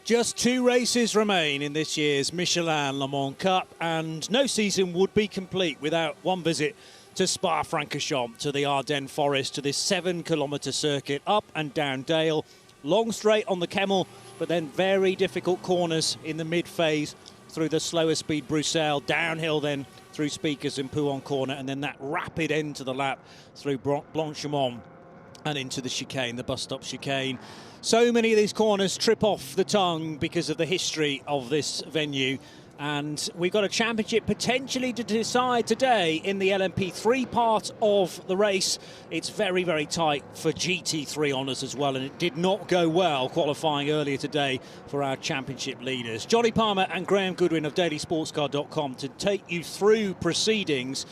Just 2 races remain in this year's Michelin Le Mans Cup, and no season would be complete without one visit to Spa-Francorchamps, to the Ardennes Forest, to this 7-kilometre circuit, up and down dale, long straight on the Kemmel, but then very difficult corners in the mid-phase through the slower speed Bruxelles, downhill then through Speakers and Pouhon corner, and then that rapid end to the lap through Blanchemont and into the chicane, the bus stop chicane. So many of these corners trip off the tongue because of the history of this venue. And we've got a championship potentially to decide today in the LMP3 part of the race. It's very, very tight for GT3 honours as well, and it did not go well qualifying earlier today for our championship leaders. Johnny Palmer and Graham Goodwin of dailysportscar.com to take you through proceedings.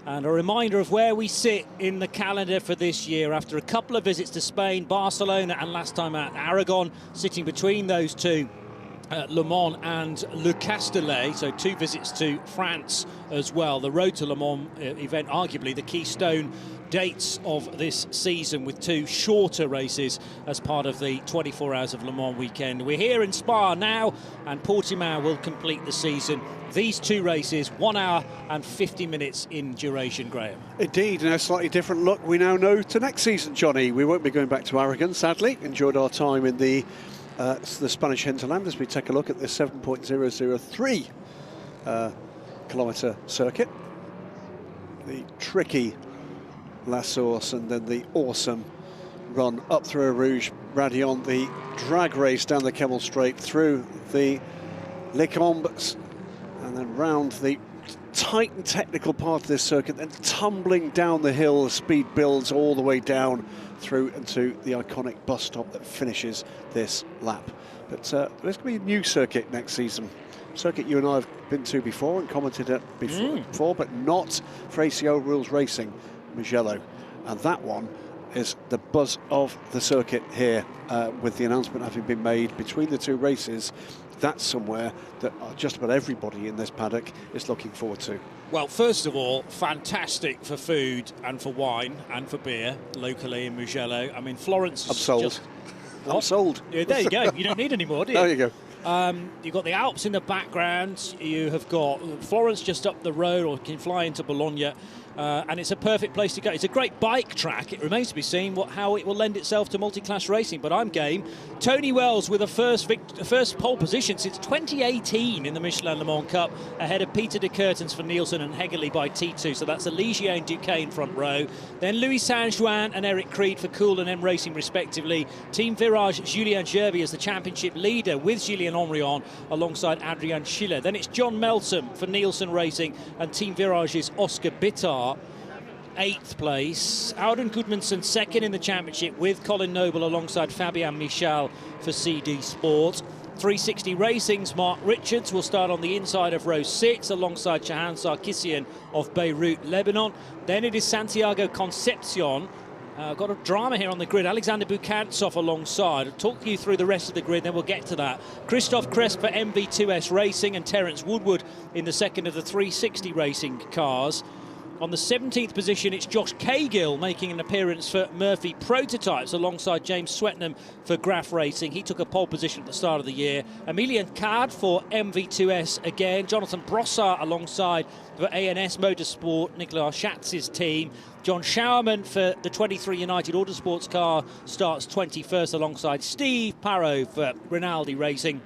And a reminder of where we sit in the calendar for this year after a couple of visits to Spain, Barcelona, and last time at Aragon, sitting between those two, Le Mans and Le Castellet, so 2 visits to France as well. The Road to Le Mans event, arguably the keystone dates of this season, with 2 shorter races as part of the 24 Hours of Le Mans weekend. We're here in Spa now, and Portimao will complete the season. These 2 races, 1 hour and 50 minutes in duration, Graham. Indeed, and a slightly different look we now know to next season, Johnny. We won't be going back to Aragon, sadly. Enjoyed our time in the Spanish hinterland as we take a look at the 7.003 kilometre circuit. The tricky La Source, and then the awesome run up through Rouge, Radion, the drag race down the Kemmel Straight through the Les Combes, and then round the tight and technical part of this circuit, then tumbling down the hill, the speed builds all the way down through into the iconic bus stop that finishes this lap. But there's going to be a new circuit next season. Circuit you and I have been to before and commented at before, but not for ACO Rules Racing, Mugello. And that one is the buzz of the circuit here, with the announcement having been made between the 2 races. That's somewhere that just about everybody in this paddock is looking forward to. Well, first of all, fantastic for food and for wine and for beer locally in Mugello. I mean, Florence is sold. I'm sold. Yeah, there you go. You don't need any more, do you? There you go. You've got the Alps in the background. You have got Florence just up the road, or you can fly into Bologna. And it's a perfect place to go. It's a great bike track. It remains to be seen how it will lend itself to multi-class racing, but I'm game. Tony Wells with a first pole position since 2018 in the Michelin Le Mans Cup, ahead of Peter de Curtens for Nielsen and Hegerly by T2, so that's Aligier and Duquesne front row. Then Louis Saint-Juan and Eric Creed for Cool and M Racing respectively. Team Virage, Julien Gerby as the championship leader with Julien Henrion alongside Adrian Schiller. Then it's John Melton for Nielsen Racing and Team Virage's Oscar Bittard. 8th place. Auden Gudmundsson 2nd in the championship with Colin Noble alongside Fabien Michal for CD Sport. 360 Racing's Mark Richards will start on the inside of row 6 alongside Shahan Sarkissian of Beirut, Lebanon. Then it is Santiago Concepcion. Got a drama here on the grid. Alexander Bukantsov alongside. I'll talk you through the rest of the grid, then we'll get to that. Christophe Cresp for MV2S Racing and Terence Woodward in the second of the 360 Racing cars. On the 17th position, it's Josh Cahill making an appearance for Murphy Prototypes alongside James Swetnam for Graf Racing. He took a pole position at the start of the year. Emilian Card for MV2S again. Jonathan Brossard alongside for ANS Motorsport, Nicolas Schatz's team. John Schauerman for the 23 United Autosports car starts 21st alongside Steve Parrow for Rinaldi Racing.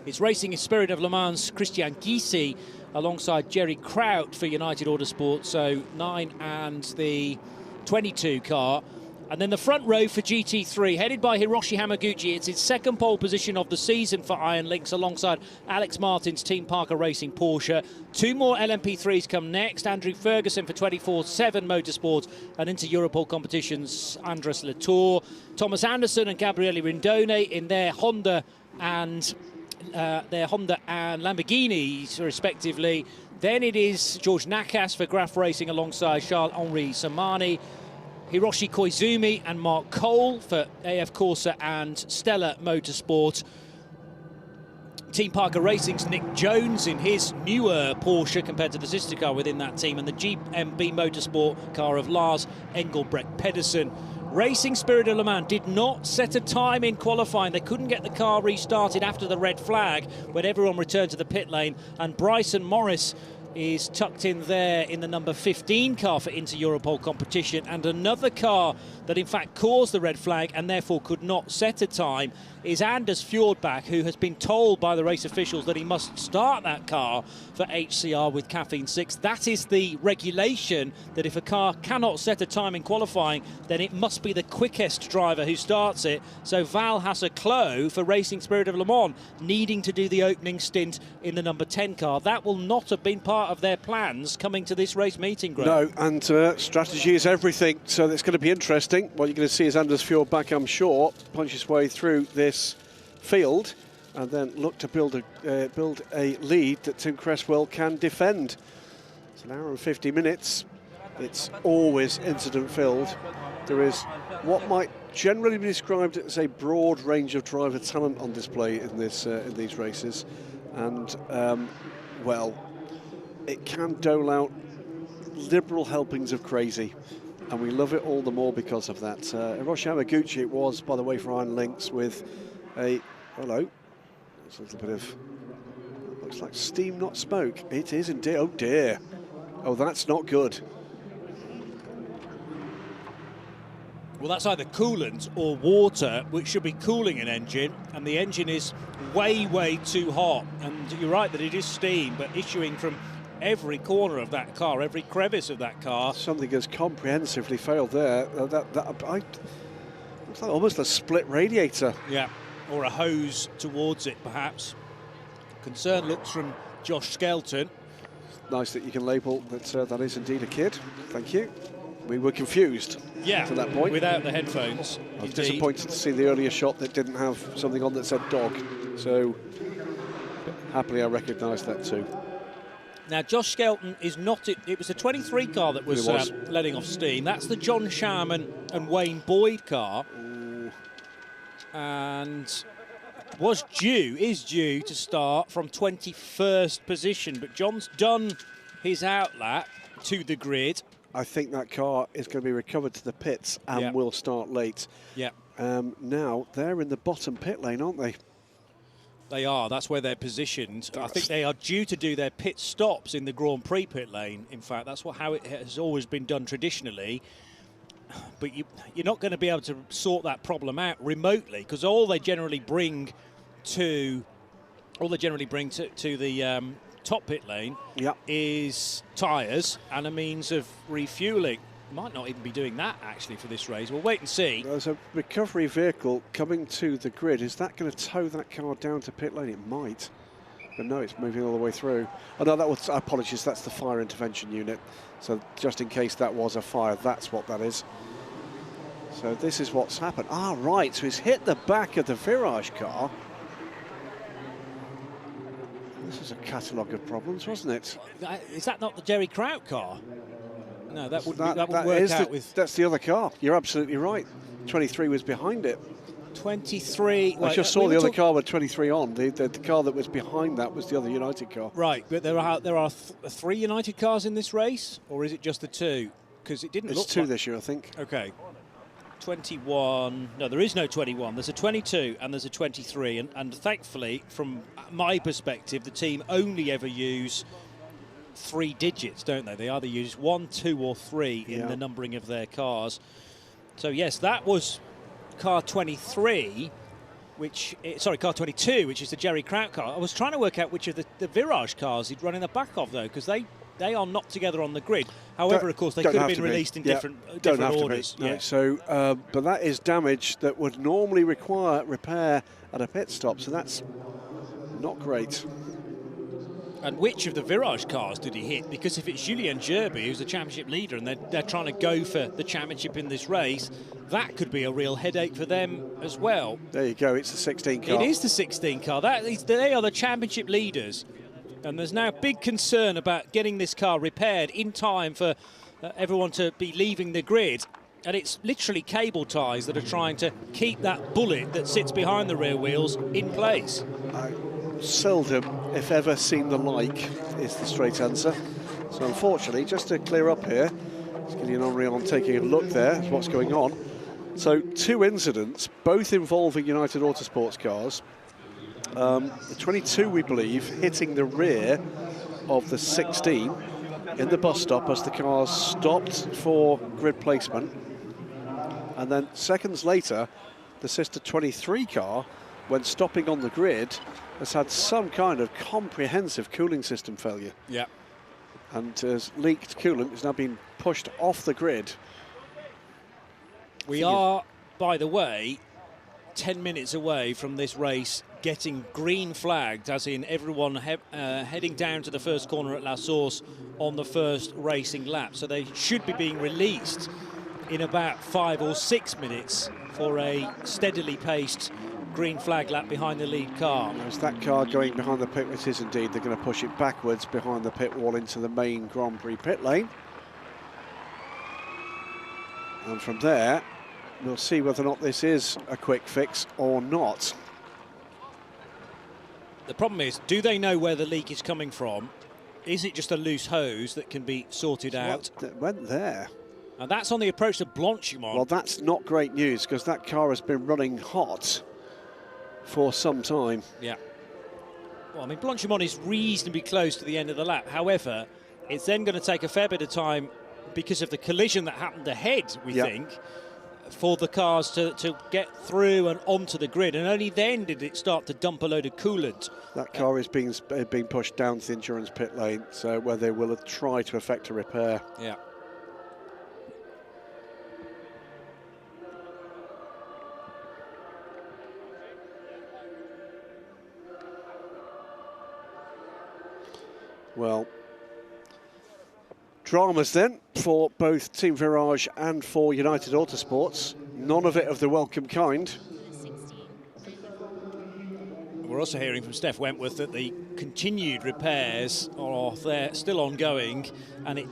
It's Racing in Spirit of Le Mans, Christian Gysi alongside Jerry Kraut for United Autosport, so 9 and the 22 car. And then the front row for GT3, headed by Hiroshi Hamaguchi. It's his 2nd pole position of the season for Iron Lynx alongside Alex Martin's Team Parker Racing Porsche. 2 more LMP3s come next. Andrew Ferguson for 24/7 Motorsport, and into Europol competitions, Andres Latour. Thomas Anderson and Gabriele Rindone in their Honda and Lamborghinis, respectively. Then it is George Nakas for Graf Racing alongside Charles-Henri Samani. Hiroshi Koizumi and Mark Cole for AF Corsa and Stella Motorsport. Team Parker Racing's Nick Jones in his newer Porsche compared to the sister car within that team, and the GMB Motorsport car of Lars Engelbrecht Pedersen Racing Spirit of Le Mans did not set a time in qualifying. They couldn't get the car restarted after the red flag when everyone returned to the pit lane, and Bryson Morris is tucked in there in the number 15 car for Inter-Europol competition, and another car that in fact caused the red flag and therefore could not set a time is Anders Fjordbach, who has been told by the race officials that he must start that car for HCR with caffeine 6. That is the regulation, that if a car cannot set a time in qualifying, then it must be the quickest driver who starts it. So Val has a clo for Racing Spirit of Le Mans needing to do the opening stint in the number 10 car. That will not have been part of their plans coming to this race meeting, Greg. No, and strategy is everything, so it's going to be interesting. What you're going to see is Anders Fjordbach, I'm sure, punch his way through this field and then look to build a lead that Tim Cresswell can defend. It's an hour and 50 minutes. It's always incident-filled. There is what might generally be described as a broad range of driver talent on display in these races, and well, it can dole out liberal helpings of crazy, and we love it all the more because of that. Hiroshi Yamaguchi it was, by the way, for Iron Lynx, with a, hello, it's a little bit of, looks like steam, not smoke. It is indeed, oh dear. Oh, that's not good. Well, that's either coolant or water, which should be cooling an engine, and the engine is way, way too hot. And you're right that it is steam, but issuing from every corner of that car, every crevice of that car. Something has comprehensively failed there. Looks like almost a split radiator. Yeah, or a hose towards it, perhaps. Concerned looks from Josh Skelton. Nice that you can label that that is indeed a kid. Thank you. We were confused to that point. Without the headphones. I was disappointed to see the earlier shot that didn't have something on that said dog. So happily I recognised that too. Now, Josh Skelton is not... It was a 23 car that was letting off steam. That's the John Sharman and Wayne Boyd car. Ooh. And is due to start from 21st position. But John's done his outlap to the grid. I think that car is going to be recovered to the pits and will start late. Yeah. Now, they're in the bottom pit lane, aren't they? They are. That's where they're positioned. I think they are due to do their pit stops in the Grand Prix pit lane. In fact, that's how it has always been done traditionally. But you're not going to be able to sort that problem out remotely, because all they generally bring to the top pit lane is tyres and a means of refuelling. Might not even be doing that actually for this race. We'll wait and see. There's a recovery vehicle coming to the grid. Is that going to tow that car down to pit lane? It might. But no, it's moving all the way through. Oh no, that was, apologies, that's the fire intervention unit. So just in case that was a fire, that's what that is. So this is what's happened. Ah, right, so he's hit the back of the Virage car. This is a catalogue of problems, wasn't it? Is that not the Jerry Kraut car? No, that wouldn't work out with... That's the other car. You're absolutely right. 23 was behind it. 23... I just saw the other car with 23 on. The car that was behind that was the other United car. Right, but there are three United cars in this race, or is it just the two? Because it didn't look It's two this year, I think. Okay. 21... No, there is no 21. There's a 22 and there's a 23. And thankfully, from my perspective, the team only ever use 3 digits, don't they? They either use 1, 2 or 3 in the numbering of their cars. So yes, that was car 23, car 22, which is the Jerry Kraut car. I was trying to work out which of the Virage cars he'd run in the back of, though, because they are not together on the grid. However, of course, they could have been released in different orders. No. So, but that is damage that would normally require repair at a pit stop, so that's not great. And which of the Virage cars did he hit? Because if it's Julien Gerby, who's the championship leader, and they're trying to go for the championship in this race, that could be a real headache for them as well. There you go, it's the 16 car. It is the 16 car. They are the championship leaders. And there's now big concern about getting this car repaired in time for everyone to be leaving the grid. And it's literally cable ties that are trying to keep that bullet that sits behind the rear wheels in place. Seldom, if ever, seen the like, is the straight answer. So unfortunately, just to clear up here, Kylian Henry on taking a look there at what's going on. So 2 incidents, both involving United Autosports cars. The 22, we believe, hitting the rear of the 16 in the bus stop as the cars stopped for grid placement. And then seconds later, the sister 23 car, when stopping on the grid, has had some kind of comprehensive cooling system failure. Yeah. And has leaked coolant, has now been pushed off the grid. We are, by the way, 10 minutes away from this race getting green flagged, as in everyone heading down to the first corner at La Source on the first racing lap. So they should be being released in about 5 or 6 minutes for a steadily paced green flag lap behind the lead car. As that car going behind the pit, it is indeed, they're going to push it backwards behind the pit wall into the main Grand Prix pit lane. And from there, we'll see whether or not this is a quick fix or not. The problem is, do they know where the leak is coming from? Is it just a loose hose that can be sorted out? That went there. And that's on the approach to Blanchimont. Well, that's not great news, because that car has been running hot for some time. Yeah. Well, I mean, Blanchimont is reasonably close to the end of the lap. However, it's then going to take a fair bit of time because of the collision that happened ahead, we think, for the cars to get through and onto the grid, and only then did it start to dump a load of coolant. That car is being pushed down to the endurance pit lane, so where they will try to effect a repair. Yeah. Well, dramas then for both Team Virage and for United Autosports. None of it of the welcome kind. We're also hearing from Steph Wentworth that the continued repairs are still ongoing, and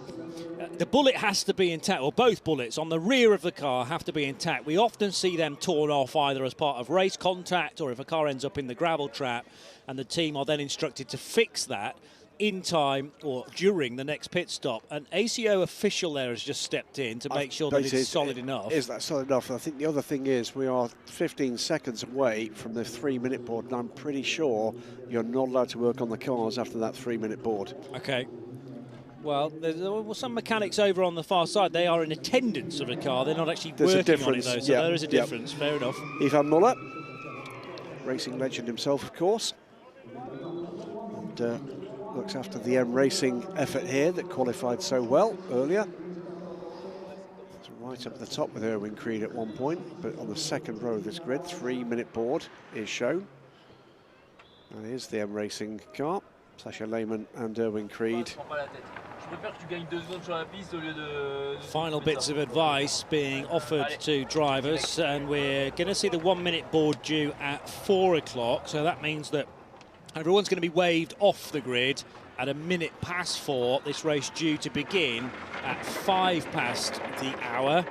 the bullet has to be intact, or both bullets on the rear of the car have to be intact. We often see them torn off either as part of race contact or if a car ends up in the gravel trap, and the team are then instructed to fix that in time or during the next pit stop. An ACO official there has just stepped in to make sure that it's solid enough. Is that solid enough? I think the other thing is we are 15 seconds away from the 3-minute board, and I'm pretty sure you're not allowed to work on the cars after that 3-minute board. Okay. Well, there's some mechanics over on the far side. They are in attendance of a car. They're not actually working on it, though, so there is a difference. Fair enough. Ivan Muller, racing legend himself, of course. And, looks after the M Racing effort here that qualified so well earlier. It's right up at the top with Erwin Creed at one point, but on the second row of this grid, 3-minute board is shown. And here's the M Racing car, Sasha Lehmann and Erwin Creed. Final bits of advice being offered to drivers, and we're going to see the 1-minute board due at 4 o'clock, so that means that everyone's going to be waved off the grid at 4:01. This race due to begin at 5 past the hour.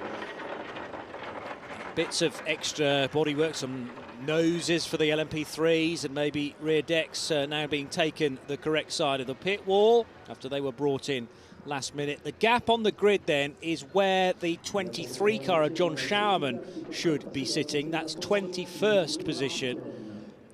Bits of extra bodywork, some noses for the LMP3s and maybe rear decks now being taken the correct side of the pit wall after they were brought in last minute. The gap on the grid then is where the 23 car of John Showerman should be sitting. That's 21st position.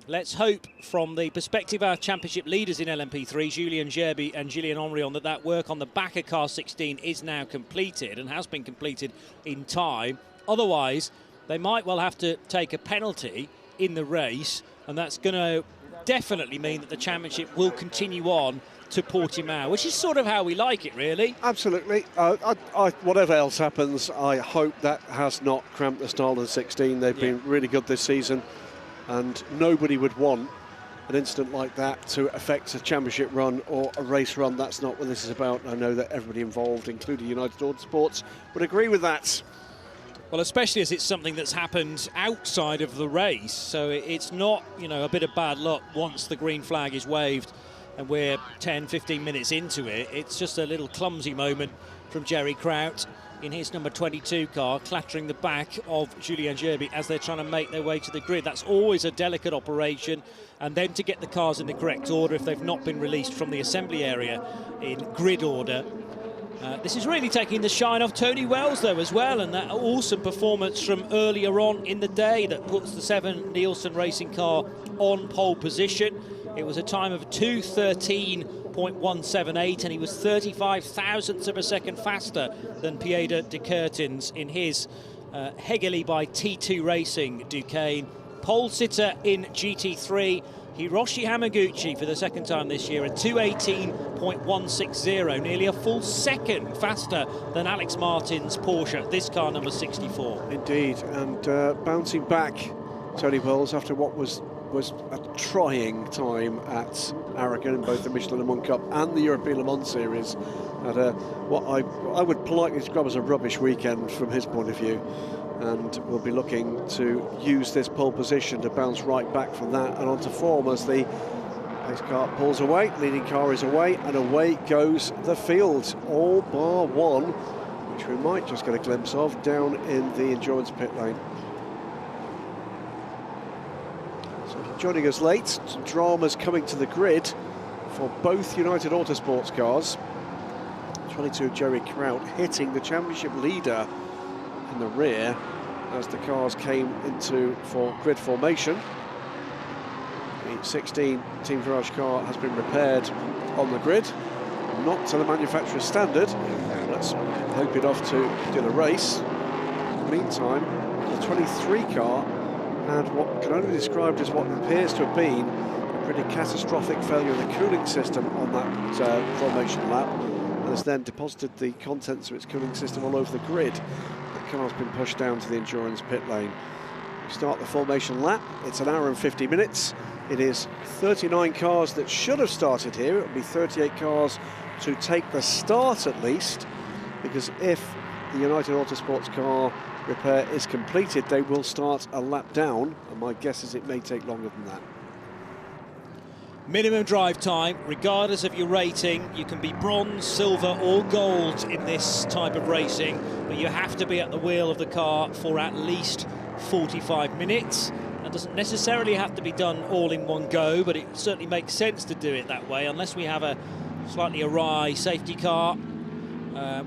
Let's hope, from the perspective of our championship leaders in LMP3, Julien Gerby and Gillian Henrion, that work on the back of car 16 is now completed and has been completed in time. Otherwise, they might well have to take a penalty in the race, and that's going to definitely mean that the championship will continue on to Portimao, which is sort of how we like it, really. Absolutely. Whatever else happens, I hope that has not cramped the style of the 16. They've been really good this season, and nobody would want an incident like that to affect a championship run or a race run. That's not what this is about. I know that everybody involved, including United Autosports, would agree with that. Well, especially as it's something that's happened outside of the race, so it's not, you know, a bit of bad luck once the green flag is waved and we're 10, 15 minutes into it. It's just a little clumsy moment from Jerry Kraut in his number 22 car, clattering the back of Julien Gerby as they're trying to make their way to the grid. That's always a delicate operation, and then to get the cars in the correct order if they've not been released from the assembly area in grid order. This is really taking the shine off Tony Wells, though, as well, and that awesome performance from earlier on in the day that puts the 7 Nielsen racing car on pole position. It was a time of 2:13.178, and he was 35 thousandths of a second faster than Pieter de Kertens in his Hegeli by T2 Racing Duquesne. Pole sitter in GT3, Hiroshi Hamaguchi, for the second time this year, at 2:18.160, nearly a full second faster than Alex Martin's Porsche, this car number 64. Indeed, and bouncing back, Tony Wells, after what was a trying time at Aragon in both the Michelin Le Mans Cup and the European Le Mans Series, at what I would politely describe as a rubbish weekend from his point of view. And we'll be looking to use this pole position to bounce right back from that and onto form as the pace car pulls away, leading car is away, and away goes the field, all bar one, which we might just get a glimpse of down in the endurance pit lane. So if you're joining us late, some dramas coming to the grid for both United Autosports cars. 22 Jerry Kraut hitting the championship leader in the rear as the cars came into grid formation. The 16 Team Virage car has been repaired on the grid, not to the manufacturer's standard. Let's hope it off to do the race. In the meantime, the 23 car had what can only be described as what appears to have been a pretty catastrophic failure of the cooling system on that formation lap, and has then deposited the contents of its cooling system all over the grid. The car's been pushed down to the endurance pit lane. We start the formation lap. It's an hour and 50 minutes. It is 39 cars that should have started here. It will be 38 cars to take the start at least, because if the United Autosports car repair is completed, they will start a lap down, and my guess is it may take longer than that. Minimum drive time, regardless of your rating. You can be bronze, silver or gold in this type of racing, but you have to be at the wheel of the car for at least 45 minutes. That doesn't necessarily have to be done all in one go, but it certainly makes sense to do it that way, unless we have a slightly awry safety car,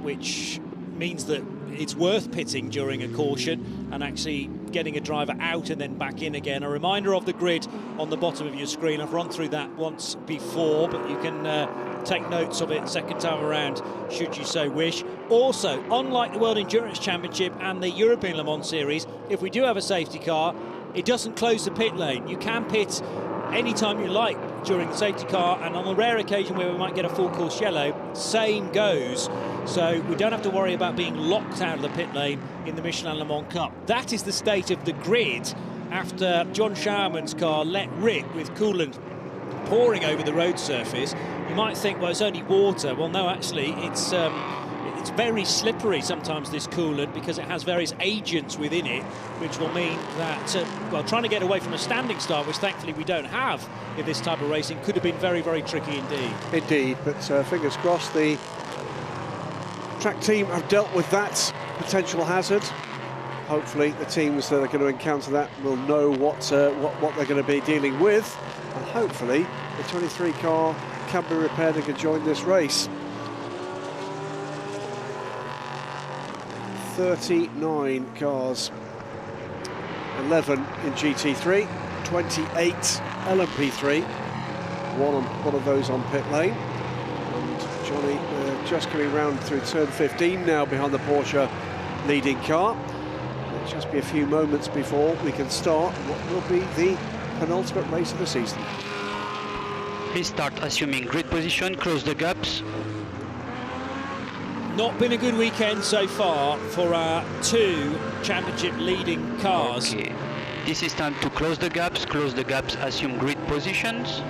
which means that it's worth pitting during a caution and actually getting a driver out and then back in again. A reminder of the grid on the bottom of your screen. I've run through that once before, but you can take notes of it second time around should you so wish. Also, unlike the World Endurance Championship and the European Le Mans Series, if we do have a safety car, it doesn't close the pit lane. You can pit anytime you like during the safety car, and on the rare occasion where we might get a full course yellow, same goes. So we don't have to worry about being locked out of the pit lane in the Michelin Le Mans Cup. That is the state of the grid after John Schauermann's car let rip with coolant pouring over the road surface. You might think, well, it's only water. Well, no, actually, it's very slippery sometimes, this coolant, because it has various agents within it, which will mean that, well, trying to get away from a standing start, which thankfully we don't have in this type of racing, could have been very, very tricky indeed. Indeed, but fingers crossed the track team have dealt with that potential hazard. Hopefully the teams that are going to encounter that will know what they're going to be dealing with, and hopefully the 23 car can be repaired and can join this race. 39 cars, 11 in GT3, 28 LMP3, one of those on pit lane. And Johnny just coming round through turn 15 now behind the Porsche leading car. It'll just be a few moments before we can start what will be the penultimate race of the season. Please start assuming grid position, close the gaps. Not been a good weekend so far for our two championship leading cars. Okay. This is time to close the gaps, assume grid positions.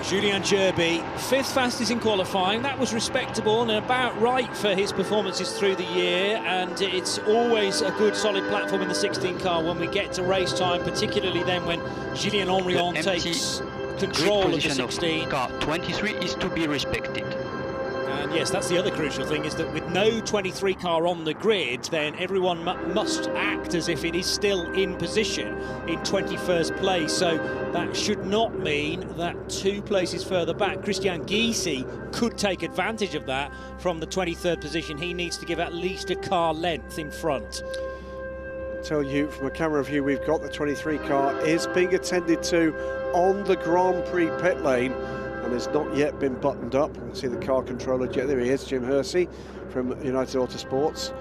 Julien Gerby, 5th fastest in qualifying. That was respectable and about right for his performances through the year, and it's always a good solid platform in the 16 car when we get to race time, particularly then when Julien Henrion takes control of the 16. Car 23 is to be respected. And yes, that's the other crucial thing, is that with no 23 car on the grid, then everyone must act as if it is still in position in 21st place. So that should not mean that 2 places further back, Christian Gysi could take advantage of that from the 23rd position. He needs to give at least a car length in front. Tell you from a camera view, we've got the 23 car is being attended to on the Grand Prix pit lane and has not yet been buttoned up. You can see the car controller, there he is, Jim Hersey from United Autosports,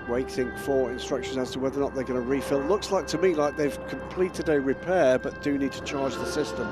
waiting for instructions as to whether or not they're going to refill. Looks like to me like they've completed a repair but do need to charge the system.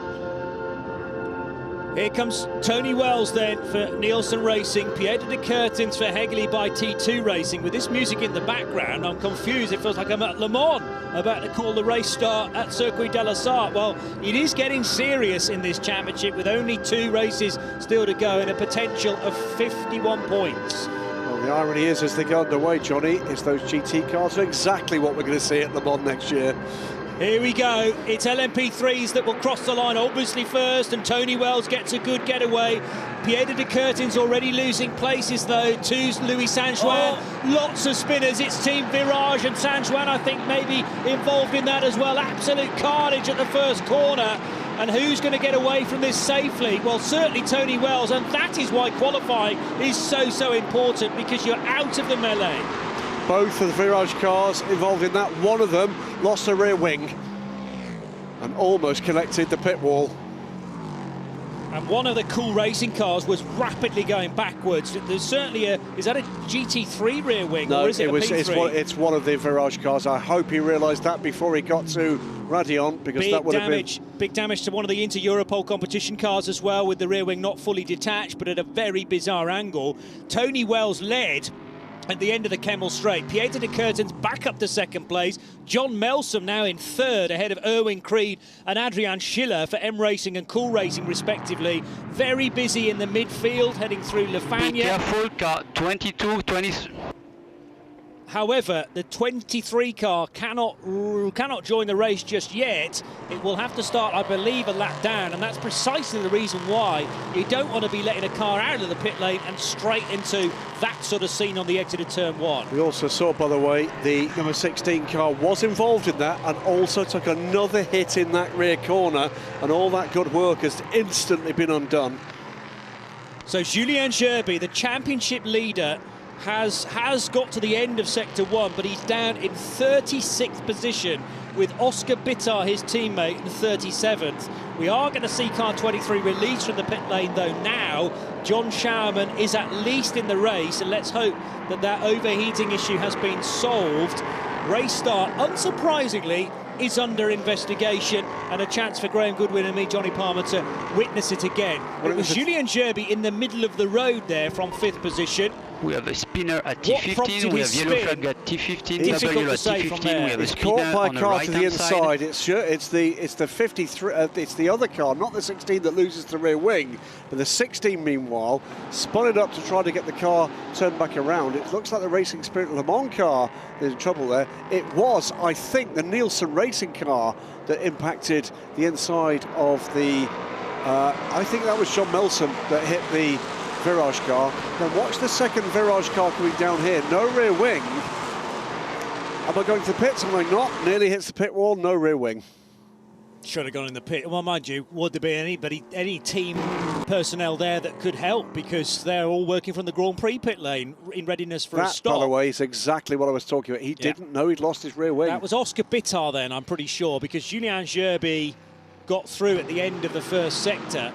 Here comes Tony Wells then for Nielsen Racing, Pieter de Curtens for Hegley by T2 Racing. With this music in the background, I'm confused. It feels like I'm at Le Mans, about to call the race start at Circuit de la Sarthe. Well, it is getting serious in this championship with only 2 races still to go and a potential of 51 points. Well, the irony is, as they go underway, Johnny, is those GT cars are exactly what we're going to see at Le Mans next year. Here we go, it's LMP3s that will cross the line obviously first, and Tony Wells gets a good getaway. Pieter de Curtens already losing places though to Louis Saint-Juin. Lots of spinners, it's Team Virage, and Saint-Juin I think maybe involved in that as well. Absolute carnage at the first corner. And who's going to get away from this safely? Well, certainly Tony Wells, and that is why qualifying is so important, because you're out of the melee. Both of the Virage cars involved in that. One of them lost a rear wing and almost connected the pit wall. And one of the Cool Racing cars was rapidly going backwards. There's certainly is that a GT3 rear wing, no, or is it a P3? It's one of the Virage cars. I hope he realised that before he got to Radion, because that would have been... Big damage to one of the Inter-Europol competition cars as well, with the rear wing not fully detached, but at a very bizarre angle. Tony Wells led at the end of the Kemmel Straight. Pieter de Curtens back up to 2nd place. John Melsom now in 3rd, ahead of Erwin Creed and Adrian Schiller for M Racing and Cool Racing respectively. Very busy in the midfield, heading through Le Fagna. Be careful, car 22, 23. However, the 23 car cannot join the race just yet. It will have to start, I believe, a lap down, and that's precisely the reason why you don't want to be letting a car out of the pit lane and straight into that sort of scene on the exit of turn 1. We also saw, by the way, the number 16 car was involved in that and also took another hit in that rear corner, and all that good work has instantly been undone. So Julien Gerby, the championship leader, has got to the end of Sector 1, but he's down in 36th position with Oscar Bitar, his teammate, in 37th. We are going to see car 23 released from the pit lane, though, now. John Schauerman is at least in the race, and let's hope that that overheating issue has been solved. Race start, unsurprisingly, is under investigation, and a chance for Graham Goodwin and me, Johnny Palmer, to witness it again. Well, it was Julien Gerby in the middle of the road there from 5th position. We have a spinner at T15, we have yellow flag at T15, W at T15, we have a spinner on the right hand side. It's the 53, it's the other car, not the 16 that loses the rear wing, but the 16 meanwhile spun it up to try to get the car turned back around. It looks like the Racing Spirit Le Mans car is in trouble there. It was, I think, the Nielsen Racing car that impacted the inside of the, I think that was John Melsom that hit the Virage car. Now watch the second Virage car coming down here. No rear wing. Am I going to the pits? Am I not? Nearly hits the pit wall. No rear wing. Should have gone in the pit. Well, mind you, would there be any team personnel there that could help, because they're all working from the Grand Prix pit lane in readiness for a stop. That, by the way, is exactly what I was talking about. He didn't know he'd lost his rear wing. That was Oscar Bitar then, I'm pretty sure, because Julien Gerby got through at the end of the first sector.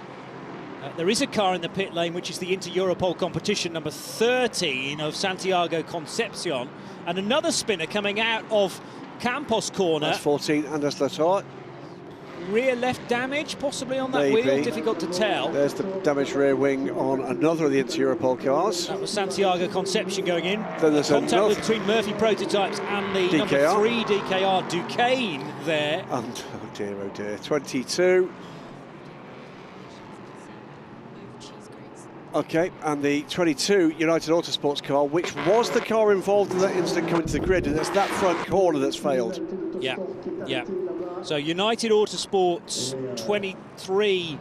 There is a car in the pit lane, which is the Inter-Europol competition number 13 of Santiago Concepcion, and another spinner coming out of Campos corner. That's 14, Anders Latour. Rear left damage, possibly on that wheel, difficult to tell. There's the damaged rear wing on another of the Inter-Europol cars. That was Santiago Concepcion going in. Then there's contact between Murphy Prototypes and the DKR. number 3 DKR Duquesne there. And oh dear, 22. Okay, and the 22 United Autosports car, which was the car involved in that incident coming to the grid, and it's that front corner that's failed. Yeah. So United Autosports 23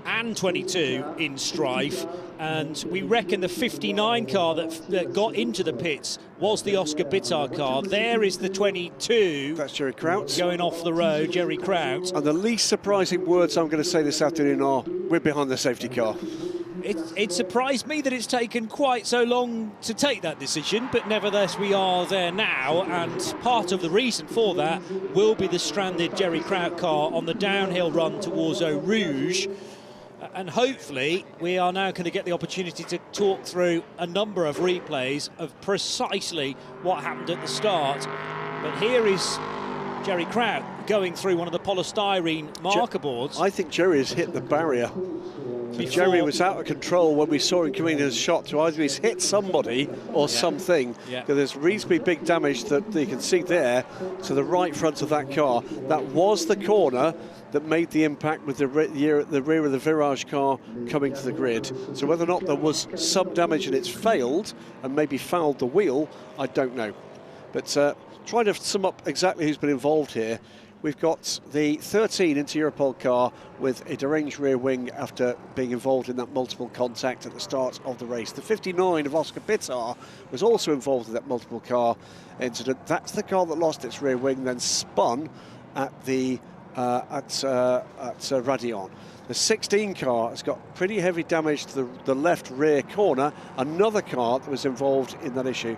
and 22 in strife, and we reckon the 59 car that got into the pits was the Oscar Bitar car. There is the 22. That's Jerry Kraut. Going off the road, Jerry Kraut. And the least surprising words I'm going to say this afternoon are, we're behind the safety car. It surprised me that it's taken quite so long to take that decision, but nevertheless we are there now, and part of the reason for that will be the stranded Jerry Kraut car on the downhill run towards Eau Rouge. And hopefully we are now going to get the opportunity to talk through a number of replays of precisely what happened at the start. But here is Jerry Kraut going through one of the polystyrene marker boards. I think Jerry has hit the barrier. Jerry was out of control when we saw him coming in his shot to either he's hit somebody or something. There's reasonably big damage that you can see there to the right front of that car. That was the corner that made the impact with the rear of the Virage car coming to the grid. So whether or not there was some damage and it's failed and maybe fouled the wheel, I don't know. But trying to sum up exactly who's been involved here, we've got the 13 into Europol car with a deranged rear wing after being involved in that multiple contact at the start of the race. The 59 of Oscar Bitar was also involved in that multiple car incident. That's the car that lost its rear wing, then spun at the Raidillon. The 16 car has got pretty heavy damage to the left rear corner, another car that was involved in that issue.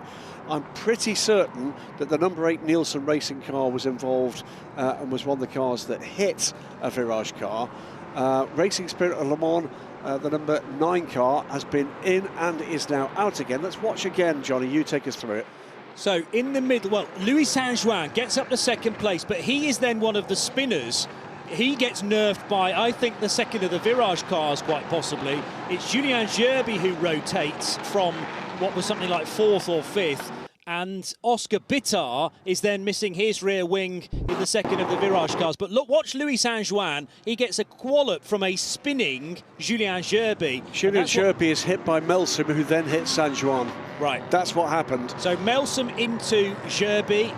I'm pretty certain that the number 8 Nielsen Racing car was involved and was one of the cars that hit a Virage car. Racing Spirit of Le Mans, the number 9 car, has been in and is now out again. Let's watch again, Johnny, you take us through it. So in the middle, well, Louis Saint-Juan gets up to second place, but he is then one of the spinners. He gets nerfed by, I think, the second of the Virage cars, quite possibly. It's Julien Gerby who rotates from what was something like 4th or 5th. And Oscar Bitar is then missing his rear wing in the second of the Virage cars. But look, watch Louis Saint-Juan. He gets a quallop from a spinning Julien Gerby. Julien Gerby is hit by Melsom, who then hits Saint-Juan. Right. That's what happened. So Melsom into Gerby,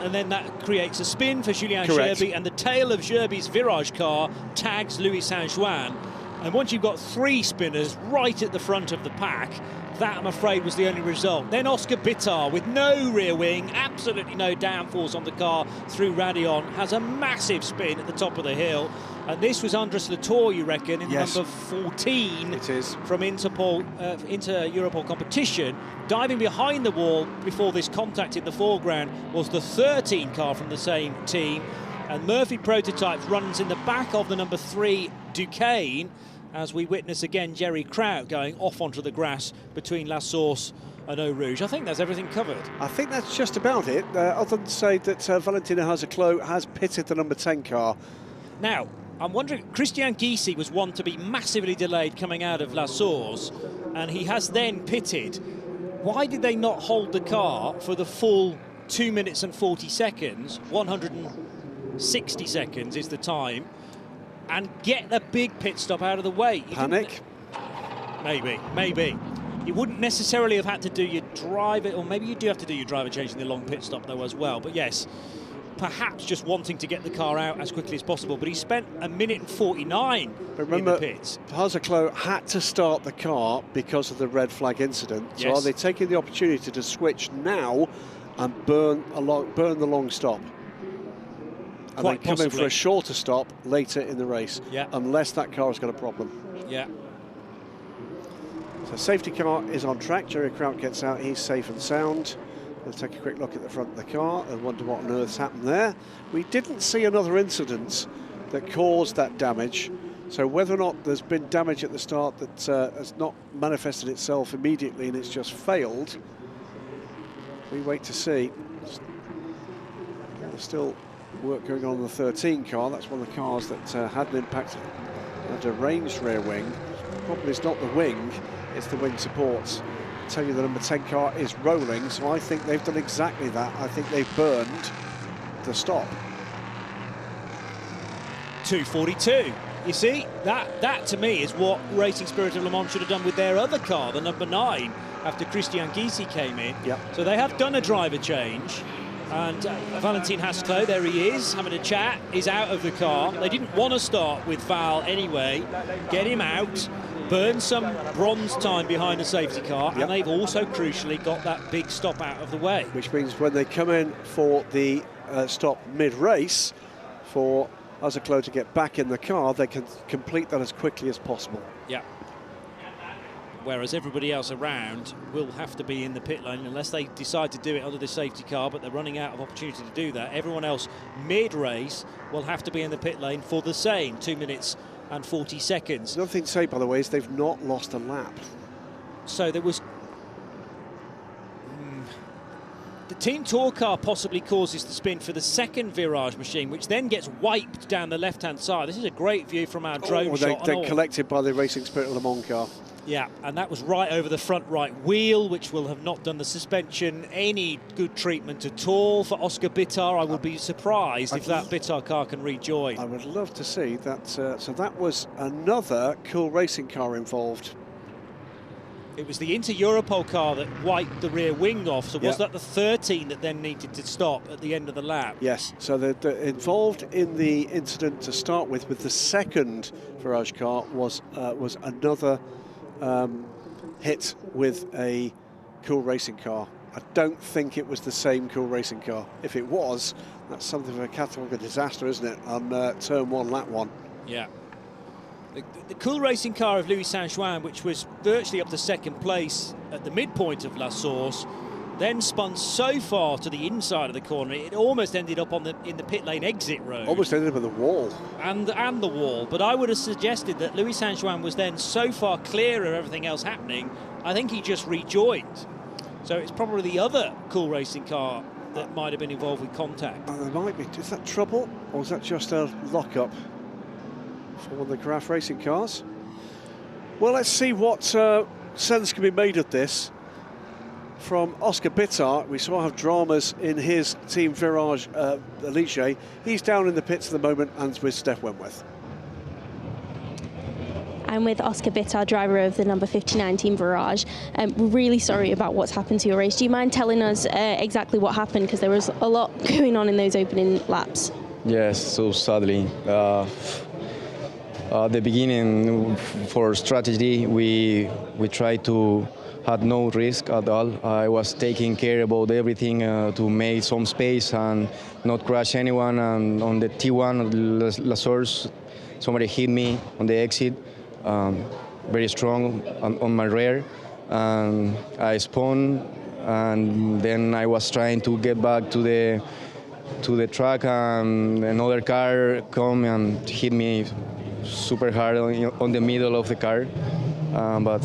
and then that creates a spin for Julien Gerby, and the tail of Gerby's Virage car tags Louis Saint-Juan. And once you've got 3 spinners right at the front of the pack, that, I'm afraid, was the only result. Then Oscar Bitar, with no rear wing, absolutely no downforce on the car through Raidillon, has a massive spin at the top of the hill. And this was Andres Latour, you reckon, in number 14 it is. From Inter-Europol competition. Diving behind the wall before this contact in the foreground was the 13 car from the same team. And Murphy Prototypes runs in the back of the number 3 Duquesne, as we witness again Jerry Kraut going off onto the grass between La Source and Eau Rouge. I think that's everything covered. I think that's just about it, other than to say that Valentino Hazaclo has pitted the number 10 car. Now, I'm wondering, Christian Gysi was one to be massively delayed coming out of La Source, and he has then pitted. Why did they not hold the car for the full 2 minutes and 40 seconds, 160 seconds is the time, and get the big pit stop out of the way? Panic? Maybe. You wouldn't necessarily have had to do your driver, or maybe you do have to do your driver change in the long pit stop though as well. But yes, perhaps just wanting to get the car out as quickly as possible. But he spent 1 minute and 49 in the pits. Hazaclo had to start the car because of the red flag incident. So are they taking the opportunity to switch now and burn the long stop? And Quite then come in possibly. for a shorter stop later in the race, unless that car has got a problem. Yeah. So safety car is on track. Jerry Kraut gets out, he's safe and sound. We'll take a quick look at the front of the car and wonder what on earth's happened there. We didn't see another incident that caused that damage. So whether or not there's been damage at the start that has not manifested itself immediately and it's just failed, we wait to see. There's still work going on the 13 car. That's one of the cars that had an impact, had a deranged rear wing. The problem is not the wing, it's the wing supports. I tell you the number 10 car is rolling, so I think they've done exactly that. I think they've burned the stop. 2:42. You see, that to me is what Racing Spirit of Le Mans should have done with their other car, the number 9, after Christian Gysi came in. Yep. So they have done a driver change. And Valentin Hasclot, there he is, having a chat, is out of the car. They didn't want to start with Val anyway. Get him out, burn some bronze time behind the safety car, and they've also crucially got that big stop out of the way. Which means when they come in for the stop mid-race, for Hasclot to get back in the car, they can complete that as quickly as possible. Yeah. Whereas everybody else around will have to be in the pit lane unless they decide to do it under the safety car, but they're running out of opportunity to do that. Everyone else mid-race will have to be in the pit lane for the same 2 minutes and 40 seconds. Another thing to say, by the way, is they've not lost a lap. So there was... The Team Tour car possibly causes the spin for the second virage machine, which then gets wiped down the left-hand side. This is a great view from our drone shot. They're collected by the Racing Spirit Le Mans car. Yeah, and that was right over the front right wheel, which will have not done the suspension any good treatment at all for Oscar Bittar. I would be surprised if that Bittar car can rejoin. I would love to see that. So that was another cool racing car involved. It was the Inter-Europol car that wiped the rear wing off, so was that the 13 that then needed to stop at the end of the lap? Yes, so they're involved in the incident to start with the second Virage car was another hit with a cool racing car. I don't think it was the same cool racing car. If it was, that's something of a catalogue of disaster, isn't it, on turn 1, lap 1. Yeah. The cool racing car of Louis Saint-Juin, which was virtually up to second place at the midpoint of La Source, then spun so far to the inside of the corner, it almost ended up in the pit lane exit road. Almost ended up at the wall. And the wall. But I would have suggested that Louis Saint-Juin was then so far clear of everything else happening, I think he just rejoined. So it's probably the other cool racing car that might have been involved with contact. There might be. Is that trouble, or is that just a lock-up for one of the Carafe racing cars? Well, let's see what sense can be made of this. From Oscar Bittar, we saw have dramas in his Team Virage Elite. He's down in the pits at the moment and with Steph Wentworth. I'm with Oscar Bittar, driver of the number 59 Team Virage. We're really sorry about what's happened to your race. Do you mind telling us exactly what happened? Because there was a lot going on in those opening laps. Yes, so sadly. At the beginning, for strategy, we tried to had no risk at all. I was taking care about everything to make some space and not crash anyone. And on the T1 La Source, somebody hit me on the exit, very strong on my rear, and I spun. And then I was trying to get back to the track, and another car come and hit me super hard on the middle of the car, but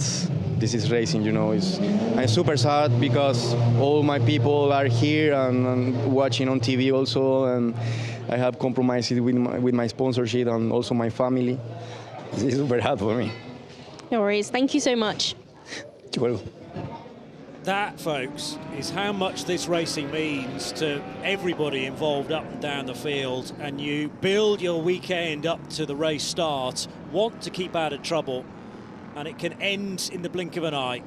this is racing, you know. I'm super sad because all my people are here and watching on TV also, and I have compromised with my sponsorship and also my family. It's super hard for me. No worries. Thank you so much. You're welcome. That, folks, is how much this racing means to everybody involved up and down the field. And you build your weekend up to the race start, want to keep out of trouble, and it can end in the blink of an eye.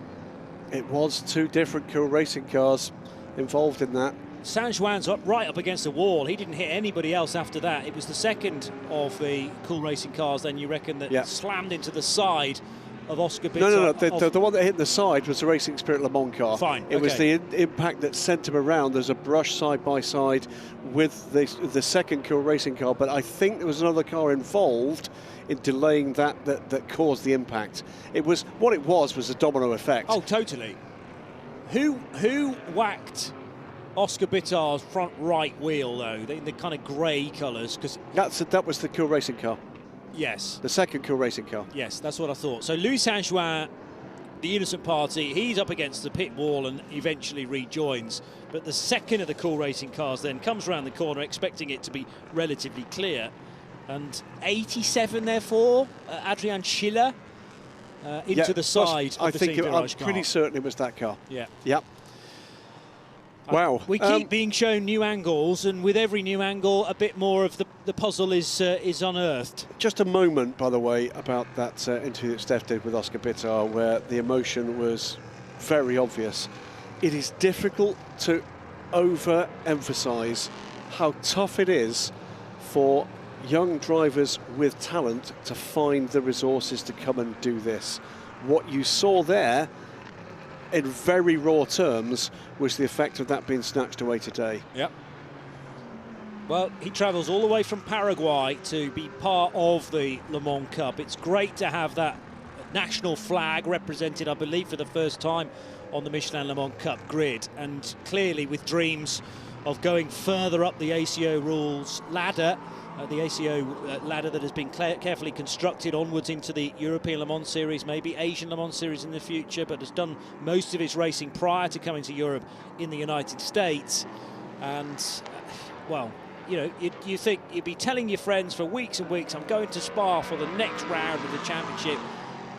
It was two different cool racing cars involved in that. Saint-Juin's right up against the wall. He didn't hit anybody else after that. It was the second of the cool racing cars, then you reckon, that slammed into the side of Oscar Bittar. No. The one that hit the side was the Racing Spirit Le Mans car. Fine. It was the impact that sent him around. There's a brush side by side with the second cool racing car, but I think there was another car involved in delaying that caused the impact. It was a domino effect. Oh, totally. Who whacked Oscar Bittar's front right wheel though? The kind of grey colours, because that was the cool racing car. Yes. The second cool racing car. Yes, that's what I thought. So Louis Saint-Juin, the innocent party, he's up against the pit wall and eventually rejoins. But the second of the cool racing cars then comes around the corner, expecting it to be relatively clear. And 87, therefore, Adrian Schiller into the side of the Team Virage car. I'm pretty certain it was that car. Yeah. Yep. Wow. We keep being shown new angles, and with every new angle, a bit more of the puzzle is unearthed. Just a moment, by the way, about that interview that Steph did with Oscar Bittar, where the emotion was very obvious. It is difficult to overemphasize how tough it is for young drivers with talent to find the resources to come and do this. What you saw there, in very raw terms, was the effect of that being snatched away today. Yep. Well, he travels all the way from Paraguay to be part of the Le Mans Cup. It's great to have that national flag represented, I believe, for the first time on the Michelin Le Mans Cup grid, and clearly with dreams of going further up the ACO rules ladder, the ACO ladder that has been carefully constructed onwards into the European Le Mans Series, maybe Asian Le Mans Series in the future, but has done most of its racing prior to coming to Europe in the United States. And, well, you know, you think you'd be telling your friends for weeks and weeks, I'm going to Spa for the next round of the championship,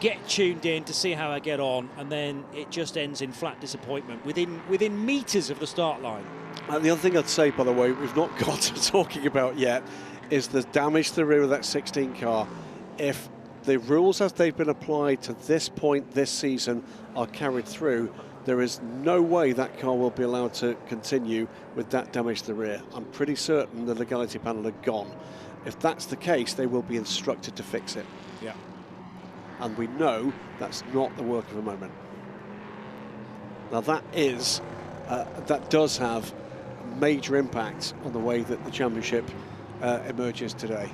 get tuned in to see how I get on, and then it just ends in flat disappointment within metres of the start line. And the other thing I'd say, by the way, we've not got to talking about yet, is the damage to the rear of that 16 car. If the rules as they've been applied to this point this season are carried through, there is no way that car will be allowed to continue with that damage to the rear. I'm pretty certain the legality panel are gone. If that's the case, they will be instructed to fix it. Yeah. And we know that's not the work of a moment. Now that does have major impact on the way that the championship emerges today.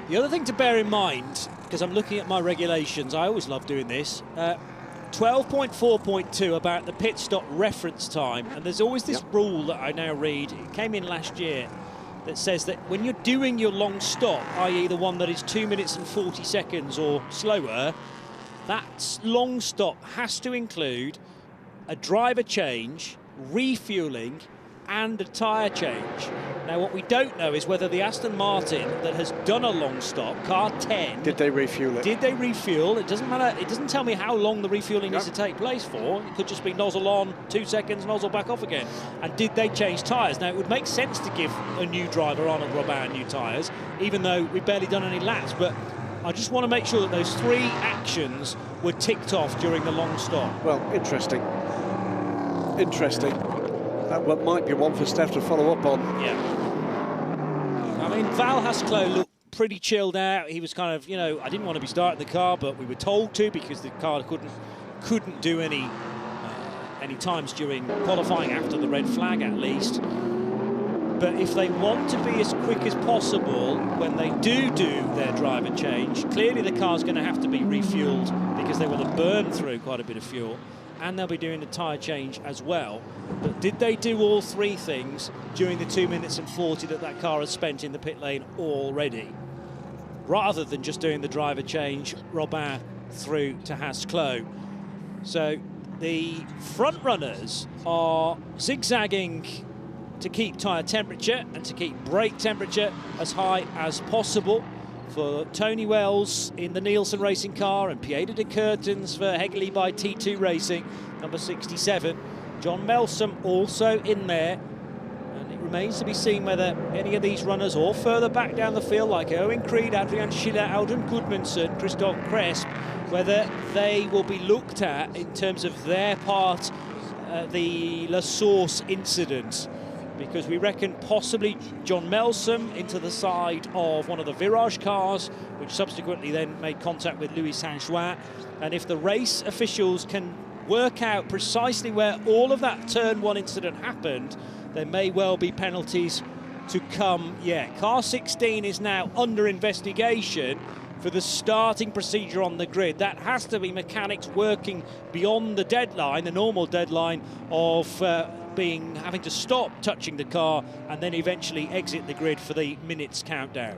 The other thing to bear in mind, because I'm looking at my regulations, I always love doing this, 12.4.2 about the pit stop reference time, and there's always this rule that I now read, it came in last year, that says that when you're doing your long stop, i.e. the one that is 2 minutes and 40 seconds or slower, that long stop has to include a driver change, refueling, and a tyre change. Now, what we don't know is whether the Aston Martin that has done a long stop, car 10... Did they refuel it? Did they refuel? It doesn't matter. It doesn't tell me how long the refueling needs to take place for. It could just be nozzle on, 2 seconds, nozzle back off again. And did they change tyres? Now, it would make sense to give a new driver, Arnold Robin, new tyres, even though we've barely done any laps. But I just want to make sure that those 3 actions were ticked off during the long stop. Well, interesting. Interesting. That might be one for Steph to follow up on. Yeah. I mean, Val Hasclo looked pretty chilled out. He was kind of, you know, I didn't want to be starting the car, but we were told to because the car couldn't do any times during qualifying after the red flag, at least. But if they want to be as quick as possible when they do their driver change, clearly the car's going to have to be refueled because they will have burned through quite a bit of fuel. And they'll be doing the tyre change as well. But did they do all 3 things during the 2 minutes and 40 that car has spent in the pit lane already? Rather than just doing the driver change, Robin through to Hasclo. So the front runners are zigzagging to keep tyre temperature and to keep brake temperature as high as possible. For Tony Wells in the Nielsen racing car and Pieter de Curtens for Hegley by T2 Racing, number 67. John Melsom also in there. And it remains to be seen whether any of these runners or further back down the field, like Owen Creed, Adrian Schiller, Aldrin Gudmundsson, Christoph Cresp, whether they will be looked at in terms of their part, the La Source incident. Because we reckon possibly John Melsom into the side of one of the Virage cars, which subsequently then made contact with Louis Saint-Juin. And if the race officials can work out precisely where all of that Turn 1 incident happened, there may well be penalties to come. Yeah, car 16 is now under investigation for the starting procedure on the grid. That has to be mechanics working beyond the deadline, the normal deadline of having to stop touching the car and then eventually exit the grid for the minutes countdown.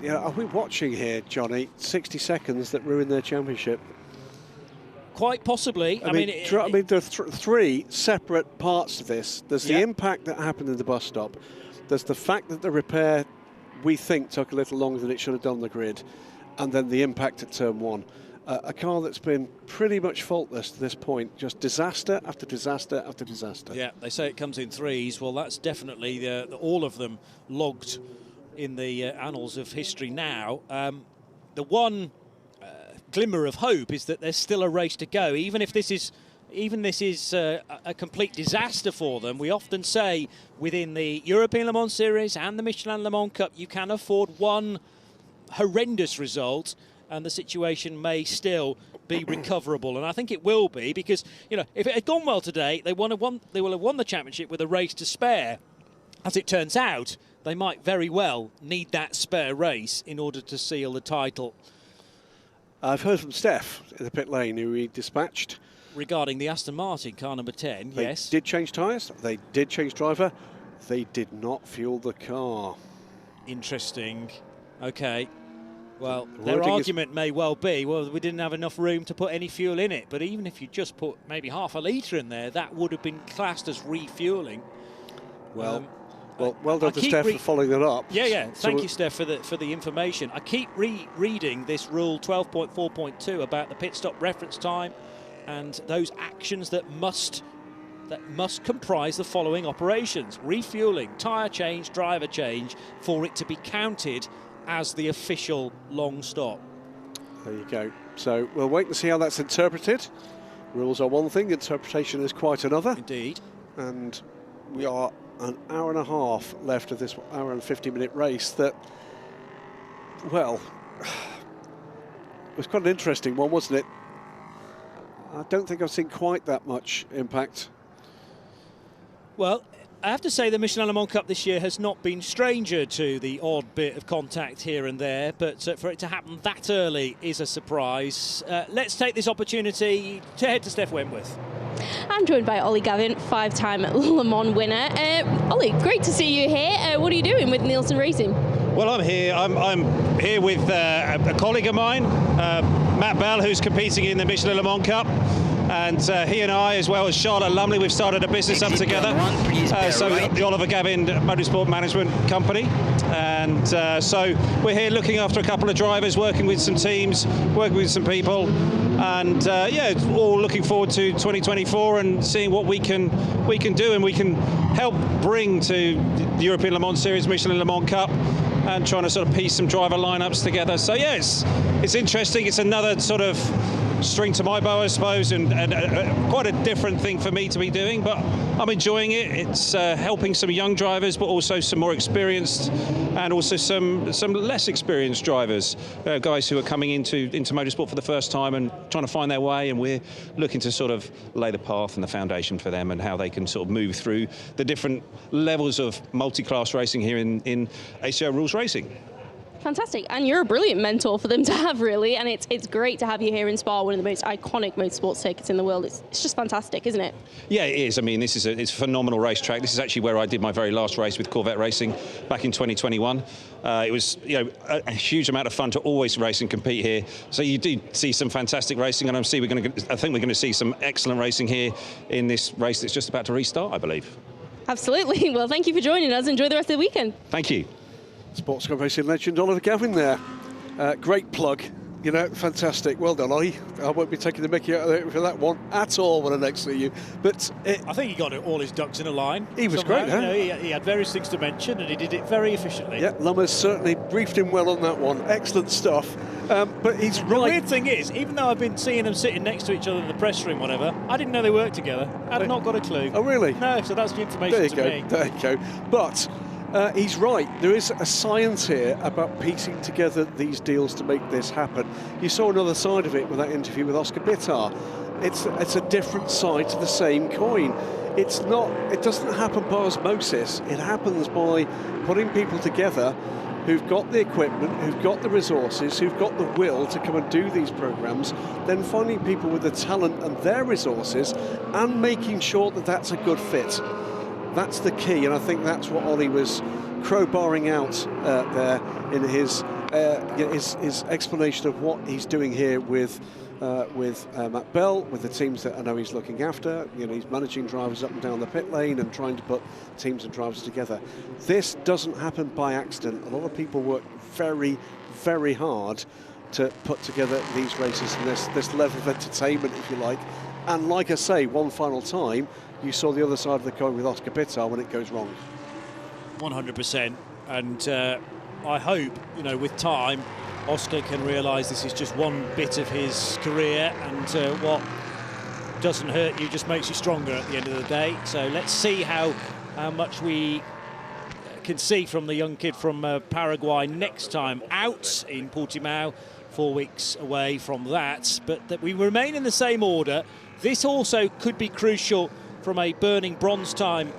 Are we watching here, Johnny, 60 seconds that ruined their championship? Quite possibly. I mean, there are 3 separate parts to this. There's the impact that happened in the bus stop. There's the fact that the repair, we think, took a little longer than it should have done on the grid. And then the impact at Turn 1. A car that's been pretty much faultless to this point, just disaster after disaster after disaster. Yeah, they say it comes in 3s. Well, that's definitely all of them logged in the annals of history now. The one glimmer of hope is that there's still a race to go, even if this is even this is a complete disaster for them, we often say within the European Le Mans Series and the Michelin Le Mans Cup, you can afford one horrendous result and the situation may still be recoverable. And I think it will be, because, you know, if it had gone well today, they will have won the championship with a race to spare. As it turns out, they might very well need that spare race in order to seal the title. I've heard from Steph in the pit lane, who we dispatched. Regarding the Aston Martin, car number 10, yes. They did change tyres, they did change driver, they did not fuel the car. Interesting. Okay. Well, their argument may well be, well, we didn't have enough room to put any fuel in it. But even if you just put maybe half a litre in there, that would have been classed as refuelling. Well, well done to Steph for following that up. Yeah. Thank you, Steph, for the information. I keep reading this rule 12.4.2 about the pit stop reference time and those actions that must comprise the following operations: refueling, tyre change, driver change, for it to be counted as the official long stop. There you go. So we'll wait and see how that's interpreted. Rules are one thing, interpretation is quite another. Indeed. And we are an hour and a half left of this hour and 50-minute race that, well, it was quite an interesting one, wasn't it? I don't think I've seen quite that much impact. Well, I have to say the Michelin Le Mans Cup this year has not been stranger to the odd bit of contact here and there, but for it to happen that early is a surprise. Let's take this opportunity to head to Steph Wentworth. I'm joined by Ollie Gavin, 5-time Le Mans winner. Ollie, great to see you here. What are you doing with Nielsen Racing? Well, I'm here with a colleague of mine, Matt Bell, who's competing in the Michelin Le Mans Cup. And he and I, as well as Charlotte Lumley, we've started a business up together. The Oliver Gavin Motorsport Management Company. And so we're here looking after a couple of drivers, working with some teams, working with some people. And yeah, all looking forward to 2024 and seeing what we can do, and we can help bring to the European Le Mans Series, Michelin Le Mans Cup, and trying to sort of piece some driver lineups together. So yeah, it's interesting. It's another sort of string to my bow, I suppose, and quite a different thing for me to be doing, but I'm enjoying it. It's helping some young drivers, but also some more experienced, and also some less experienced drivers, guys who are coming into motorsport for the first time and trying to find their way, and we're looking to sort of lay the path and the foundation for them and how they can sort of move through the different levels of multi-class racing here in ACO Rules Racing. Fantastic, and you're a brilliant mentor for them to have, really, and it's great to have you here in Spa, one of the most iconic motorsports circuits in the world. It's just fantastic, isn't it? Yeah, it is. I mean, it's a phenomenal racetrack. This is actually where I did my very last race with Corvette Racing back in 2021. It was, you know, a huge amount of fun to always race and compete here. So you do see some fantastic racing, and I think we're going to see some excellent racing here in this race that's just about to restart, I believe. Absolutely. Well, thank you for joining us. Enjoy the rest of the weekend. Thank you. Sports car racing legend Oliver Gavin there. Great plug, you know, fantastic. Well done, Ollie. I won't be taking the mickey out of it for that one at all when I next see you. But I think he got all his ducks in a line. He was great, huh? You know, he had various things to mention, and he did it very efficiently. Yeah, Lummers certainly briefed him well on that one. Excellent stuff. But he's right. The weird thing is, even though I've been seeing them sitting next to each other in the press room, whatever, I didn't know they worked together. I'd not got a clue. Oh, really? No, so that's the information to me. There you go. But he's right. There is a science here about piecing together these deals to make this happen. You saw another side of it with that interview with Oscar Bittar. It's a different side to the same coin. It doesn't happen by osmosis. It happens by putting people together who've got the equipment, who've got the resources, who've got the will to come and do these programs, then finding people with the talent and their resources and making sure that that's a good fit. That's the key, and I think that's what Ollie was crowbarring out there in his explanation of what he's doing here with Matt Bell, with the teams that I know he's looking after. You know, he's managing drivers up and down the pit lane and trying to put teams and drivers together. This doesn't happen by accident. A lot of people work very, very hard to put together these races and this level of entertainment, if you like. And like I say, one final time, you saw the other side of the coin with Oscar Bittar when it goes wrong. 100%. And I hope, you know, with time, Oscar can realise this is just one bit of his career, and what doesn't hurt you, just makes you stronger at the end of the day. So let's see how much we can see from the young kid from Paraguay next time out in Portimao, 4 weeks away from that. But that we remain in the same order. This also could be crucial from a burning bronze time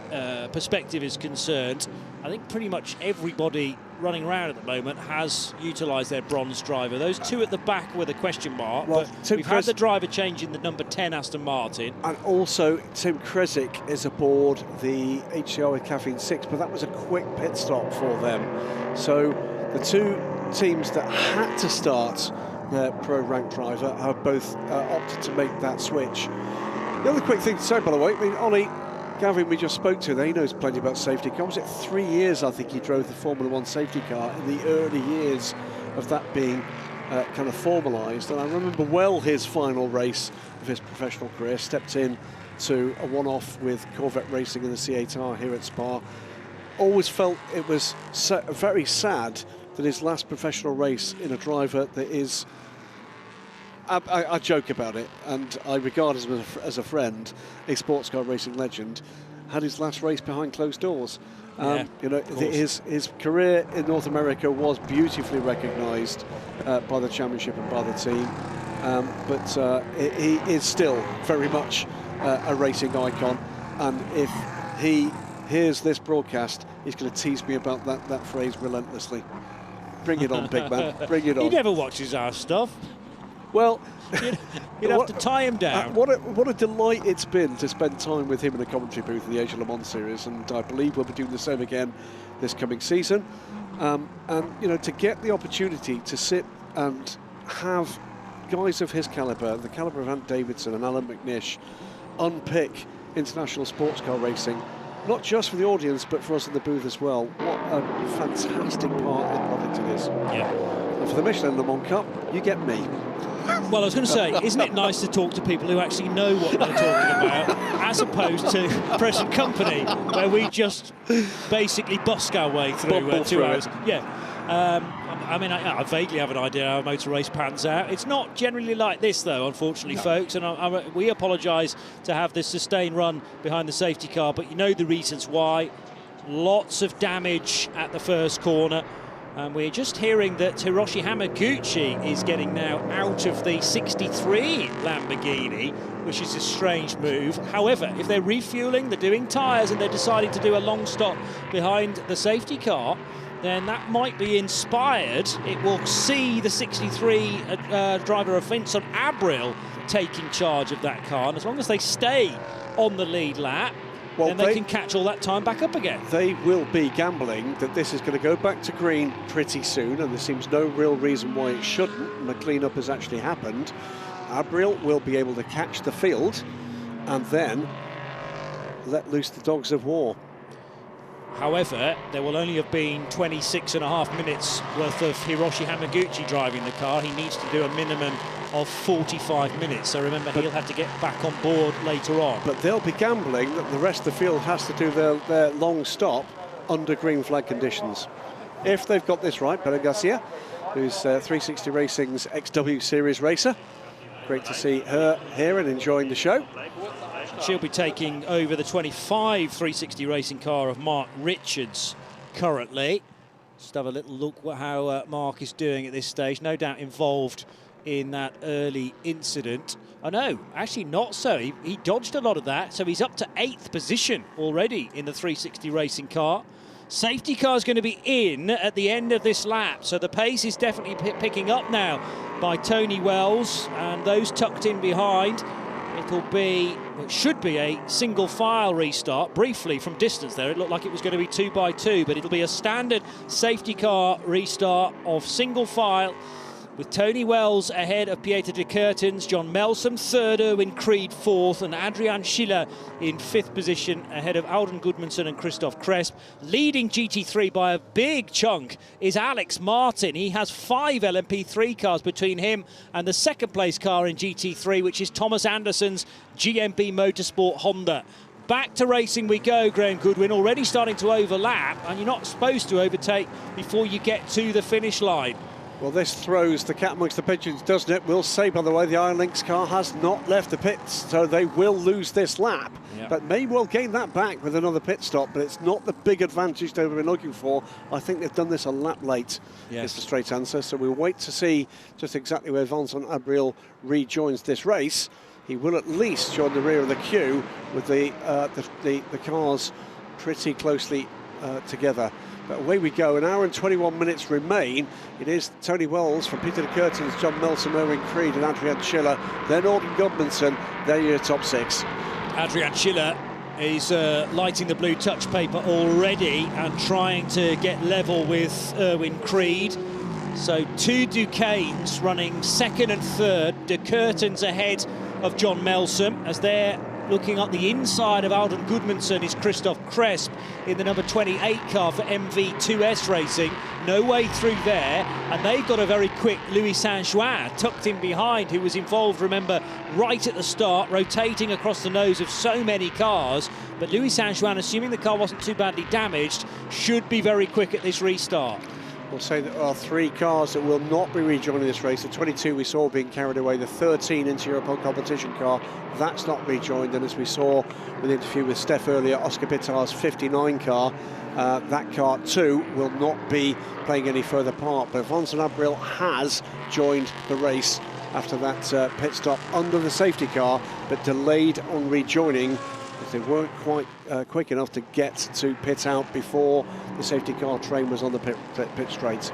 perspective is concerned. I think pretty much everybody running around at the moment has utilised their bronze driver. Those two at the back with a question mark. Well, but we've had the driver change in the number 10 Aston Martin. And also Tim Kresick is aboard the HCR with caffeine 6, but that was a quick pit stop for them. So the two teams that had to start their pro-ranked driver have both opted to make that switch. The other quick thing to say, by the way, I mean, Ollie, Gavin, we just spoke to, he knows plenty about safety car. Was it 3 years, I think, he drove the Formula 1 safety car in the early years of that being kind of formalised. And I remember well his final race of his professional career, stepped in to a one-off with Corvette Racing in the C8R here at Spa. Always felt it was very sad that his last professional race in a driver that is... I joke about it, and I regard him as a friend, a sports car racing legend, had his last race behind closed doors. You know, his career in North America was beautifully recognised by the championship and by the team, but he is still very much a racing icon, and if he hears this broadcast, he's going to tease me about that phrase relentlessly. Bring it on, big man, bring it on. He never watches our stuff. Well, you'd have to tie him down. What a delight it's been to spend time with him in a commentary booth in the Asia Le Mans series, and I believe we'll be doing the same again this coming season. And you know, to get the opportunity to sit and have guys of his calibre, the calibre of Ant Davidson and Alan McNish, unpick international sports car racing, not just for the audience but for us in the booth as well. What a fantastic part in product it is. Yeah. And for the Michelin Le Mans Cup, you get me. Well, I was going to say, isn't it nice to talk to people who actually know what they're talking about, as opposed to present company, where we just basically busk our way through 2 hours. Yeah. I mean, I vaguely have an idea how a motor race pans out. It's not generally like this, though, unfortunately, folks. And we apologise to have this sustained run behind the safety car, but you know the reasons why. Lots of damage at the first corner. And we're just hearing that Hiroshi Hamaguchi is getting now out of the 63 Lamborghini, which is a strange move. However, if they're refueling, they're doing tyres, and they're deciding to do a long stop behind the safety car, then that might be inspired. It will see the 63 driver of Vincent Abril taking charge of that car. And as long as they stay on the lead lap, then they can catch all that time back up again. They will be gambling that this is going to go back to green pretty soon, and there seems no real reason why it shouldn't, and the clean-up has actually happened. Abril will be able to catch the field and then let loose the dogs of war. However, there will only have been 26.5 minutes worth of Hiroshi Hamaguchi driving the car. He needs to do a minimum of 45 minutes. So remember, he'll have to get back on board later on. But they'll be gambling that the rest of the field has to do their long stop under green flag conditions. If they've got this right, Pere Garcia, who's 360 Racing's XW Series racer. Great to see her here and enjoying the show. She'll be taking over the 25 360 Racing car of Mark Richards currently. Just have a little look at how Mark is doing at this stage. No doubt involved in that early incident. Oh no, actually not so. He dodged a lot of that, so he's up to 8th position already in the 360 Racing car. Safety car is going to be in at the end of this lap, so the pace is definitely picking up now by Tony Wells, and those tucked in behind. It should be a single file restart. Briefly from distance there, it looked like it was going to be 2 by 2, but it'll be a standard safety car restart of single file, with Tony Wells ahead of Pieter de Kertens, John Melsom third, Erwin Creed fourth, and Adrian Schiller in 5th position ahead of Alden Goodmanson and Christoph Cresp. Leading GT3 by a big chunk is Alex Martin. He has 5 LMP3 cars between him and the 2nd place car in GT3, which is Thomas Anderson's GMB Motorsport Honda. Back to racing we go, Graham Goodwin, already starting to overlap, and you're not supposed to overtake before you get to the finish line. Well, this throws the cat amongst the pigeons, doesn't it? We'll say, by the way, the Iron Lynx car has not left the pits, so they will lose this lap, but may well gain that back with another pit stop, but it's not the big advantage they've been looking for. I think they've done this a lap late, is the straight answer, so we'll wait to see just exactly where Vincent Abriel rejoins this race. He will at least join the rear of the queue with the cars pretty closely together. But away we go, an hour and 21 minutes remain. It is Tony Wells from Peter de Curtens, John Melson, Erwin Creed and Adrian Schiller. Then Auden Gudmundsson, they're your top 6. Adrian Schiller is lighting the blue touch paper already and trying to get level with Erwin Creed. So 2 Duquesnes running second and third. De Curtens ahead of John Melson as they're looking at the inside of Auden Gudmundsson is Christoph Cresp in the number 28 car for MV2S Racing. No way through there, and they've got a very quick Louis Saint-Juin tucked in behind, who was involved, remember, right at the start, rotating across the nose of so many cars. But Louis Saint-Juin, assuming the car wasn't too badly damaged, should be very quick at this restart. We'll say that there are 3 cars that will not be rejoining this race. The 22 we saw being carried away, the 13 Inter-European competition car, that's not rejoined. And as we saw with the interview with Steph earlier, Oscar Bittar's 59 car, that car too will not be playing any further part. But Vincent Abriel has joined the race after that pit stop under the safety car, but delayed on rejoining. They weren't quite quick enough to get to pit out before the safety car train was on the pit straight.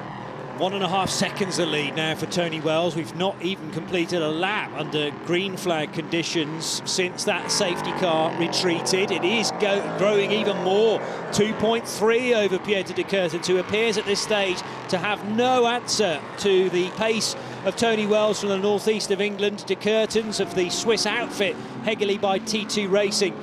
1.5 seconds the lead now for Tony Wells. We've not even completed a lap under green flag conditions since that safety car retreated. It is growing even more. 2.3 over Pieter de Curtens, who appears at this stage to have no answer to the pace of Tony Wells from the northeast of England. De Curtens of the Swiss outfit, Hegerli by T2 Racing,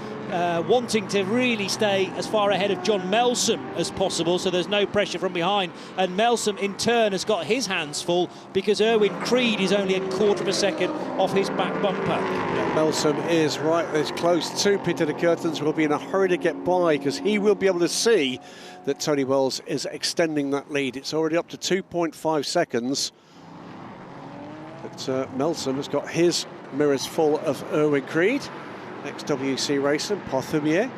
wanting to really stay as far ahead of John Melson as possible, so there's no pressure from behind. And Melson in turn has got his hands full because Erwin Creed is only 1/4 of a second off his back bumper. Yeah, Melson is right as close to Peter de Curtens. Will be in a hurry to get by because he will be able to see that Tony Wells is extending that lead. It's already up to 2.5 seconds. But Melson has got his mirrors full of Erwin Creed, ex-WC racer, Pothumier.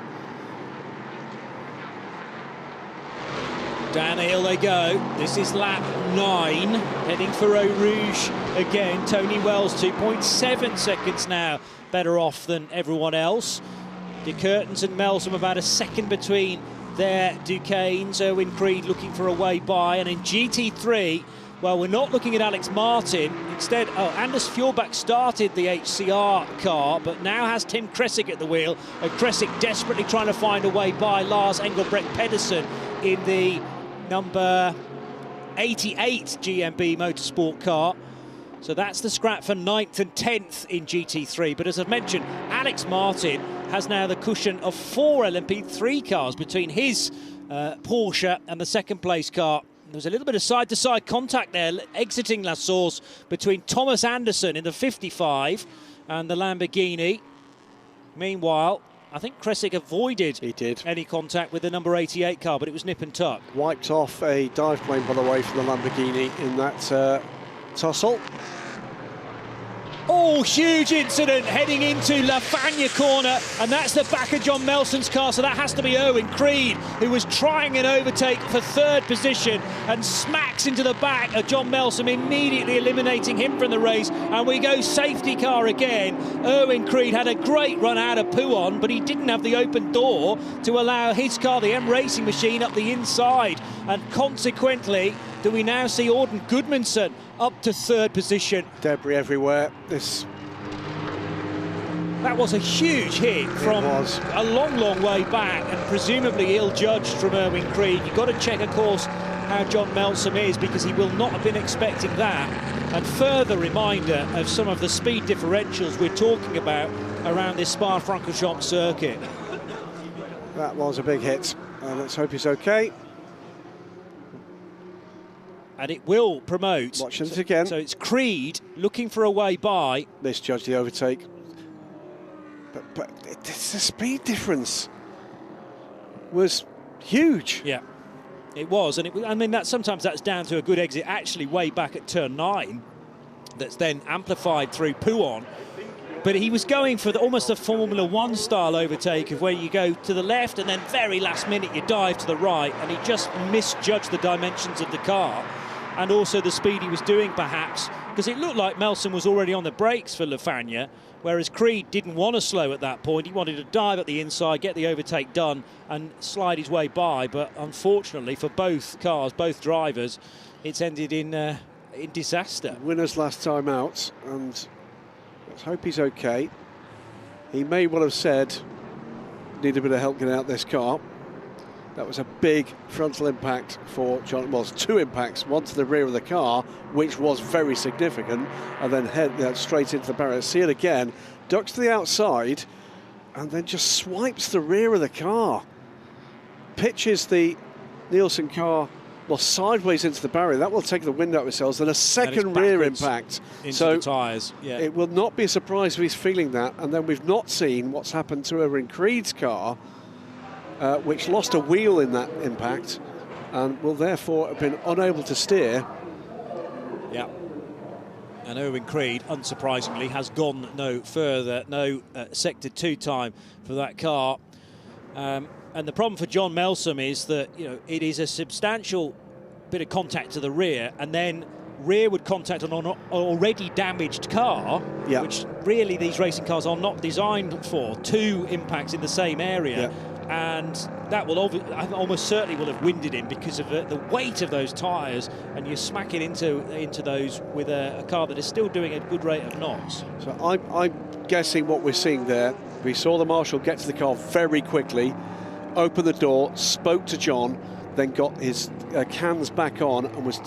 Down the hill they go. This is lap 9, heading for Eau Rouge again. Tony Wells, 2.7 seconds now, better off than everyone else. De Curtens and Melson about a second between their Duquesnes. Erwin Creed looking for a way by, and in GT3, well, we're not looking at Alex Martin. Instead, Anders Fjordbach started the HCR car, but now has Tim Kressick at the wheel. And Kressick desperately trying to find a way by Lars Engelbrecht Pedersen in the number 88 GMB Motorsport car. So that's the scrap for 9th and 10th in GT3. But as I've mentioned, Alex Martin has now the cushion of 4 LMP3 cars between his Porsche and the second place car. There was a little bit of side-to-side contact there, exiting La Source between Thomas Anderson in the 55 and the Lamborghini. Meanwhile, I think Kressick avoided any contact with the number 88 car, but it was nip and tuck. Wiped off a dive plane, by the way, from the Lamborghini in that tussle. Oh, huge incident heading into La Fagna corner, and that's the back of John Melson's car, so that has to be Erwin Creed, who was trying an overtake for 3rd position and smacks into the back of John Melson, immediately eliminating him from the race. And we go safety car again. Erwin Creed had a great run out of Pouhon, but he didn't have the open door to allow his car, the M Racing Machine, up the inside, and consequently do we now see Auden Gudmundsson up to 3rd position. Debris everywhere. That was a huge hit from a long way back, and presumably ill-judged from Erwin Creed. You've got to check, of course, how John Melson is, because he will not have been expecting that. And further reminder of some of the speed differentials we're talking about around this Spa-Francorchamps circuit. That was a big hit. Let's hope he's okay. And it will promote. Watching it again. So it's Creed looking for a way by. Misjudged the overtake. But the speed difference was huge. Yeah, It was, and I mean, sometimes that's down to a good exit actually way back at turn 9 that's then amplified through Pouon. But he was going for almost a Formula 1 style overtake of where you go to the left and then very last minute you dive to the right, and he just misjudged the dimensions of the car and also the speed he was doing perhaps, because it looked like Melson was already on the brakes for Lefagna, whereas Creed didn't want to slow at that point. He wanted to dive at the inside, get the overtake done and slide his way by, but unfortunately for both cars, both drivers, it's ended in disaster. Winner's last time out, and let's hope he's okay. He may well have said, need a bit of help getting out this car. That was a big frontal impact for John. Well, 2 impacts, one to the rear of the car, which was very significant, and then head straight into the barrier. See it again, ducks to the outside, and then just swipes the rear of the car. Pitches the Nielsen car, well, sideways into the barrier. That will take the wind out of his sails. Then a second rear impact. Into the tyres, yeah. It will not be a surprise if he's feeling that. And then we've not seen what's happened to her in Creed's car, which lost a wheel in that impact and will therefore have been unable to steer. Yeah. And Erwin Creed, unsurprisingly, has gone no further, no Sector 2 time for that car. And the problem for John Melson is that, you know, it is a substantial bit of contact to the rear, and then rearward contact on an already damaged car, yeah, which really these racing cars are not designed for. 2 impacts in the same area. Yeah. And that will almost certainly will have winded him because of the weight of those tyres, and you're smacking into those with a car that is still doing a good rate of knots. So I'm guessing what we're seeing there, we saw the marshal get to the car very quickly, opened the door, spoke to John, then got his cans back on and was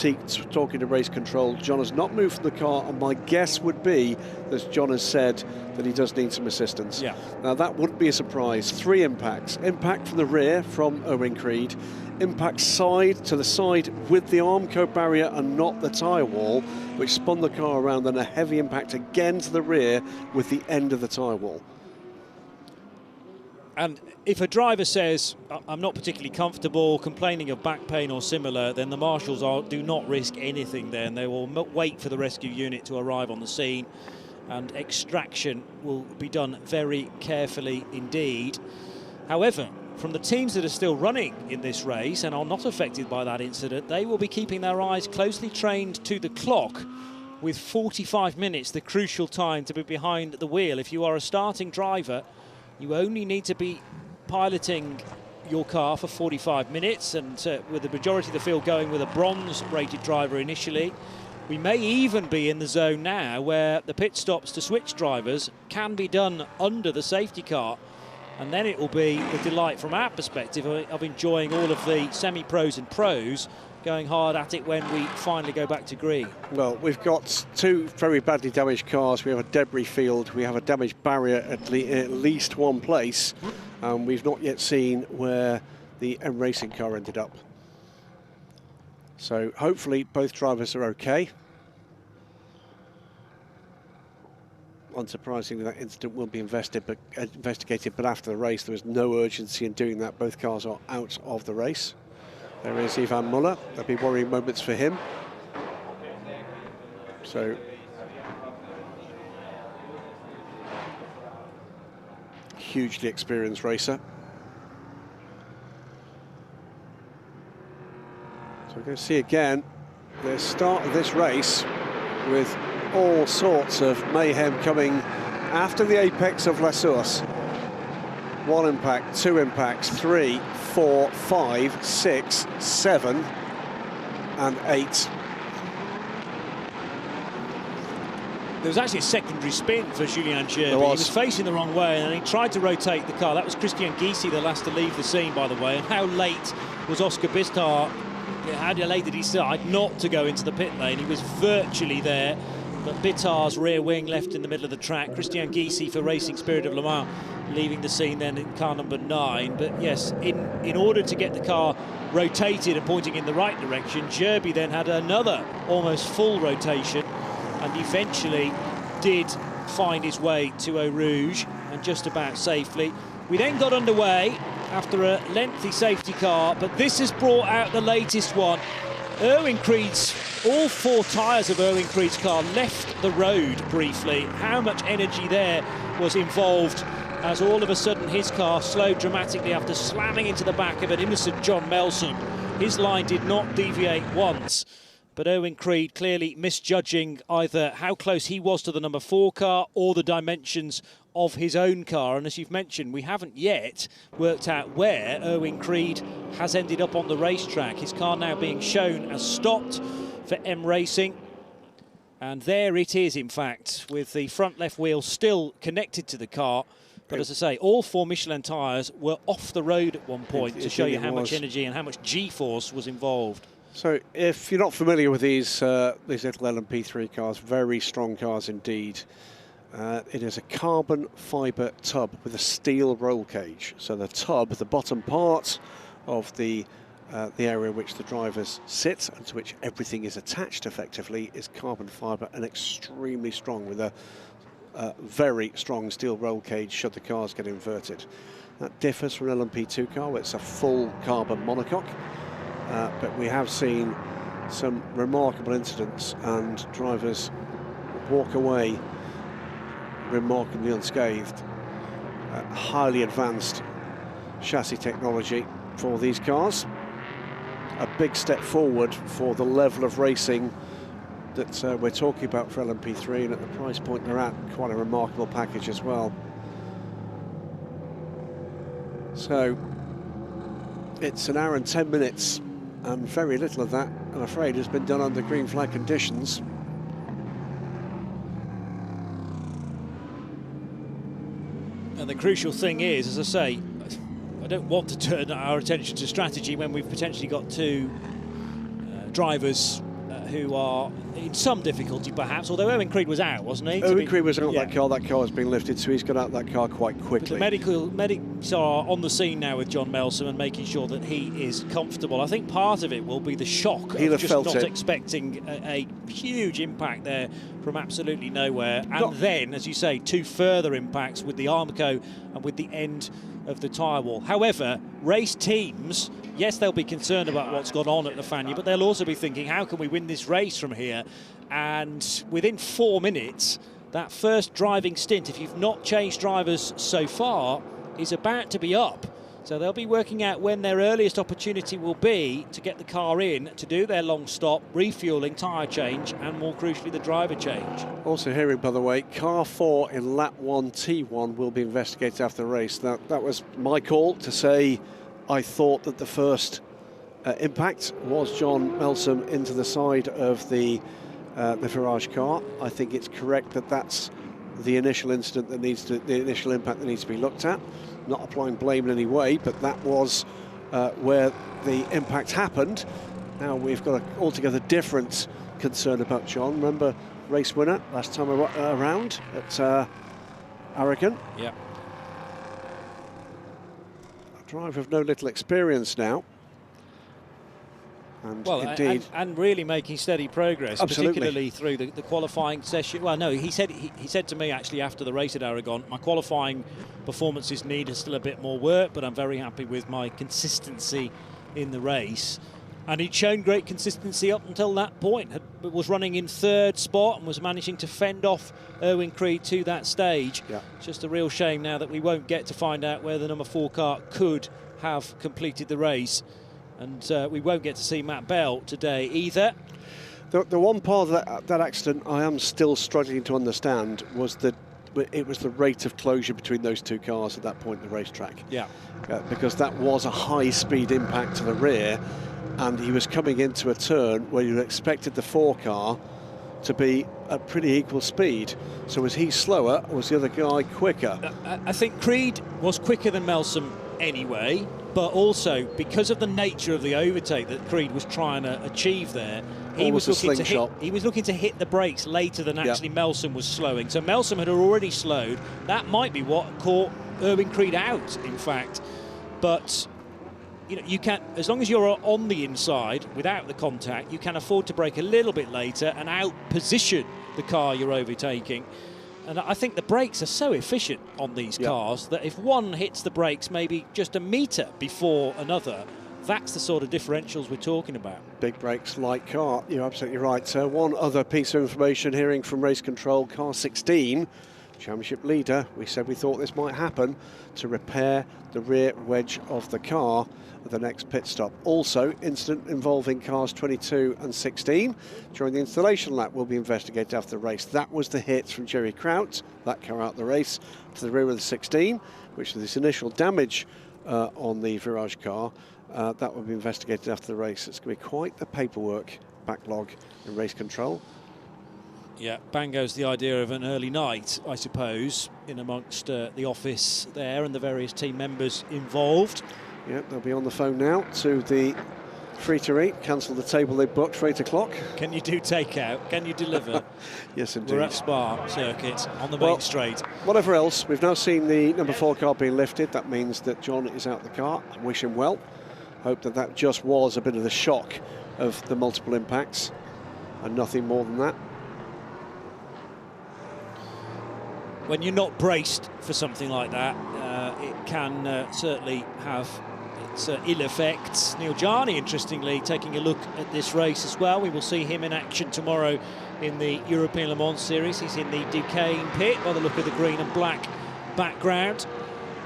talking to race control. John has not moved from the car, and my guess would be that John has said that he does need some assistance. Yeah. Now that wouldn't be a surprise. 3 impacts. Impact from the rear from Owen Creed, impact side to the side with the Armco barrier and not the tyre wall, which spun the car around, then a heavy impact again to the rear with the end of the tyre wall. And if a driver says, I'm not particularly comfortable, complaining of back pain or similar, then the marshals do not risk anything there, and they will wait for the rescue unit to arrive on the scene, and extraction will be done very carefully indeed. However, from the teams that are still running in this race and are not affected by that incident, they will be keeping their eyes closely trained to the clock, with 45 minutes, the crucial time to be behind the wheel. If you are a starting driver, you only need to be piloting your car for 45 minutes, and with the majority of the field going with a bronze-rated driver initially. We may even be in the zone now where the pit stops to switch drivers can be done under the safety car, and then it will be the delight from our perspective of enjoying all of the semi-pros and pros going hard at it when we finally go back to green. Well, we've got 2 very badly damaged cars. We have a debris field. We have a damaged barrier at least one place. And we've not yet seen where the M Racing car ended up. So hopefully both drivers are okay. Unsurprisingly, that incident will be investigated, but after the race there was no urgency in doing that. Both cars are out of the race. There is Ivan Muller. There'll be worrying moments for him. So hugely experienced racer. So we're going to see again the start of this race with all sorts of mayhem coming after the apex of La Source. 1 impact, 2 impacts, 3, 4, 5, 6, 7 and 8. There was actually a secondary spin for Julien Gerby. He was facing the wrong way and he tried to rotate the car. That was Christian Gysi, the last to leave the scene, by the way. And how late was Oscar Bistar? How late did he decide not to go into the pit lane? He was virtually there, but Bittar's rear wing left in the middle of the track. Christian Gysi for Racing Spirit of Le Mans leaving the scene then in car number 9. But yes, in order to get the car rotated and pointing in the right direction, Gerby then had another almost full rotation and eventually did find his way to Eau Rouge, and just about safely. We then got underway after a lengthy safety car, but this has brought out the latest one. Erwin Creed's, all 4 tyres of Erwin Creed's car left the road briefly. How much energy there was involved as all of a sudden his car slowed dramatically after slamming into the back of an innocent John Melson. His line did not deviate once, but Erwin Creed clearly misjudging either how close he was to the number 4 car or the dimensions of his own car. And as you've mentioned, we haven't yet worked out where Erwin Creed has ended up on the racetrack. His car now being shown as stopped for M Racing. And there it is, in fact, with the front left wheel still connected to the car. But as I say, all 4 Michelin tyres were off the road at one point to show you how much energy and how much G-force was involved. So if you're not familiar with these little LMP3 cars, very strong cars indeed. It is a carbon fibre tub with a steel roll cage. So the tub, the bottom part of the area in which the drivers sit and to which everything is attached effectively, is carbon fibre and extremely strong, with a very strong steel roll cage should the cars get inverted. That differs from an LMP2 car, where it's a full carbon monocoque. But we have seen some remarkable incidents and drivers walk away remarkably unscathed. Highly advanced chassis technology for these cars. A big step forward for the level of racing that we're talking about for LMP3, and at the price point they're at, quite a remarkable package as well. So it's an hour and 10 minutes, and very little of that, I'm afraid, has been done under green flag conditions. And the crucial thing is, as I say, I don't want to turn our attention to strategy when we've potentially got 2 drivers who are in some difficulty, perhaps, although Erwin Creed was out, wasn't he? Erwin Creed was out that car. That car has been lifted, so he's got out that car quite quickly. But the medics are on the scene now with John Melson and making sure that he is comfortable. I think part of it will be the shock of just not expecting a huge impact there from absolutely nowhere. And then, as you say, 2 further impacts with the Armco and with the end of the tyre wall. However, race teams, yes, they'll be concerned about what's gone on at the Fagnes, but they'll also be thinking, how can we win this race from here? And within 4 minutes, that first driving stint, if you've not changed drivers so far, is about to be up. So they'll be working out when their earliest opportunity will be to get the car in, to do their long stop, refuelling, tyre change, and more crucially, the driver change. Also hearing, by the way, car 4 in lap 1, T1 will be investigated after the race. That was my call to say I thought that the first impact was John Melson into the side of the Ferrari car. I think it's correct that that's the initial incident that needs to, the initial impact that needs to be looked at. Not applying blame in any way, but that was where the impact happened. Now we've got an altogether different concern about John. Remember, race winner last time around at Aragon. Yeah. A driver of no little experience now. And well, indeed, and really making steady progress, absolutely, particularly through the qualifying session. Well, no, he said to me actually after the race at Aragon, my qualifying performances need still a bit more work, but I'm very happy with my consistency in the race. And he'd shown great consistency up until that point. Was running in 3rd spot and was managing to fend off Erwin Creed to that stage. Yeah. It's just a real shame now that we won't get to find out where the number 4 car could have completed the race. And we won't get to see Matt Bell today either. The one part of that accident I am still struggling to understand was that it was the rate of closure between those 2 cars at that point in the racetrack. Yeah. Because that was a high-speed impact to the rear, and he was coming into a turn where you expected the 4 car to be at pretty equal speed. So was he slower, or was the other guy quicker? I think Creed was quicker than Melson anyway, but also because of the nature of the overtake that Creed was trying to achieve there, he was looking to hit the brakes later than actually Melson was slowing. So Melson had already slowed. That might be what caught Erwin Creed out, in fact. But you know, you can, as long as you're on the inside without the contact, you can afford to brake a little bit later and out-position the car you're overtaking. And I think the brakes are so efficient on these cars that if one hits the brakes maybe just a metre before another, that's the sort of differentials we're talking about. Big brakes, light car, you're absolutely right. So one other piece of information hearing from race control, car 16, championship leader, we said we thought this might happen, to repair the rear wedge of the car at the next pit stop. Also, incident involving cars 22 and 16 during the installation lap will be investigated after the race. That was the hit from Jerry Kraut, that car out the race, to the rear of the 16, which is this initial damage on the Virage car. That will be investigated after the race. It's going to be quite the paperwork backlog in race control. Yeah, bang goes the idea of an early night, I suppose, in amongst the office there and the various team members involved. Yeah, they'll be on the phone now to the free to eat, cancel the table they booked for 8 o'clock. Can you do takeout? Can you deliver? Yes, indeed. We're at Spa circuit on the main straight. Whatever else, we've now seen the number 4 car being lifted. That means that John is out the car. I wish him well. Hope that that just was a bit of the shock of the multiple impacts and nothing more than that. When you're not braced for something like that, it can certainly have its ill effects. Neil Jarni, interestingly, taking a look at this race as well. We will see him in action tomorrow in the European Le Mans Series. He's in the Duquesne pit by the look of the green and black background.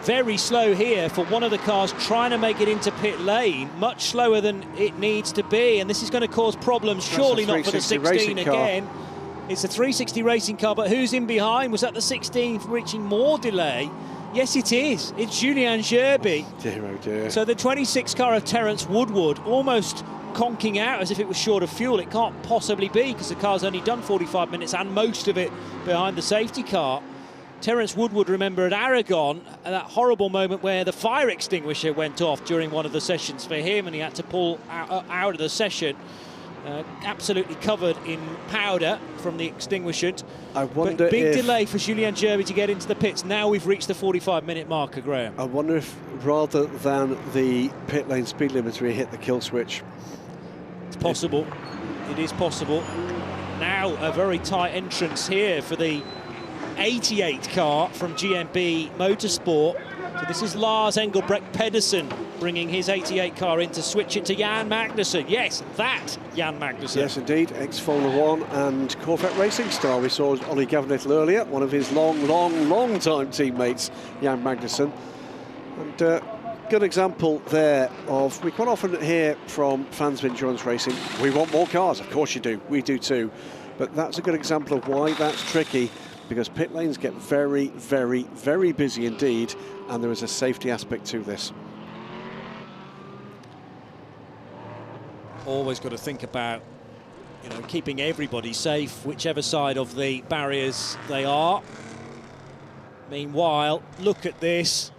Very slow here for one of the cars trying to make it into pit lane, much slower than it needs to be, and this is going to cause problems, surely not for the 16 again. It's a 360 racing car, but who's in behind? Was that the 16 reaching more delay? Yes, it is. It's Julien Gerby. Dear, oh dear. So the 26 car of Terence Woodward almost conking out as if it was short of fuel. It can't possibly be because the car's only done 45 minutes and most of it behind the safety car. Terence Woodward, remember, at Aragon, that horrible moment where the fire extinguisher went off during one of the sessions for him and he had to pull out of the session. Absolutely covered in powder from the extinguishant. I wonder but big delay for Julien Gerby to get into the pits. Now we've reached the 45-minute marker, Graham. I wonder if rather than the pit lane speed limiter, he hit the kill switch. It's possible. It is possible. Now a very tight entrance here for the 88 car from GMB Motorsport. So this is Lars Engelbrecht Pedersen bringing his 88 car in to switch it to Jan Magnussen. Yes, that Jan Magnussen. Yes, indeed. Ex-Formula 1 and Corvette racing star. We saw Ollie Gavnitl earlier, one of his long time teammates, Jan Magnussen. And good example there of, we quite often hear from fans of endurance racing, we want more cars. Of course you do. We do too. But that's a good example of why that's tricky, because pit lanes get very, very, very busy indeed, and there is a safety aspect to this. Always got to think about, you know, keeping everybody safe, whichever side of the barriers they are. Meanwhile, look at this,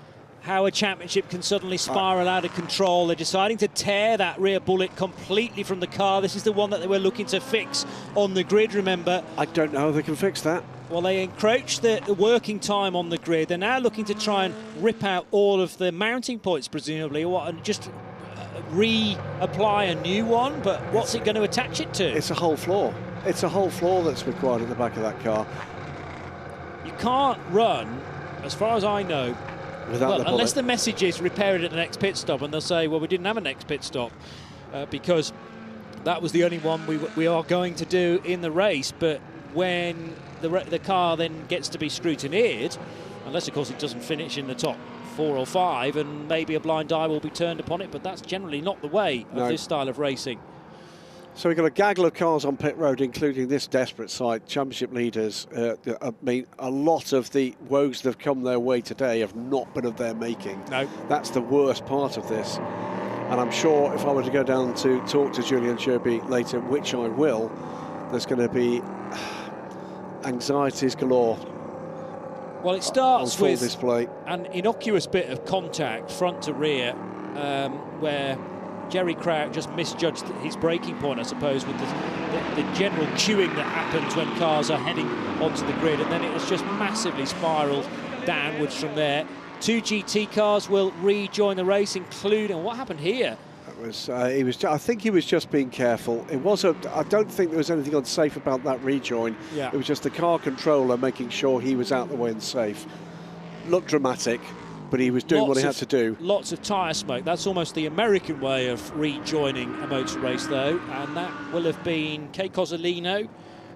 how a championship can suddenly spiral out of control. They're deciding to tear that rear bullet completely from the car. This is the one that they were looking to fix on the grid, remember. I don't know how they can fix that. Well, they encroached the working time on the grid. They're now looking to try and rip out all of the mounting points, presumably, and just reapply a new one. But what's it going to attach it to? It's a whole floor. It's a whole floor that's required at the back of that car. You can't run, as far as I know, without the unless the message is repair it at the next pit stop, and they'll say, well, we didn't have a next pit stop because that was the only one we are going to do in the race. But when the car then gets to be scrutineered, unless of course it doesn't finish in the top 4 or 5, and maybe a blind eye will be turned upon it, but that's generally not the way of this style of racing. So we've got a gaggle of cars on pit road, including this desperate side, championship leaders. I mean, a lot of the woes that have come their way today have not been of their making. No. That's the worst part of this. And I'm sure if I were to go down to talk to Julien Gerby later, which I will, there's going to be anxieties galore. Well, it starts with display. An innocuous bit of contact, front to rear, where Jerry Kraut just misjudged his braking point, I suppose, with the general queuing that happens when cars are heading onto the grid, and then it has just massively spiralled downwards from there. 2 GT cars will rejoin the race, including what happened here. He was. I think he was just being careful. It was I don't think there was anything unsafe about that rejoin. Yeah. It was just the car controller making sure he was out the way and safe. Looked dramatic, but he was doing what he had to do. Lots of tyre smoke. That's almost the American way of rejoining a motor race, though, and that will have been Kei Cozzolino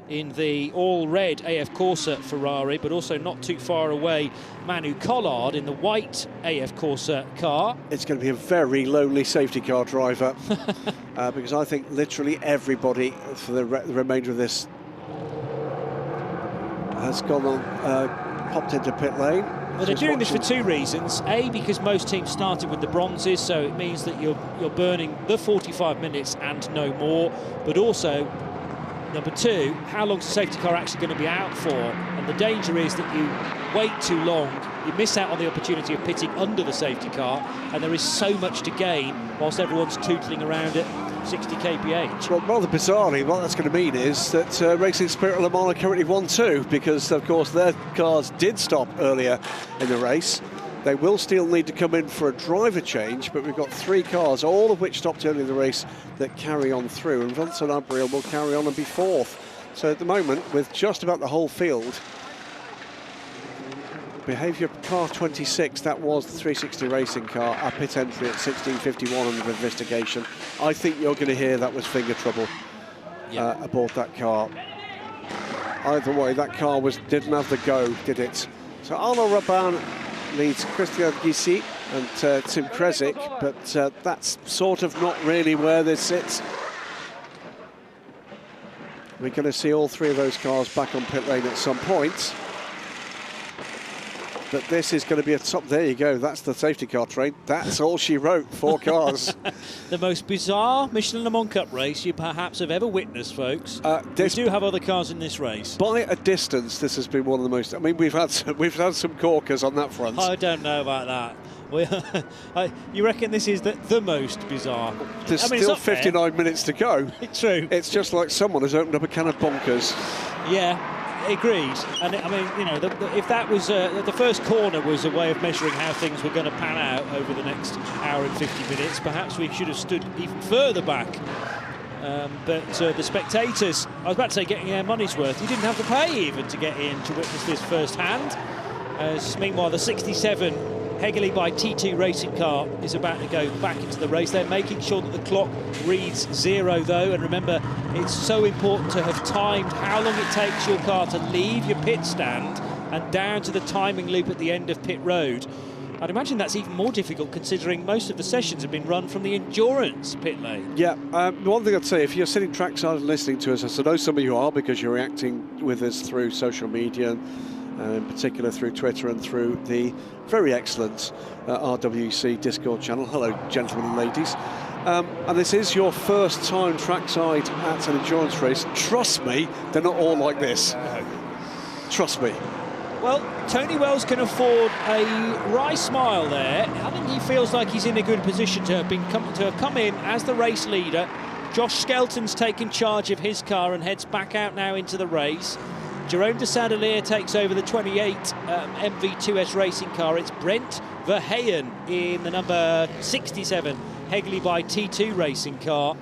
in the all-red AF Corsa Ferrari, but also not too far away, Manu Collard in the white AF Corsa car. It's going to be a very lonely safety car driver because I think literally everybody for the remainder of this has gone on, popped into pit lane. Well, they're doing this for two reasons. A, because most teams started with the bronzes, so it means that you're burning the 45 minutes and no more, but also, number two, how long's the safety car actually going to be out for? And the danger is that you wait too long, you miss out on the opportunity of pitting under the safety car, and there is so much to gain whilst everyone's tootling around at 60 kph. Well, rather bizarrely, what that's going to mean is that Racing Spirit Le Mans are currently 1-2 because, of course, their cars did stop earlier in the race. They will still need to come in for a driver change, but we've got 3 cars, all of which stopped early in the race, that carry on through, and Vincent Abriel will carry on and be 4th. So at the moment, with just about the whole field, behaviour car 26, that was the 360 racing car, at pit entry at 16:51 under investigation. I think you're going to hear that was finger trouble aboard that car. Either way, that car didn't have the go, did it? So Arnaud Raban leads Christian Guisy and Tim Kresick, but that's sort of not really where this sits. We're going to see all 3 of those cars back on pit lane at some point. But this is going to be a top. There you go. That's the safety car train. That's all she wrote. 4 cars. The most bizarre Michelin Le Mans Cup race you perhaps have ever witnessed, folks. We do have other cars in this race. By a distance, this has been one of the most. I mean, we've had some corkers on that front. I don't know about that. You reckon this is the most bizarre? There's still 59 minutes to go. It's true. It's just like someone has opened up a can of bonkers. Yeah. Agreed, and I mean, you know, if that was the first corner was a way of measuring how things were going to pan out over the next hour and 50 minutes, perhaps we should have stood even further back. But the spectators, I was about to say getting their money's worth, you didn't have to pay even to get in to witness this firsthand. As meanwhile, the 67 Hegerli by T2 racing car is about to go back into the race. They're making sure that the clock reads 0, though, and remember, it's so important to have timed how long it takes your car to leave your pit stand and down to the timing loop at the end of pit road. I'd imagine that's even more difficult considering most of the sessions have been run from the endurance pit lane. Yeah, one thing I'd say, if you're sitting trackside and listening to us, I know some of you are because you're reacting with us through social media, in particular through Twitter and through the very excellent RWC Discord channel. Hello, gentlemen and ladies. And this is your first time trackside at an endurance race. Trust me, they're not all like this. Trust me. Well, Tony Wells can afford a wry smile there. I think he feels like he's in a good position to have come in as the race leader. Josh Skelton's taken charge of his car and heads back out now into the race. Jerome de Saint-Hilaire takes over the 28 MV2S racing car. It's Brent Verheyen in the number 67 Hegerli by T2 racing car.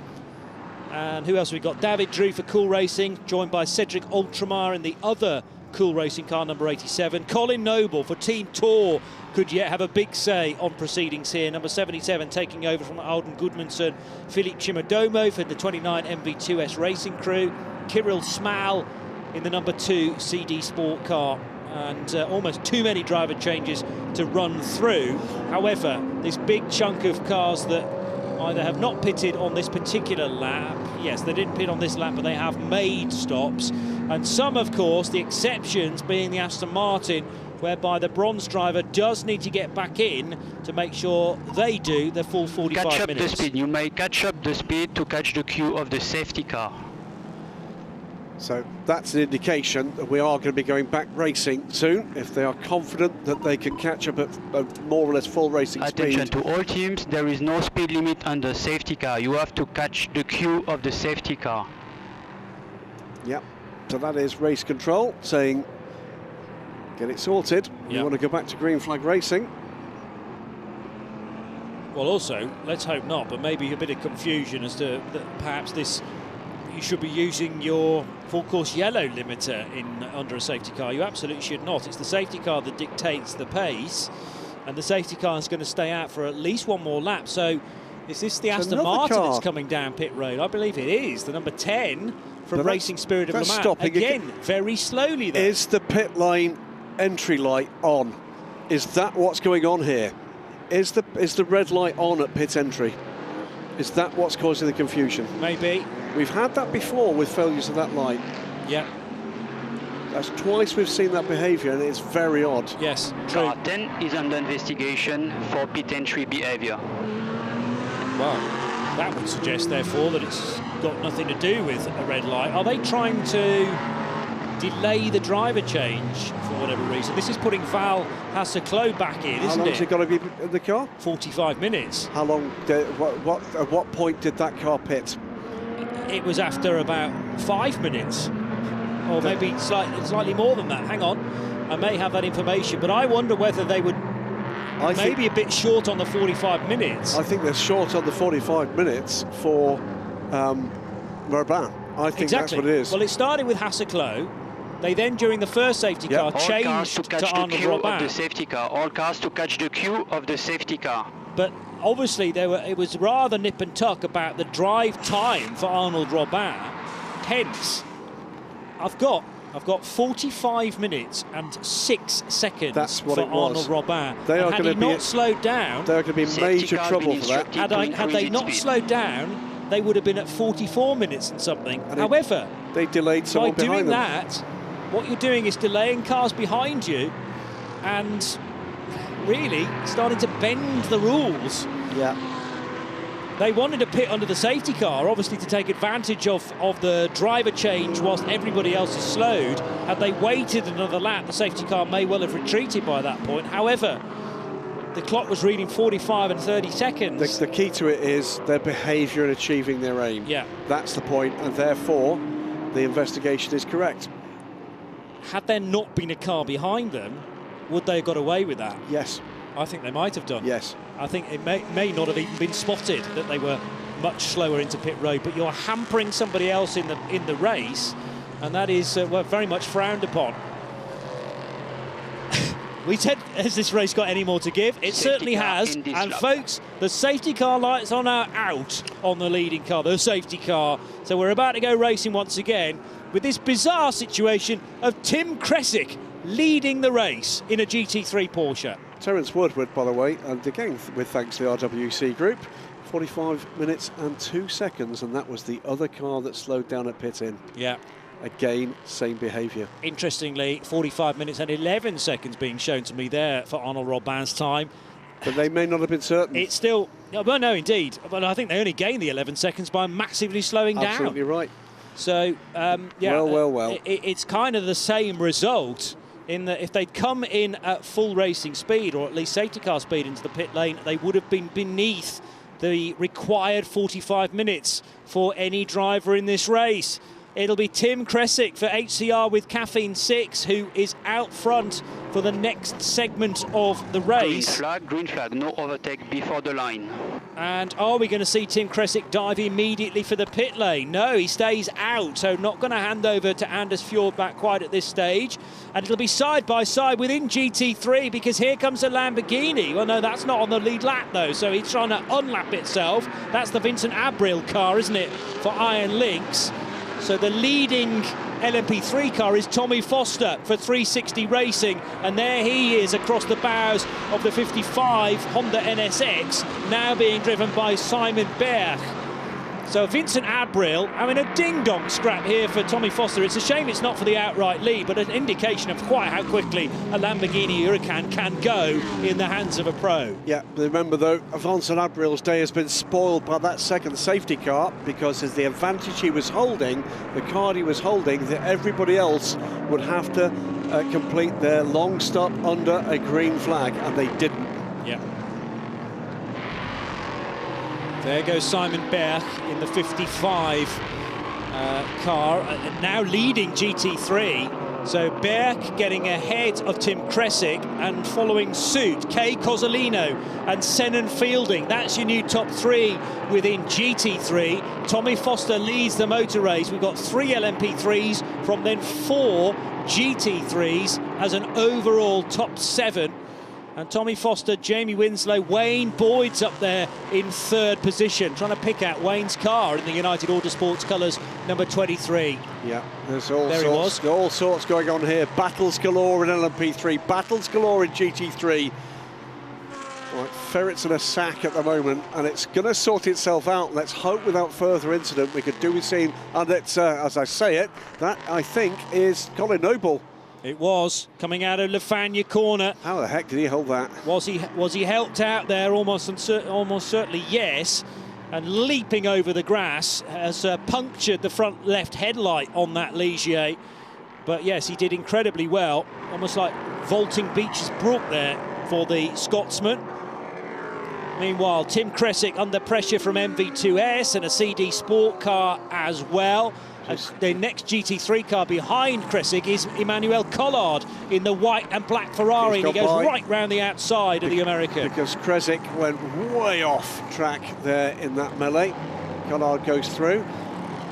And who else have we got? David Drew for Cool Racing, joined by Cedric Ultramar in the other Cool Racing car, number 87. Colin Noble for Team Tour could yet have a big say on proceedings here. Number 77 taking over from Alden Gudmundsson. Philippe Chimodomo for the 29 MV2S racing crew. Kirill Smal in the number 2 CD Sport car. And almost too many driver changes to run through. However, this big chunk of cars that either have not pitted on this particular lap, yes, they didn't pit on this lap, but they have made stops. And some, of course, the exceptions being the Aston Martin, whereby the bronze driver does need to get back in to make sure they do the full 45 minutes. Catch up the speed. You may catch up the speed to catch the queue of the safety car. So that's an indication that we are going to be going back racing soon if they are confident that they can catch up at more or less full racing speed. Attention to all teams, there is no speed limit on the safety car. You have to catch the queue of the safety car. Yep, so that is race control saying get it sorted. You want to go back to green flag racing. Well, also, let's hope not, but maybe a bit of confusion as to perhaps this, you should be using your full course yellow limiter under a safety car. You absolutely should not. It's the safety car that dictates the pace, and the safety car is going to stay out for at least one more lap. So is this the Aston Martin that's coming down pit road? I believe it is, the number 10 from Racing Spirit of Le Mans. Again, very slowly there. Is the pit lane entry light on? Is that what's going on here? Is the red light on at pit entry? Is that what's causing the confusion? Maybe. We've had that before with failures of that light. Yeah. That's twice we've seen that behaviour, and it's very odd. Yes, true. Car 10 is under investigation for pit entry behaviour. Well, that would suggest, therefore, that it's got nothing to do with a red light. Are they trying to delay the driver change for whatever reason? This is putting Val Hasseclos back in, isn't it? How long has it got to be in the car? 45 minutes. How long? At what point did that car pit? It was after about 5 minutes, or maybe slightly more than that. Hang on, I may have that information, but I wonder whether they would maybe a bit short on the 45 minutes. I think they're short on the 45 minutes for Robin. I think that's what it is. Well, it started with Hasseclos. They then, during the first safety car, changed to Arnold Robin. The safety car. All cars to catch the cue of the safety car. But obviously, it was rather nip and tuck about the drive time for Arnold Robin. Hence, I've got 45 minutes and 6 seconds That's what for it was. Arnold Robin. They are had he not slowed down, they're going to be major trouble for that. Had they not slowed down, they would have been at 44 minutes and something. And however, they delayed someone by doing behind them. that, what you're doing is delaying cars behind you and really starting to bend the rules. Yeah. They wanted to pit under the safety car, obviously to take advantage of the driver change whilst everybody else is slowed. Had they waited another lap, the safety car may well have retreated by that point. However, the clock was reading 45 and 30 seconds. The key to it is their behaviour in achieving their aim. Yeah. That's the point, and therefore the investigation is correct. Had there not been a car behind them, would they have got away with that? Yes. I think they might have done. Yes. I think it may not have even been spotted that they were much slower into pit road, but you're hampering somebody else in the race, and that is well, very much frowned upon. We said, has this race got any more to give? It certainly has. And folks, the safety car lights are now out on the leading car, the safety car. So we're about to go racing once again with this bizarre situation of Tim Kresick leading the race in a GT3 Porsche. Terence Woodward, by the way, and again with thanks to the RWC group, 45 minutes and 2 seconds, and that was the other car that slowed down at pit-in. Yeah. Again, same behaviour. Interestingly, 45 minutes and 11 seconds being shown to me there for Arnold Robin's time. But they may not have been certain. It's still, well, no, indeed. But I think they only gained the 11 seconds by massively slowing down. Absolutely right. So, yeah, well. It's kind of the same result in that if they'd come in at full racing speed, or at least safety car speed into the pit lane, they would have been beneath the required 45 minutes for any driver in this race. It'll be Tim Kresick for HCR with Caffeine 6, who is out front for the next segment of the race. Green flag, no overtake before the line. And are we going to see Tim Kresick dive immediately for the pit lane? No, he stays out, so not going to hand over to Anders Fjordback quite at this stage. And it'll be side by side within GT3, because here comes a Lamborghini. Well, no, that's not on the lead lap, though, so he's trying to unlap itself. That's the Vincent Abril car, isn't it, for Iron Lynx. So the leading LMP3 car is Tommy Foster for 360 Racing, and there he is across the bows of the 55 Honda NSX, now being driven by Simon Berg. So Vincent Abril, I mean, a ding-dong scrap here for Tommy Foster. It's a shame it's not for the outright lead, but an indication of quite how quickly a Lamborghini Huracan can go in the hands of a pro. Yeah, remember though, Vincent Abril's day has been spoiled by that second safety car, because as the advantage he was holding, the card he was holding, that everybody else would have to complete their long stop under a green flag, and they didn't. Yeah. There goes Simon Berg in the 55 car, now leading GT3. So Berg getting ahead of Tim Kresick, and following suit, Kay Cozzolino and Senan Fielding. That's your new top three within GT3. Tommy Foster leads the motor race. We've got 3 LMP3s from then 4 GT3s as an overall top 7. And Tommy Foster, Jamie Winslow, Wayne Boyd's up there in 3rd position, trying to pick out Wayne's car in the United Autosports colours, number 23. Yeah, there's all sorts going on here. Battles galore in LMP3, battles galore in GT3. Like ferrets in a sack at the moment, and it's going to sort itself out. Let's hope without further incident we could do with seeing, and it's, as I say it, that I think is Colin Noble. It was coming out of Lefagna corner. How the heck did he hold that? Was he helped out there? Almost certainly yes. And leaping over the grass has punctured the front left headlight on that Ligier. But yes, he did incredibly well. Almost like vaulting Beech's Brook there for the Scotsman. Meanwhile, Tim Kresick under pressure from MV2S and a CD Sport car as well. The next GT3 car behind Kresick is Emmanuel Collard in the white and black Ferrari, and he goes right round the outside of the American. Because Kresick went way off track there in that melee. Collard goes through.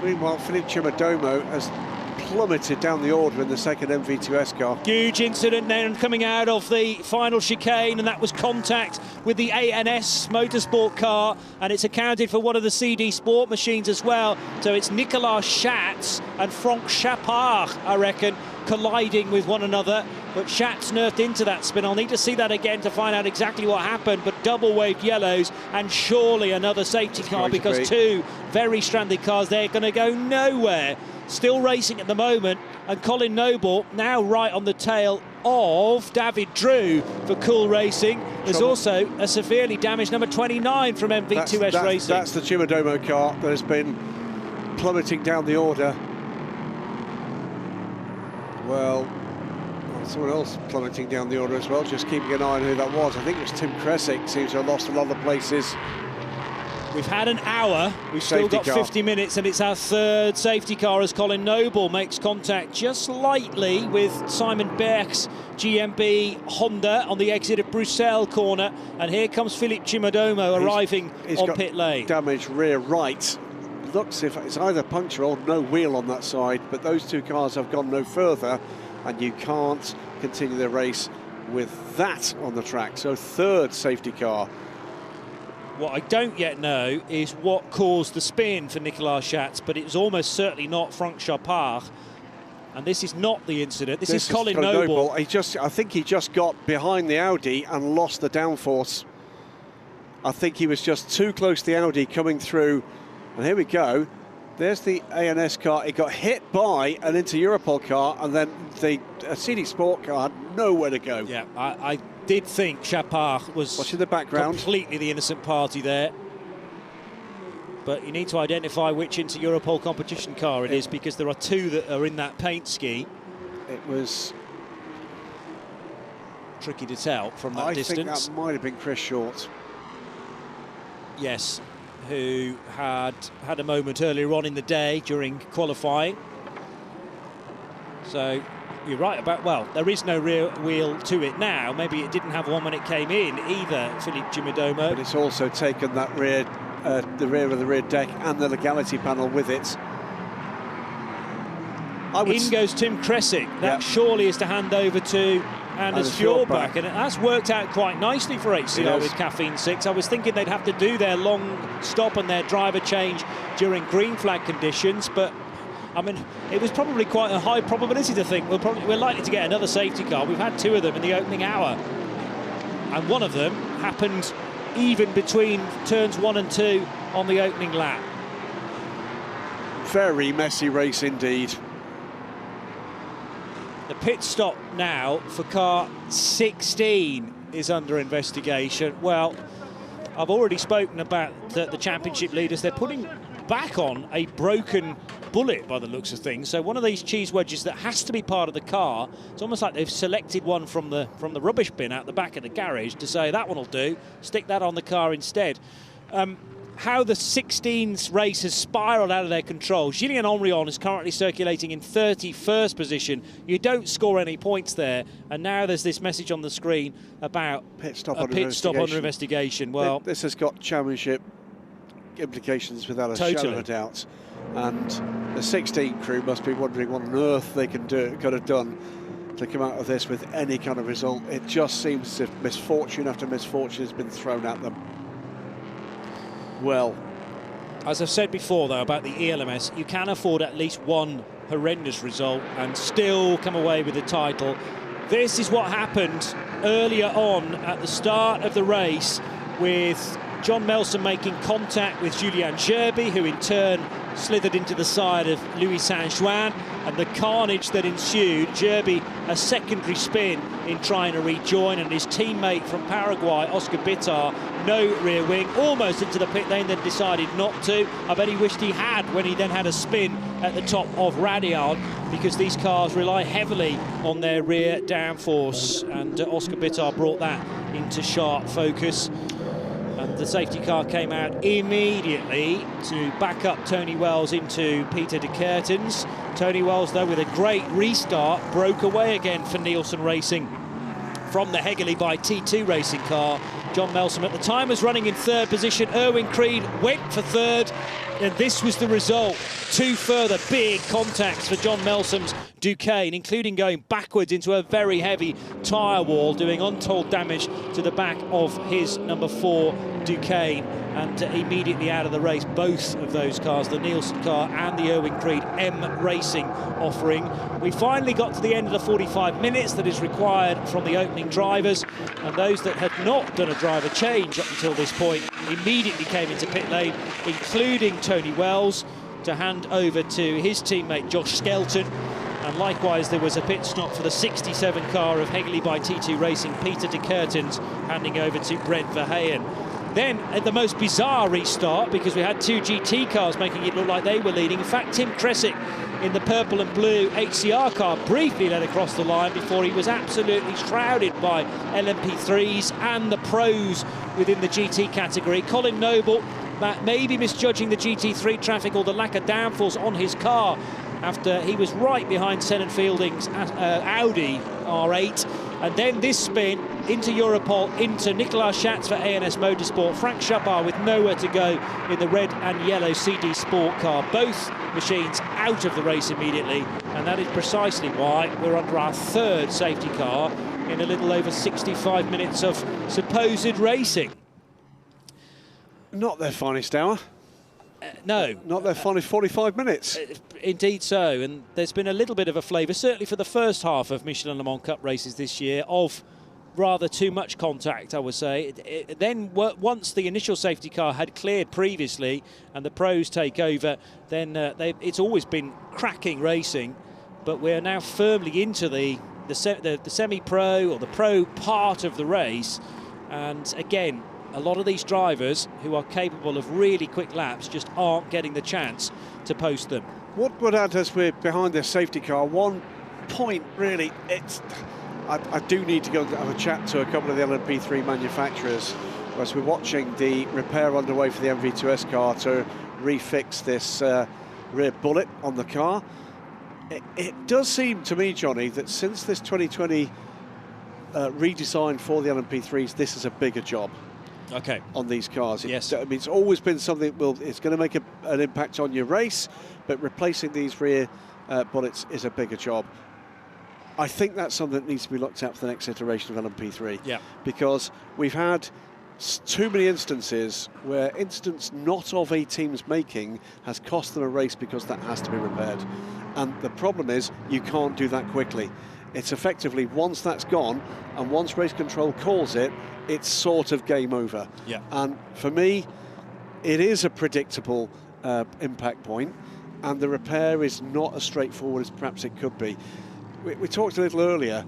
Meanwhile, Philippe Chimodomo has plummeted down the order in the second MV2S car. Huge incident then coming out of the final chicane, and that was contact with the A&S Motorsport car, and it's accounted for one of the CD Sport machines as well. So it's Nicolas Schatz and Franck Chapard, I reckon, colliding with one another. But Schatz nerfed into that spin. I'll need to see that again to find out exactly what happened, but double waved yellows, and surely another safety car, because 2 very stranded cars, they're going to go nowhere. Still racing at the moment, and Colin Noble now right on the tail of David Drew for Cool Racing. There's also a severely damaged number 29 from MV2S Racing. That's the Chimodomo car that has been plummeting down the order. Well, someone else plummeting down the order as well, just keeping an eye on who that was. I think it was Tim Kresick, seems to have lost a lot of places. We've had an hour, we've still got 50 minutes, and it's our 3rd safety car as Colin Noble makes contact just slightly with Simon Berg's GMB Honda on the exit of Bruxelles corner, and here comes Philippe Chimodomo arriving on pit lane. Damaged rear right. Looks if it's either puncture or no wheel on that side, but those 2 cars have gone no further, and you can't continue the race with that on the track. So 3rd safety car. What I don't yet know is what caused the spin for Nicolas Schatz, but it was almost certainly not Franck Chapard. And this is not the incident. This is Colin Noble. I think he just got behind the Audi and lost the downforce. I think he was just too close to the Audi coming through. And here we go. There's the A&S car. It got hit by an Inter Europol car, and then the CD Sport car had nowhere to go. Yeah, I did think Chapard was watching the background, completely the innocent party there. But you need to identify which Inter Europol competition car it is, because there are 2 that are in that paint ski. It was tricky to tell from that distance. I think that might have been Chris Short. Yes, who had a moment earlier on in the day during qualifying. So you're right about, well, there is no rear wheel to it now. Maybe it didn't have one when it came in either, Philippe Chimodomo. But it's also taken that rear, the rear of the rear deck and the legality panel with it. In goes Tim Kresick. That surely is to hand over to Anders Fjordbach, and that's worked out quite nicely for HCR with Caffeine 6. I was thinking they'd have to do their long stop and their driver change during green flag conditions, but I mean, it was probably quite a high probability to think we're likely to get another safety car. We've had 2 of them in the opening hour, and one of them happened even between turns 1 and 2 on the opening lap. Very messy race indeed. The pit stop now for car 16 is under investigation. Well, I've already spoken about the championship leaders. They're putting back on a broken bullet by the looks of things. So one of these cheese wedges that has to be part of the car, it's almost like they've selected one from the rubbish bin out the back of the garage to say that one will do, stick that on the car instead. how the 16s race has spiralled out of their control. Julien Henrion is currently circulating in 31st position. You don't score any points there, and now there's this message on the screen about pit stop under investigation. Well, this has got championship implications without a shadow of a doubt, and the 16 crew must be wondering what on earth they could have done to come out of this with any kind of result. It just seems as if misfortune after misfortune has been thrown at them. Well, as I've said before, though, about the ELMS, you can afford at least one horrendous result and still come away with the title. This is what happened earlier on at the start of the race, with John Melson making contact with Julien Gerby, who in turn slithered into the side of Louis Saint-Juan, and the carnage that ensued. Gerby a secondary spin in trying to rejoin, and his teammate from Paraguay, Oscar Bitar, no rear wing, almost into the pit lane, then decided not to. I bet he wished he had when he then had a spin at the top of Radial, because these cars rely heavily on their rear downforce, and Oscar Bitar brought that into sharp focus. And the safety car came out immediately to back up Tony Wells into Peter de Kertens. Tony Wells, though, with a great restart, broke away again for Nielsen Racing from the Hegerly by T2 racing car. John Melson at the time was running in third position. Erwin Creed went for third, and this was the result. Two further big contacts for John Melson's Duqueine, including going backwards into a very heavy tyre wall, doing untold damage to the back of his number 4 Duqueine, and immediately out of the race, both of those cars, the Nielsen car and the Erwin Creed M Racing offering. We finally got to the end of the 45 minutes that is required from the opening drivers, and those that had not done a driver change up until this point immediately came into pit lane, including Tony Wells, to hand over to his teammate Josh Skelton. And likewise, there was a pit stop for the 67 car of Hegerly by T2 Racing, Peter de Kertens, handing over to Brent Verheyen. Then, at the most bizarre restart, because we had two GT cars making it look like they were leading. In fact, Tim Kresick in the purple and blue HCR car briefly led across the line before he was absolutely shrouded by LMP3s and the pros within the GT category. Colin Noble maybe misjudging the GT3 traffic or the lack of downforce on his car after he was right behind Sennett Fielding's Audi R8. And then this spin into Europol, into Nicolas Schatz for ANS Motorsport. Frank Chapard with nowhere to go in the red and yellow CD Sport car. Both machines out of the race immediately, and that is precisely why we're under our third safety car in a little over 65 minutes of supposed racing. Not their finest hour. No. Not their finest 45 minutes. Indeed so, and there's been a little bit of a flavour, certainly for the first half of Michelin Le Mans Cup races this year, of rather too much contact, I would say. Then once the initial safety car had cleared previously and the pros take over, then it's always been cracking racing, but we're now firmly into the semi-pro or the pro part of the race, and again, a lot of these drivers who are capable of really quick laps just aren't getting the chance to post them. What would add as we're behind this safety car, one point really, I do need to go and have a chat to a couple of the LMP3 manufacturers as we're watching the repair underway for the MV2S car to refix this rear bullet on the car. It does seem to me, Johnny, that since this 2020 redesign for the LMP3s, this is a bigger job. Okay. On these cars. Yes. I mean, it's always been something it's going to make an impact on your race, but replacing these rear bullets is a bigger job. I think that's something that needs to be looked at for the next iteration of LMP3. Yeah. Because we've had too many instances where incidents not of a team's making has cost them a race because that has to be repaired. And the problem is you can't do that quickly. It's effectively, once that's gone and once race control calls it, it's sort of game over. Yeah. And for me, it is a predictable impact point, and the repair is not as straightforward as perhaps it could be. We talked a little earlier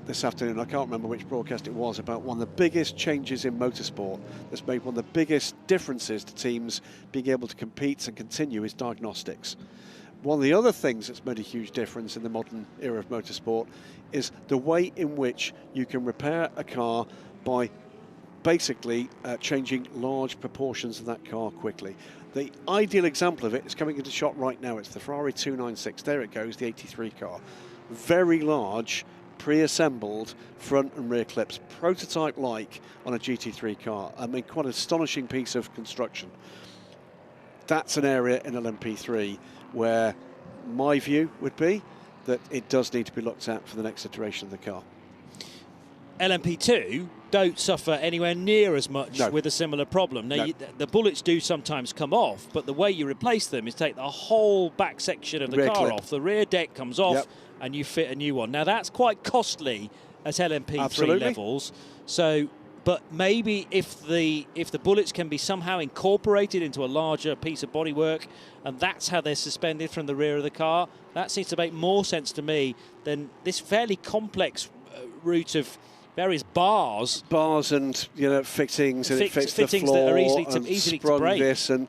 this afternoon, I can't remember which broadcast it was, about one of the biggest changes in motorsport that's made one of the biggest differences to teams being able to compete and continue is diagnostics. One of the other things that's made a huge difference in the modern era of motorsport is the way in which you can repair a car by basically changing large proportions of that car quickly. The ideal example of it is coming into shot right now. It's the Ferrari 296. There it goes, the 83 car. Very large, pre-assembled front and rear clips, prototype-like on a GT3 car. I mean, quite an astonishing piece of construction. That's an area in LMP3 where my view would be that it does need to be looked at for the next iteration of the car. LMP2 don't suffer anywhere near as much with a similar problem. Now, No. the bullets do sometimes come off, but the way you replace them is take the whole back section of the Rear car clip. off. The rear deck comes off, Yep. and you fit a new one. Now, that's quite costly at LMP3 Absolutely. levels. So, but maybe if the bullets can be somehow incorporated into a larger piece of bodywork, and that's how they're suspended from the rear of the car, that seems to make more sense to me than this fairly complex route of various bars And fittings, and it fits the fittings floor that are easily to sprung break. this, and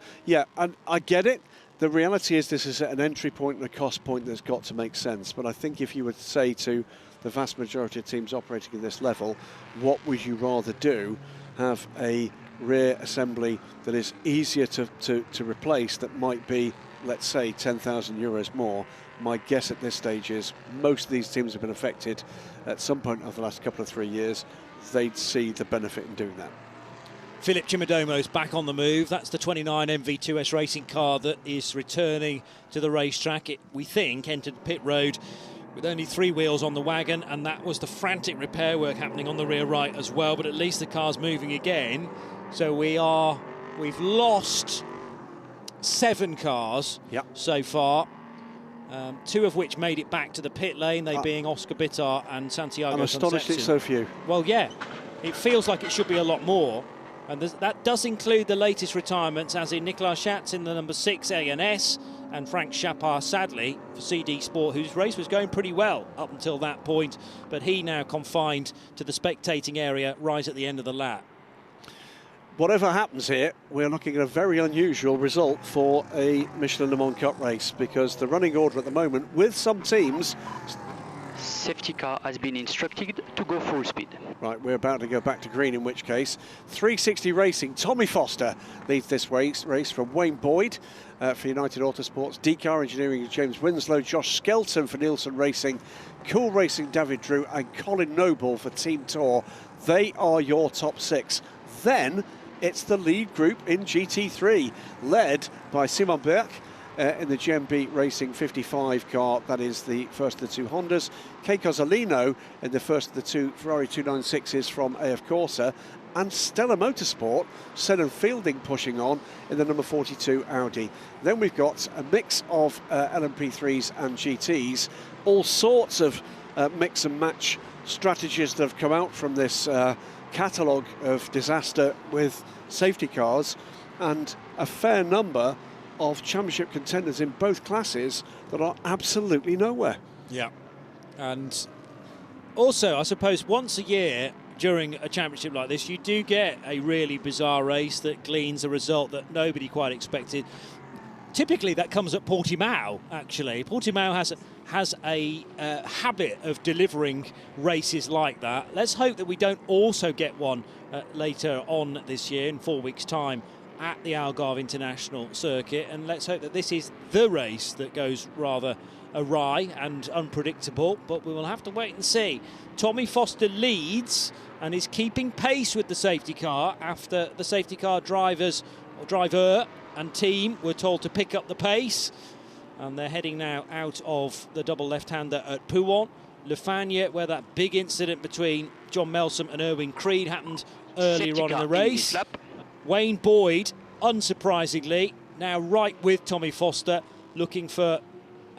and I get it. The reality is this is at an entry point and a cost point that's got to make sense. But I think if you would say to the vast majority of teams operating at this level, what would you rather do? Have a rear assembly that is easier to replace, that might be, let's say, €10,000 more. My guess at this stage is most of these teams have been affected at some point over the last couple of 3 years. They'd see the benefit in doing that. Philip Chimodomo's back on the move. That's the 29 MV2S racing car that is returning to the racetrack. It, we think, entered pit road with only 3 wheels on the wagon, and that was the frantic repair work happening on the rear right as well, but at least the car's moving again. So we've lost 7 cars so far. 2 of which made it back to the pit lane, they being Oscar Bitar and Santiago I'm astonished it's so few. Well, yeah, it feels like it should be a lot more. And that does include the latest retirements, as in Nicolas Schatz in the number 6 A&S and Frank Chapard, sadly, for CD Sport, whose race was going pretty well up until that point. But he now confined to the spectating area right at the end of the lap. Whatever happens here, we're looking at a very unusual result for a Michelin Le Mans Cup race, because the running order at the moment, with some teams... Safety car has been instructed to go full speed. Right, we're about to go back to green, in which case 360 Racing, Tommy Foster leads this race from Wayne Boyd for United Autosports, DCAR Engineering James Winslow, Josh Skelton for Nielsen Racing, Cool Racing David Drew, and Colin Noble for Team Tour. They are your top 6. Then it's the lead group in GT3, led by Simon Berg in the GMB Racing 55 car. That is the first of the 2 Hondas. Keiko Zolino in the first of the 2 Ferrari 296s from AF Corsa. And Stella Motorsport, Senan Fielding pushing on in the number 42 Audi. Then we've got a mix of LMP3s and GTs, all sorts of mix and match strategies that have come out from this catalogue of disaster with safety cars, and a fair number of championship contenders in both classes that are absolutely nowhere. Yeah. And also, I suppose, once a year during a championship like this, you do get a really bizarre race that gleans a result that nobody quite expected. Typically, that comes at Portimao, actually. Portimao has a habit of delivering races like that. Let's hope that we don't also get one later on this year, in 4 weeks' time, at the Algarve International Circuit. And let's hope that this is the race that goes rather awry and unpredictable, but we will have to wait and see. Tommy Foster leads and is keeping pace with the safety car after the safety car driver and team were told to pick up the pace, and they're heading now out of the double left-hander at Pouhon. Le Fagnes, where that big incident between John Melsom and Erwin Creed happened earlier on in the race. Wayne Boyd, unsurprisingly, now right with Tommy Foster, looking for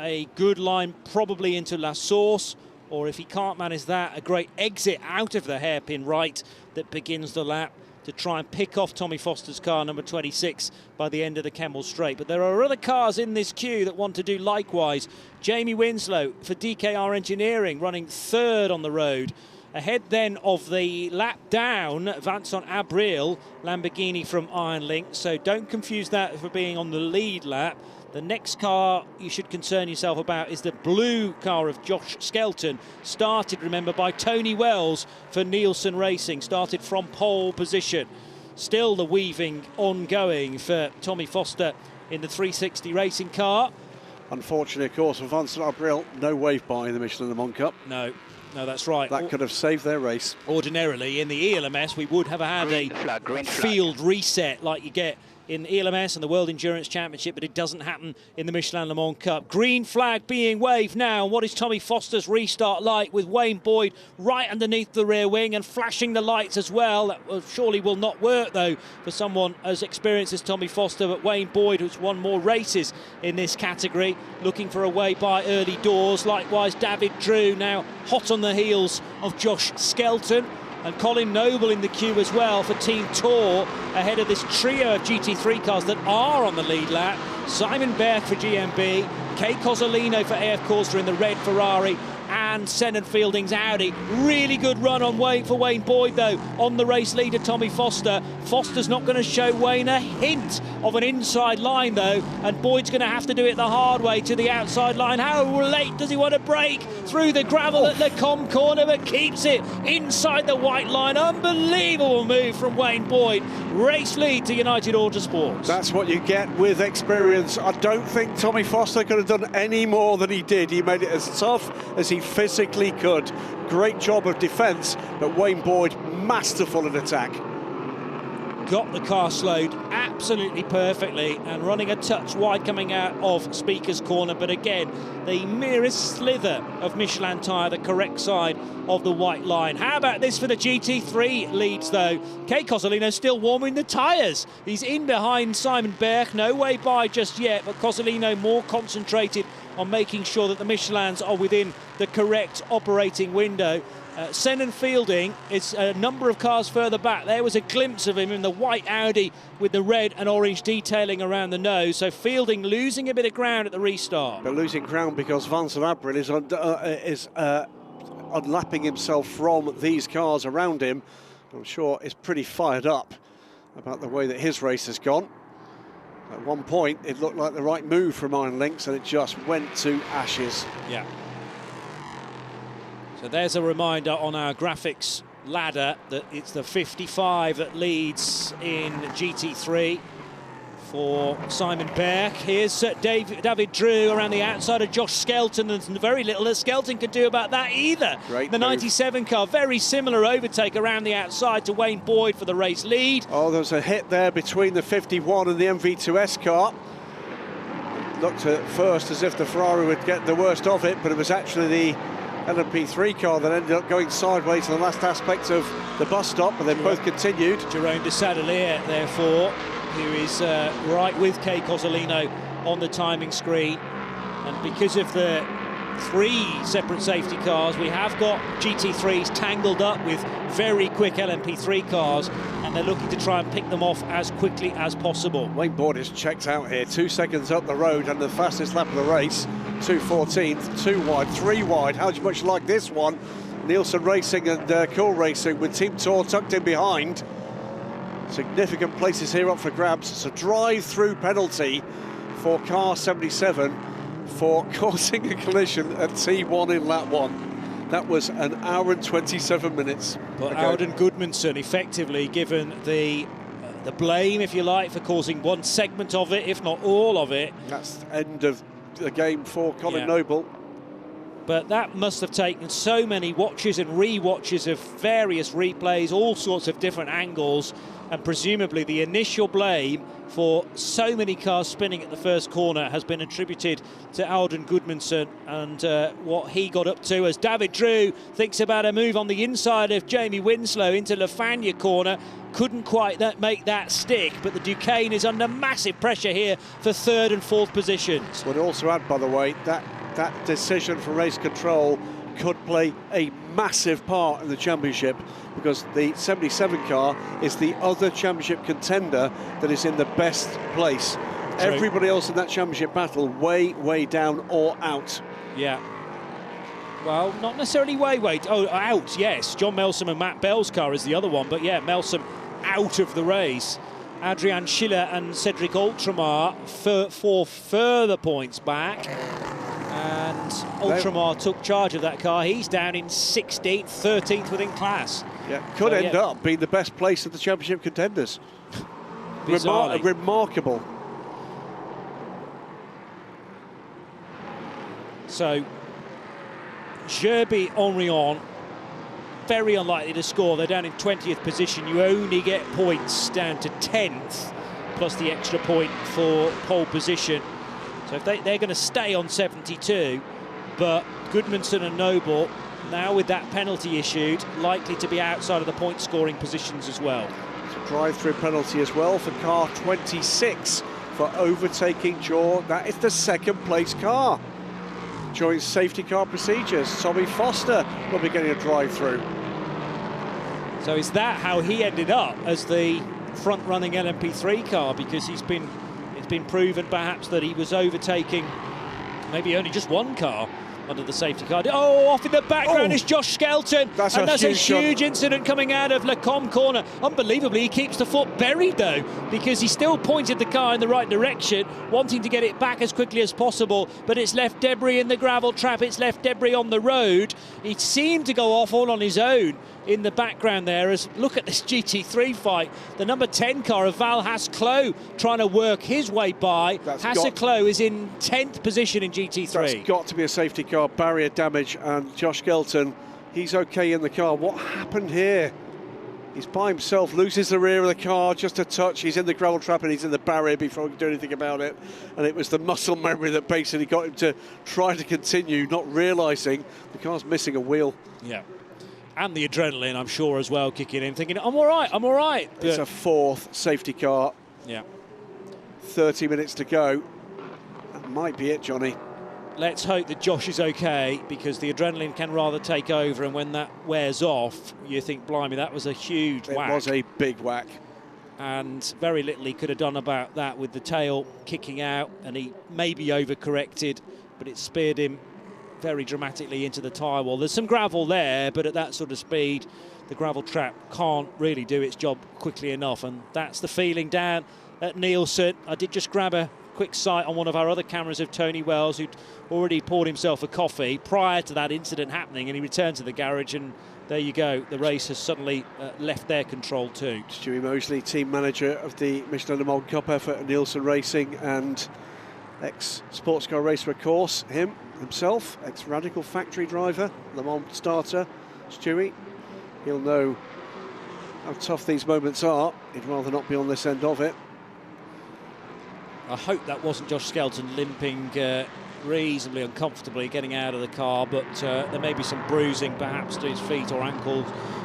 a good line, probably into La Source, or if he can't manage that, a great exit out of the hairpin right that begins the lap to try and pick off Tommy Foster's car, number 26, by the end of the Kemmel Straight. But there are other cars in this queue that want to do likewise. Jamie Winslow for DKR Engineering, running 3rd on the road. Ahead then of the lap down, Vincent Abril, Lamborghini from Iron Link. So don't confuse that for being on the lead lap. The next car you should concern yourself about is the blue car of Josh Skelton. Started, remember, by Tony Wells for Nielsen Racing. Started from pole position. Still the weaving ongoing for Tommy Foster in the 360 racing car. Unfortunately, of course, for Vincent Abril, no wave bar in the Michelin Le Mans Cup. No, that's right. That could have saved their race. Ordinarily, in the ELMS, we would have had a field reset like you get in the ELMS and the World Endurance Championship, but it doesn't happen in the Michelin Le Mans Cup. Green flag being waved now. What is Tommy Foster's restart like with Wayne Boyd right underneath the rear wing and flashing the lights as well? That surely will not work, though, for someone as experienced as Tommy Foster, but Wayne Boyd, who's won more races in this category, looking for a way by early doors. Likewise, David Drew now hot on the heels of Josh Skelton. And Colin Noble in the queue as well for Team Tour, ahead of this trio of GT3 cars that are on the lead lap. Simon Berg for GMB, Kay Cozzolino for AF Corsa in the red Ferrari, and Sennan Fielding's Audi. Really good run on for Wayne Boyd, though, on the race leader, Tommy Foster. Foster's not going to show Wayne a hint of an inside line, though, and Boyd's going to have to do it the hard way to the outside line. How late does he want to brake through the gravel at the Com corner, but keeps it inside the white line? Unbelievable move from Wayne Boyd. Race lead to United Autosports. That's what you get with experience. I don't think Tommy Foster could have done any more than he did. He made it as tough as he physically could. Great job of defence, but Wayne Boyd masterful in attack. Got the car slowed absolutely perfectly and running a touch wide coming out of Speaker's Corner, but again, the merest slither of Michelin tyre, the correct side of the white line. How about this for the GT3 leads, though? Kay Cozzolino still warming the tyres. He's in behind Simon Berg, no way by just yet, but Cozzolino more concentrated on making sure that the Michelins are within the correct operating window. Sennan Fielding is a number of cars further back. There was a glimpse of him in the white Audi with the red and orange detailing around the nose. So Fielding losing a bit of ground at the restart. But losing ground because Vincent Abril is unlapping himself from these cars around him. I'm sure is pretty fired up about the way that his race has gone. At one point, it looked like the right move from Iron Links, and it just went to ashes. Yeah. So there's a reminder on our graphics ladder that it's the 55 that leads in GT3 for Simon Berg. Here's David Drew around the outside of Josh Skelton. There's very little that Skelton could do about that either. Great the 97 car, very similar overtake around the outside to Wayne Boyd for the race lead. Oh, there was a hit there between the 51 and the MV2S car. It looked at first as if the Ferrari would get the worst of it, but it was actually the LMP3 car that ended up going sideways to the last aspect of the bus stop, but they both continued. Jerome de Sadelier, therefore, who is right with Kay Cozzolino on the timing screen. And because of the 3 separate safety cars, we have got GT3s tangled up with very quick LMP3 cars, and they're looking to try and pick them off as quickly as possible. Wayne Boyd is checked out here, 2 seconds up the road and the fastest lap of the race. 2:14, 2 wide, 3 wide. How much you like this one? Nielsen Racing and Cool Racing with Team Tour tucked in behind. Significant places here up for grabs. It's a drive-through penalty for car 77 for causing a collision at T1 in lap 1. That was an hour and 27 minutes. But Auden Gudmundsson effectively given the blame, if you like, for causing one segment of it, if not all of it. That's the end of the game for Colin Noble. But that must have taken so many watches and re-watches of various replays, all sorts of different angles, and presumably the initial blame for so many cars spinning at the first corner has been attributed to Auden Gudmundsson and what he got up to as David Drew thinks about a move on the inside of Jamie Winslow into Lafagna corner. Couldn't quite make that stick, but the Duquesne is under massive pressure here for 3rd and 4th positions. Would also add, by the way, that decision for race control could play a massive part in the championship, because the 77 car is the other championship contender that is in the best place. True. Everybody else in that championship battle way down or out. Yeah. Well, not necessarily way. Oh, out, yes. John Melsom and Matt Bell's car is the other one, but yeah, Melsom out of the race. Adrian Schiller and Cedric Ultramar for further points back. And Ultramar took charge of that car. He's down in 16th, 13th within class. Yeah, could end up being the best place of the championship contenders. Remarkable. So, Gerby Henrion, very unlikely to score. They're down in 20th position. You only get points down to 10th, plus the extra point for pole position. So if they're going to stay on 72, but Gudmundsson and Noble, now with that penalty issued, likely to be outside of the point scoring positions as well. It's a drive-through penalty as well for car 26 for overtaking Jaw. That is the second place car. During safety car procedures, Tommy Foster will be getting a drive-through. So is that how he ended up as the front-running LMP3 car? Because it's been proven perhaps that he was overtaking maybe only just one car under the safety car. Oh, off in the background is Josh Skelton. That's a huge incident coming out of Lecombe corner. Unbelievably, he keeps the foot buried though, because he still pointed the car in the right direction, wanting to get it back as quickly as possible, but it's left debris in the gravel trap, it's left debris on the road. He seemed to go off all on his own in the background there. As look at this GT3 fight, the number 10 car of Val Haas-Clos trying to work his way by. Haas-Clos is in 10th position in GT3. That's got to be a safety car, barrier damage, and Josh Skelton, he's okay in the car. What happened here? He's by himself, loses the rear of the car just a touch. He's in the gravel trap and he's in the barrier before he can do anything about it. And it was the muscle memory that basically got him to try to continue, not realising the car's missing a wheel. Yeah. And the adrenaline, I'm sure, as well, kicking in, thinking, I'm all right. It's a fourth safety car. Yeah. 30 minutes to go. That might be it, Johnny. Let's hope that Josh is okay, because the adrenaline can rather take over, and when that wears off, you think, blimey, that was a huge whack. It was a big whack. And very little he could have done about that with the tail kicking out, and he maybe overcorrected, but it speared him very dramatically into the tyre wall. There's some gravel there, but at that sort of speed, the gravel trap can't really do its job quickly enough, and that's the feeling down at Nielsen. I did just grab a quick sight on one of our other cameras of Tony Wells, who'd already poured himself a coffee prior to that incident happening, and he returned to the garage, and there you go, the race has suddenly left their control too. Stewie Mosley, team manager of the Michelin Le Mans Cup effort at Nielsen Racing, and ex-sports car racer, of course, himself, ex-Radical factory driver, Le Mans starter, Stewie. He'll know how tough these moments are. He'd rather not be on this end of it. I hope that wasn't Josh Skelton limping reasonably uncomfortably getting out of the car, but there may be some bruising perhaps to his feet or ankles.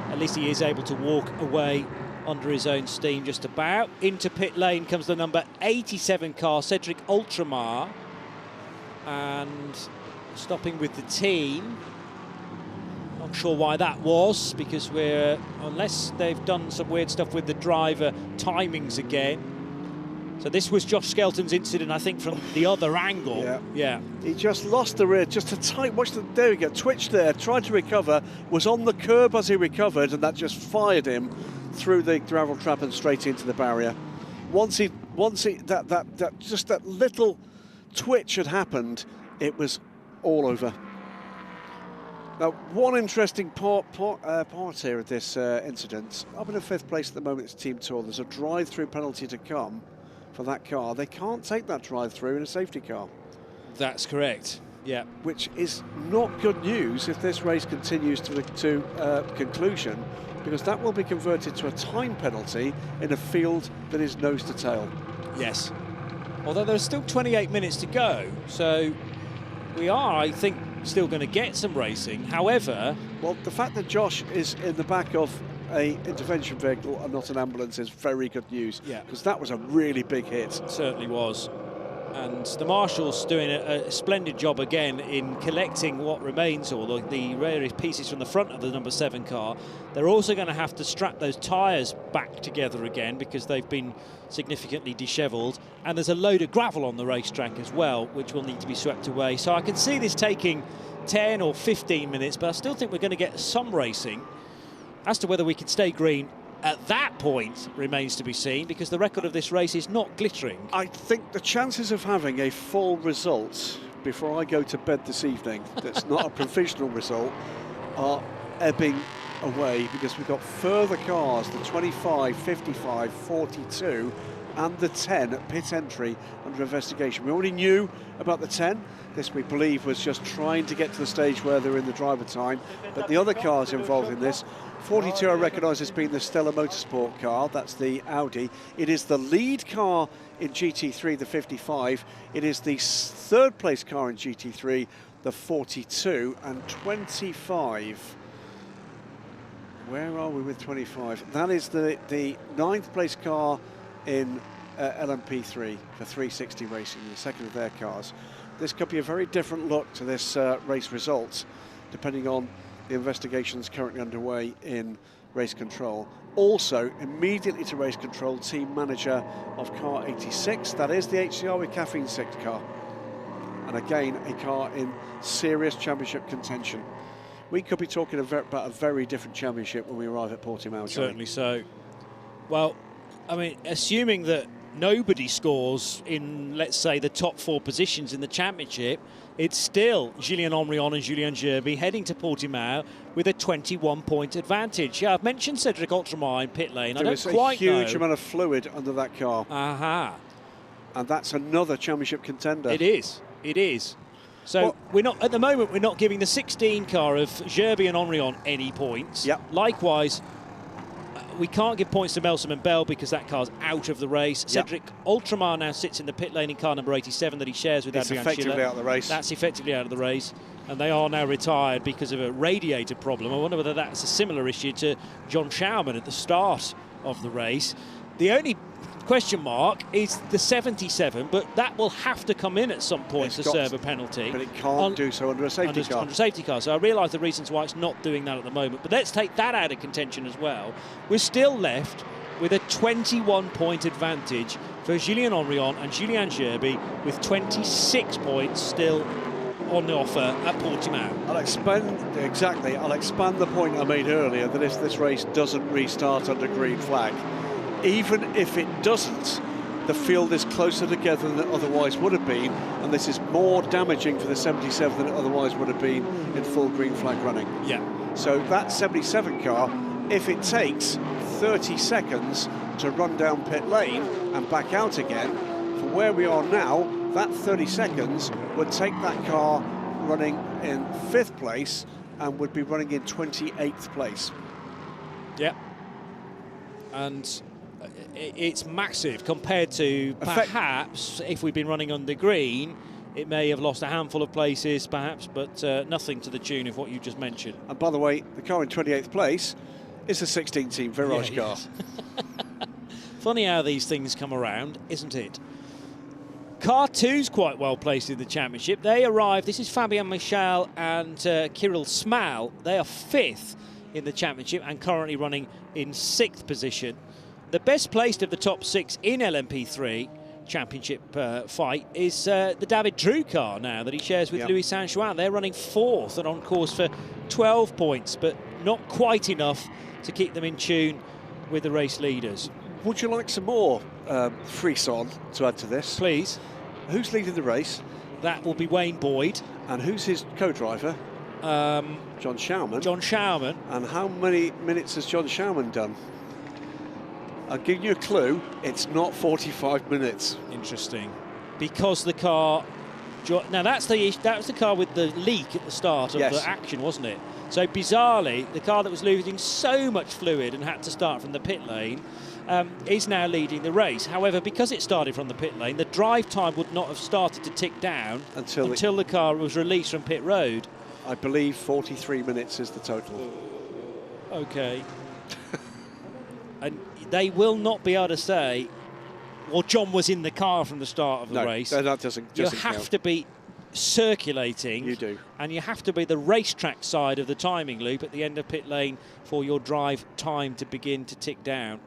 At least he is able to walk away under his own steam just about. Into pit lane comes the number 87 car, Cedric Ultramar, and stopping with the team. Not sure why that was, because unless they've done some weird stuff with the driver timings again. So this was Josh Skelton's incident, I think, from the other angle. Yeah. He just lost the rear, just a tight, there we go, twitch there, tried to recover, was on the curb as he recovered, and that just fired him through the gravel trap and straight into the barrier. Once that little twitch had happened, it was all over. Now, one interesting part here of this incident, up in the 5th place at the moment, it's Team Tour. There's a drive-through penalty to come for that car. They can't take that drive-through in a safety car. That's correct, yeah. Which is not good news if this race continues to conclusion, because that will be converted to a time penalty in a field that is nose to tail. Yes. Although there's still 28 minutes to go, so we are, I think, still going to get some racing. However, well, the fact that Josh is in the back of a intervention vehicle and not an ambulance is very good news. Yeah, because that was a really big hit. It certainly was. And the marshals doing a splendid job again in collecting what remains, or the various pieces from the front of the number 7 car. They're also going to have to strap those tyres back together again because they've been significantly dishevelled. And there's a load of gravel on the racetrack as well, which will need to be swept away. So I can see this taking 10 or 15 minutes, but I still think we're going to get some racing. As to whether we can stay green at that point remains to be seen, because the record of this race is not glittering. I think the chances of having a full result before I go to bed this evening that's not a provisional result are ebbing away, because we've got further cars, the 25, 55, 42 and the 10 at pit entry under investigation. We already knew about the 10. This, we believe, was just trying to get to the stage where they're in the driver time, but the other cars involved in this, 42 I recognise as being the Stella Motorsport car, that's the Audi. It is the lead car in GT3, the 55. It is the third place car in GT3, the 42, and 25. Where are we with 25? That is the ninth place car in LMP3 for 360 Racing, the second of their cars. This could be a very different look to this race result, depending on the investigations currently underway in race control. Also, immediately to race control, team manager of car 86, that is the HCR with caffeine 6 car. And again, a car in serious championship contention. We could be talking about a very different championship when we arrive at Portimao. Certainly so. Well, I mean, assuming that nobody scores in, let's say, the top 4 positions in the championship, it's still Julien Henrion and Julien Gerby heading to Portimao with a 21-point advantage. Yeah, I've mentioned Cedric Altremar in pit lane. I don't quite know. There's a huge amount of fluid under that car. Aha. And that's another championship contender. It is. It is. So well, we're not, at the moment, we're not giving the 16 car of Gerby and Henrion any points. Yep. Likewise, we can't give points to Melson and Bell because that car's out of the race. Yep. Cedric Altremar now sits in the pit lane in car number 87 that he shares with Adrian Schiller. Effectively out of the race. That's effectively out of the race. And they are now retired because of a radiator problem. I wonder whether that's a similar issue to John Schaumann at the start of the race. The only question mark is the 77, but that will have to come in at some point to serve a penalty. But it can't do so under a safety car. Under a safety car. So I realise the reasons why it's not doing that at the moment. But let's take that out of contention as well. We're still left with a 21-point advantage for Julien Henrion and Julien Gerby, with 26 points still on the offer at Portimao. I'll expand the point I made earlier, that if this race doesn't restart under green flag, even if it doesn't, the field is closer together than it otherwise would have been, and this is more damaging for the 77 than it otherwise would have been in full green flag running. Yeah. So that 77 car, if it takes 30 seconds to run down pit lane and back out again, from where we are now, that 30 seconds would take that car running in 5th place and would be running in 28th place. Yeah. And it's massive compared to perhaps if we'd been running under green, it may have lost a handful of places perhaps, but nothing to the tune of what you just mentioned. And by the way, the car in 28th place is a 16-team Virage car. Funny how these things come around, isn't it? Car 2's quite well placed in the championship. They arrived, this is Fabien Michel and Kirill Smal. They are 5th in the championship and currently running in 6th position. The best placed of the top 6 in LMP3 championship fight is the David Drew car now that he shares with Louis Saint-Juin. They're running 4th and on course for 12 points, but not quite enough to keep them in tune with the race leaders. Would you like some more frisson to add to this? Please. Who's leading the race? That will be Wayne Boyd. And who's his co-driver? John Schaumann. John Schaumann. And how many minutes has John Schaumann done? I'll give you a clue, it's not 45 minutes. Interesting. Because the car... Now, that was the car with the leak at the start of the action, wasn't it? So, bizarrely, the car that was losing so much fluid and had to start from the pit lane is now leading the race. However, because it started from the pit lane, the drive time would not have started to tick down until the car was released from pit road. I believe 43 minutes is the total. OK. And they will not be able to say well, John was in the car from the start of the race. No, that doesn't you have count. to be circulating. You do. And you have to be the racetrack side of the timing loop at the end of pit lane for your drive time to begin to tick down.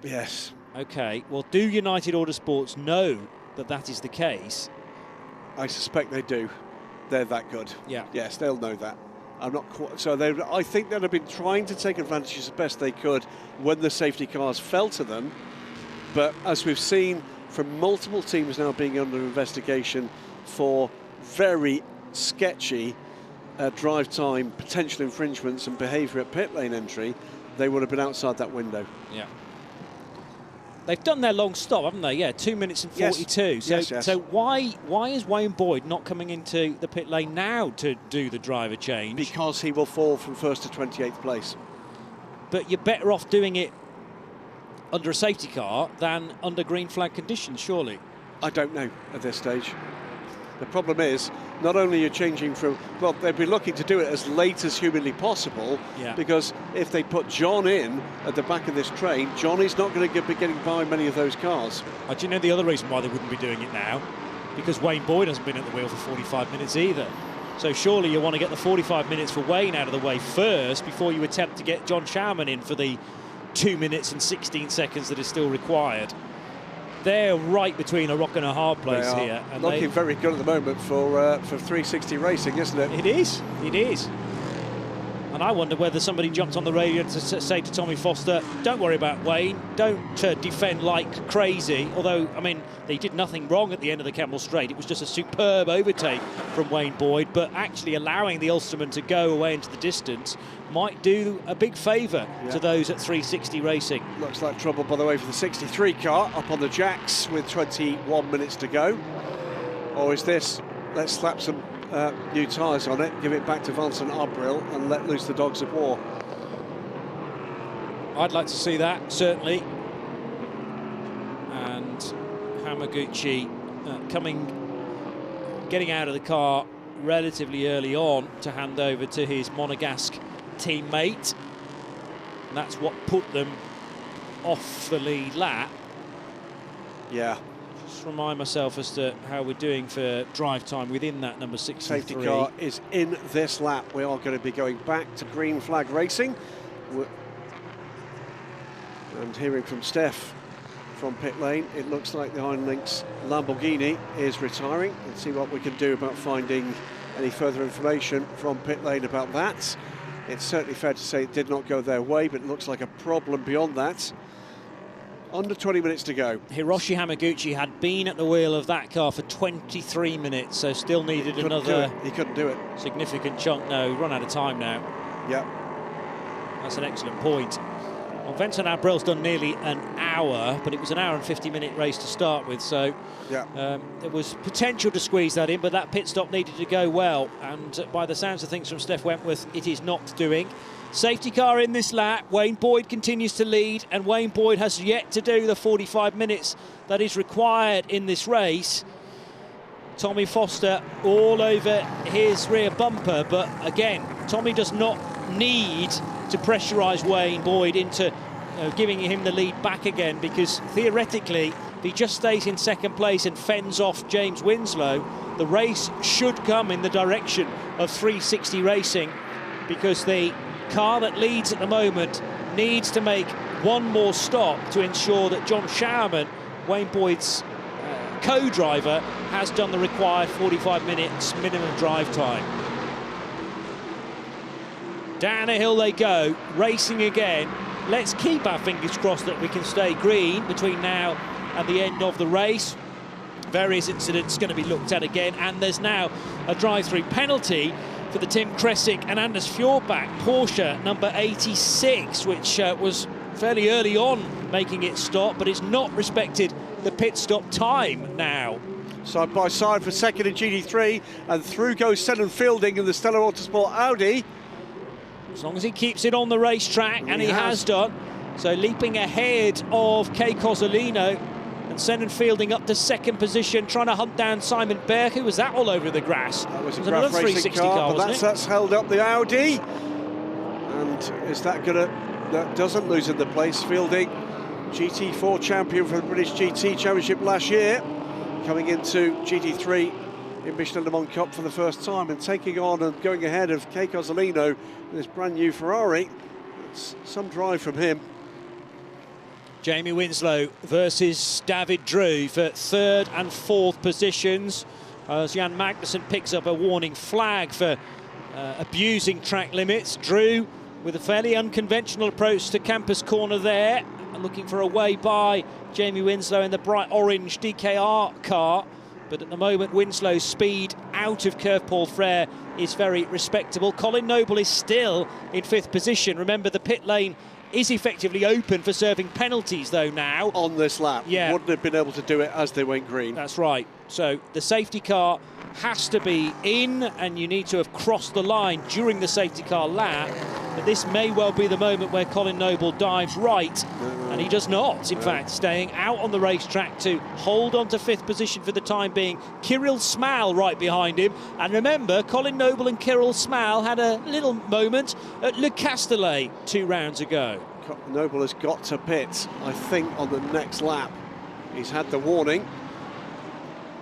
Yes. Okay, well, do United Autosports know that that is the case? I suspect they do. They're that good. Yeah. Yes, they'll know that. I'm not quite, so I think they'd have been trying to take advantage as best they could when the safety cars fell to them. But as we've seen from multiple teams now being under investigation for very sketchy drive time, potential infringements and behaviour at pit lane entry, they would have been outside that window. Yeah. They've done their long stop, haven't they? Yeah, 2 minutes and 42. Yes. So why is Wayne Boyd not coming into the pit lane now to do the driver change? Because he will fall from 1st to 28th place. But you're better off doing it under a safety car than under green flag conditions, surely. I don't know at this stage. The problem is, not only you're changing from, well, they'd be looking to do it as late as humanly possible, because if they put John in at the back of this train, John is not going to be getting by many of those cars. Do you know the other reason why they wouldn't be doing it now? Because Wayne Boyd hasn't been at the wheel for 45 minutes either. So surely you want to get the 45 minutes for Wayne out of the way first before you attempt to get John Schaumann in for the 2 minutes and 16 seconds that is still required. They're right between a rock and a hard place here. And looking very good at the moment for 360 racing, isn't it? It is. It is. And I wonder whether somebody jumped on the radio to say to Tommy Foster, don't worry about Wayne, don't defend like crazy. Although, I mean, they did nothing wrong at the end of the Kemmel Straight. It was just a superb overtake from Wayne Boyd, but actually allowing the Ulsterman to go away into the distance might do a big favour to those at 360 racing. Looks like trouble, by the way, for the 63 car up on the jacks with 21 minutes to go. Or is this, let's slap some new tyres on it, give it back to Vincent Abril and let loose the dogs of war? I'd like to see that, certainly. And Hamaguchi getting out of the car relatively early on to hand over to his Monegasque teammate. And that's what put them off the lead lap. Yeah. Just remind myself as to how we're doing for drive time within that number 63. Safety car is in this lap. We are going to be going back to green flag racing. And hearing from Steph from pit lane, it looks like the Iron Lynx Lamborghini is retiring. Let's see what we can do about finding any further information from pit lane about that. It's certainly fair to say it did not go their way, but it looks like a problem beyond that. Under 20 minutes to go. Hiroshi Hamaguchi had been at the wheel of that car for 23 minutes, so still needed another... He couldn't do it. Significant chunk. No, run out of time now. Yeah. That's an excellent point. Well, Vincent Abril's done nearly an hour, but it was an hour and 50-minute race to start with, so there was potential to squeeze that in, but that pit stop needed to go well, and by the sounds of things from Steph Wentworth, it is not doing. Safety car in this lap. Wayne Boyd continues to lead, and Wayne Boyd has yet to do the 45 minutes that is required in this race. Tommy Foster all over his rear bumper, but again, Tommy does not need to pressurise Wayne Boyd into giving him the lead back again, because theoretically, if he just stays in second place and fends off James Winslow, the race should come in the direction of 360 racing, because the car that leads at the moment needs to make one more stop to ensure that John Schaumann, Wayne Boyd's co-driver, has done the required 45 minutes minimum drive time. Down a hill they go, racing again. Let's keep our fingers crossed that we can stay green between now and the end of the race. Various incidents going to be looked at again, and there's now a drive-through penalty for the Tim Kresick and Anders Fjordbach Porsche number 86, which was fairly early on making it stop, but it's not respected the pit stop time now. Side by side for second in GT3, and through goes Senan Fielding in the Stellar Autosport Audi. As long as he keeps it on the racetrack, and he has done. So leaping ahead of Kay Cozzolino, and Senan Fielding up to second position, trying to hunt down Simon Berg, who was that all over the grass. That was a another Graf Racing 360 car, car, but that's held up the Audi. And is that gonna, that doesn't lose in the place. Fielding GT4 champion for the British GT Championship last year, coming into GT3 in Michelin Le Mans Cup for the first time and taking on and going ahead of Kei Cozzolino in this brand new Ferrari. It's some drive from him. Jamie Winslow versus David Drew for third and fourth positions, as Jan Magnussen picks up a warning flag for abusing track limits. Drew with a fairly unconventional approach to Campus Corner there, looking for a way by Jamie Winslow in the bright orange DKR car. But at the moment, Winslow's speed out of Curve Paul Frere is very respectable. Colin Noble is still in fifth position. Remember, the pit lane is effectively open for serving penalties, though, now. On this lap. Yeah. Wouldn't have been able to do it as they went green. That's right. So the safety car has to be in, and you need to have crossed the line during the safety car lap. But this may well be the moment where Colin Noble dives right, and he does not, in fact, staying out on the racetrack to hold on to fifth position for the time being. Kirill Smal right behind him. And remember, Colin Noble and Kirill Smal had a little moment at Le Castellet 2 rounds ago. Noble has got to pit, I think, on the next lap. He's had the warning.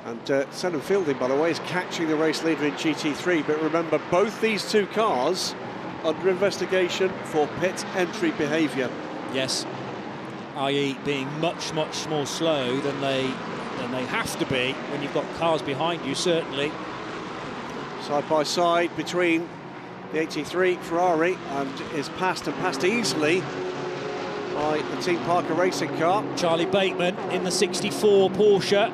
And Senna Fielding, by the way, is catching the race leader in GT3. But remember, both these two cars under investigation for pit entry behaviour. Yes, i.e. being much more slow than they have to be when you've got cars behind you, certainly. Side by side between the 83 Ferrari and is passed easily by the Team Parker racing car. Charlie Bateman in the 64 Porsche,